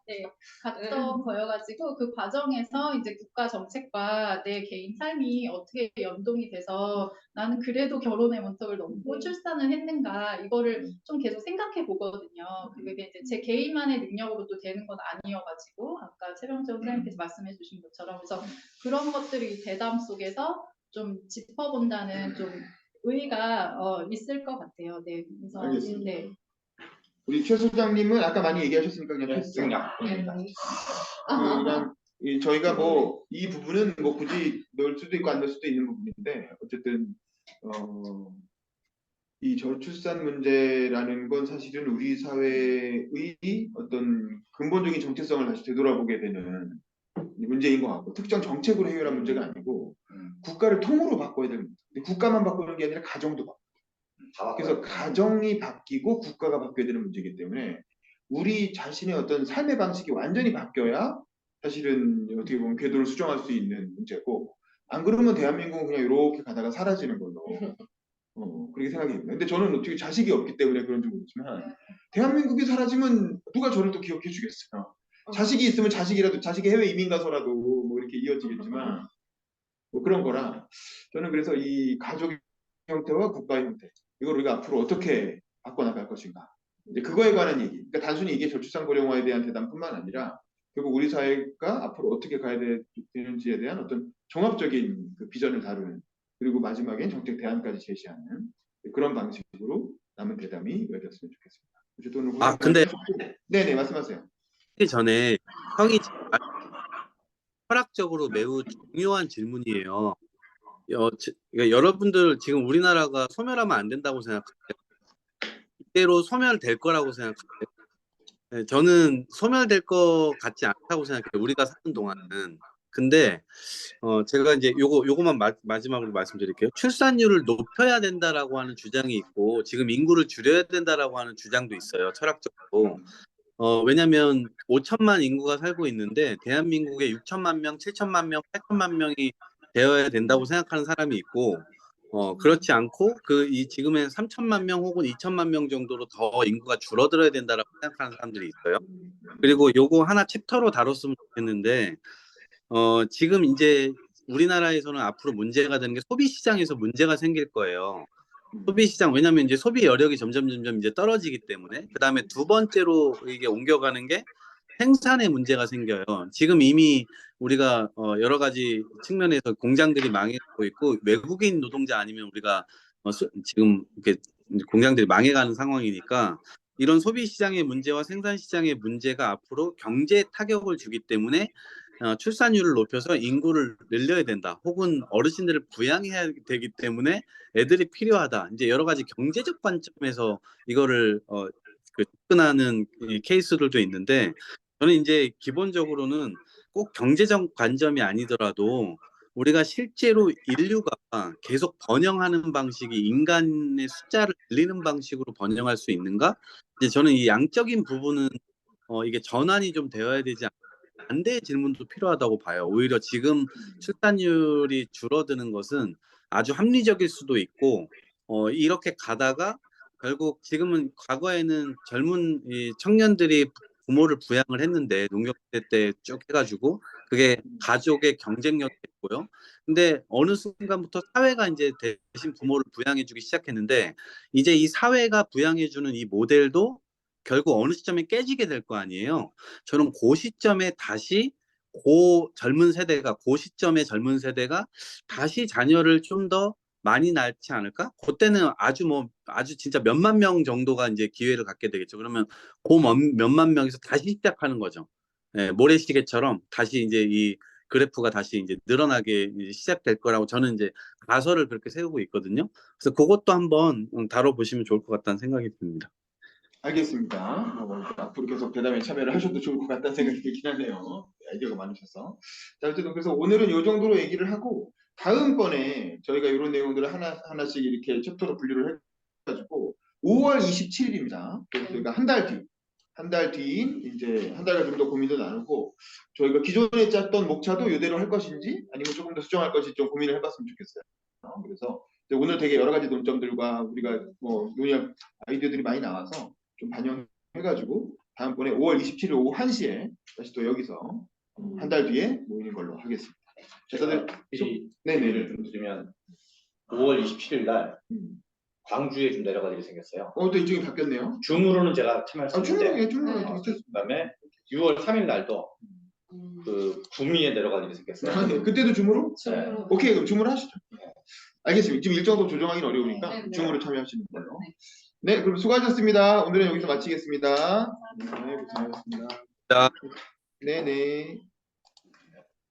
네, 각서 거여가지고 그 과정에서 이제 국가 정책과 내 개인 삶이 어떻게 연동이 돼서 나는 그래도 결혼의 문턱을 넘고 출산을 했는가 이거를 좀 계속 생각해 보거든요. 그게 이제 제 개인만의 능력으로 또 되는 건 아니어가지고 아까 최병철 선생님께서 말씀해 주신 것처럼 그래서 그런 것들이 대담 속에서 좀 짚어본다는 좀 의의가 있을 것 같아요. 네, 그래서 알겠습니다. 네. 우리 최 소장님은 아까 많이 얘기하셨으니까 그냥 네, 패스. 생략입니다. 그냥 저희가 뭐 이 부분은 뭐 굳이 넣을 수도 있고 안 넣을 수도 있는 부분인데 어쨌든 이 저출산 문제라는 건 사실은 우리 사회의 어떤 근본적인 정체성을 다시 되돌아보게 되는 문제인 것 같고 특정 정책으로 해결할 문제가 아니고 국가를 통으로 바꿔야 됩니다. 근데 국가만 바꾸는 게 아니라 가정도 바꿔요. 그래서 가정이 바뀌고 국가가 바뀌어야 되는 문제이기 때문에 우리 자신의 어떤 삶의 방식이 완전히 바뀌어야 사실은 어떻게 보면 궤도를 수정할 수 있는 문제고 안 그러면 대한민국은 그냥 이렇게 가다가 사라지는 걸로 그렇게 생각이 듭니다. 근데 저는 어떻게 자식이 없기 때문에 그런지 모르지만 대한민국이 사라지면 누가 저를 또 기억해 주겠어요. 자식이 있으면 자식이라도 자식이 해외 이민 가서라도 뭐 이렇게 이어지겠지만 뭐 그런 거라 저는 그래서 이 가족의 형태와 국가의 형태 이걸 우리가 앞으로 어떻게 바꿔나갈 것인가 이제 그거에 관한 얘기. 그러니까 단순히 이게 저출산 고령화에 대한 대담뿐만 아니라 결국 우리 사회가 앞으로 어떻게 가야 되는지에 대한 어떤 종합적인 그 비전을 다루는 그리고 마지막엔 정책 대안까지 제시하는 그런 방식으로 남은 대담이 이루어졌으면 좋겠습니다. 어쨌든 오늘 아, 근데 네네 말씀하세요. 하기 전에 형이 철학적으로 매우 중요한 질문이에요. 그러니까 여러분들 지금 우리나라가 소멸하면 안 된다고 생각해요. 이대로 소멸될 거라고 생각해요. 네, 저는 소멸될 것 같지 않다고 생각해요. 우리가 사는 동안은. 근데 제가 이제 요거만 마지막으로 말씀드릴게요. 출산율을 높여야 된다라고 하는 주장이 있고 지금 인구를 줄여야 된다라고 하는 주장도 있어요. 철학적으로. 왜냐하면 5천만 인구가 살고 있는데 대한민국에 6천만 명, 7천만 명, 8천만 명이 되어야 된다고 생각하는 사람이 있고 그렇지 않고 이 지금의 3천만 명 혹은 2천만 명 정도로 더 인구가 줄어들어야 된다라고 생각하는 사람들이 있어요. 그리고 요거 하나 챕터로 다뤘으면 좋겠는데 지금 이제 우리나라에서는 앞으로 문제가 되는 게 소비 시장에서 문제가 생길 거예요. 소비 시장 왜냐하면 이제 소비 여력이 점점 이제 떨어지기 때문에 그 다음에 두 번째로 이게 옮겨가는 게 생산에 문제가 생겨요. 지금 이미 우리가 여러 가지 측면에서 공장들이 망해가고 있고 외국인 노동자 아니면 우리가 지금 이렇게 공장들이 망해가는 상황이니까 이런 소비 시장의 문제와 생산 시장의 문제가 앞으로 경제에 타격을 주기 때문에 출산율을 높여서 인구를 늘려야 된다. 혹은 어르신들을 부양해야 되기 때문에 애들이 필요하다. 이제 여러 가지 경제적 관점에서 이거를 접근하는 케이스들도 있는데 저는 이제 기본적으로는 꼭 경제적 관점이 아니더라도 우리가 실제로 인류가 계속 번영하는 방식이 인간의 숫자를 늘리는 방식으로 번영할 수 있는가? 이제 저는 이 양적인 부분은 이게 전환이 좀 되어야 되지 않을까? 반대의 질문도 필요하다고 봐요. 오히려 지금 출산율이 줄어드는 것은 아주 합리적일 수도 있고 이렇게 가다가 결국 지금은 과거에는 젊은 이 청년들이 부모를 부양을 했는데 농경시대 때 쭉 해가지고 그게 가족의 경쟁력이 됐고요. 근데 어느 순간부터 사회가 이제 대신 부모를 부양해주기 시작했는데 이제 이 사회가 부양해주는 이 모델도 결국 어느 시점에 깨지게 될 거 아니에요. 저는 그 시점에 다시 그 시점의 젊은 세대가 다시 자녀를 좀 더 많이 낳지 않을까? 그때는 아주 진짜 몇만 명 정도가 이제 기회를 갖게 되겠죠. 그러면 그 몇만 명에서 다시 시작하는 거죠. 예, 모래시계처럼 다시 이제 이 그래프가 다시 이제 늘어나게 이제 시작될 거라고 저는 이제 가설을 그렇게 세우고 있거든요. 그래서 그것도 한번 다뤄보시면 좋을 것 같다는 생각이 듭니다. 알겠습니다. 앞으로 계속 대담에 참여를 하셔도 좋을 것 같다는 생각이 들긴 하네요. 아이디어가 많으셔서. 자, 어쨌든 그래서 오늘은 이 정도로 얘기를 하고 다음번에 저희가 이런 내용들을 하나씩 이렇게 챕터로 분류를 해가지고 5월 27일입니다. 그래서 저희가 한 달 뒤인 이제 한 달간 좀 더 고민도 나누고 저희가 기존에 짰던 목차도 이대로 할 것인지 아니면 조금 더 수정할 것인지 좀 고민을 해봤으면 좋겠어요. 그래서 오늘 되게 여러 가지 논점들과 우리가 뭐 논의할 아이디어들이 많이 나와서 좀 반영해가지고 다음번에 5월 27일 오후 1시에 다시 또 여기서 한 달 뒤에 모이는 걸로 하겠습니다. 제가 네네. 얘기를 좀 드리면 5월 27일 날 음. 광주에 좀 내려갈 일이 생겼어요. 또 일정이 바뀌었네요. 줌으로는 제가 참여할 수 있는데 충분히. 그다음에 6월 3일 날도 그 구미에 내려갈 일이 생겼어요. 네, 그때도 줌으로? 줌으로. 오케이, 그럼 줌으로 하시죠. 알겠습니다. 지금 일정도 조정하기는 어려우니까 네, 네. 줌으로 참여하시는 걸로. 네, 그럼 수고하셨습니다. 오늘은 여기서 마치겠습니다. 네, 고생하셨습니다. 자. 네네.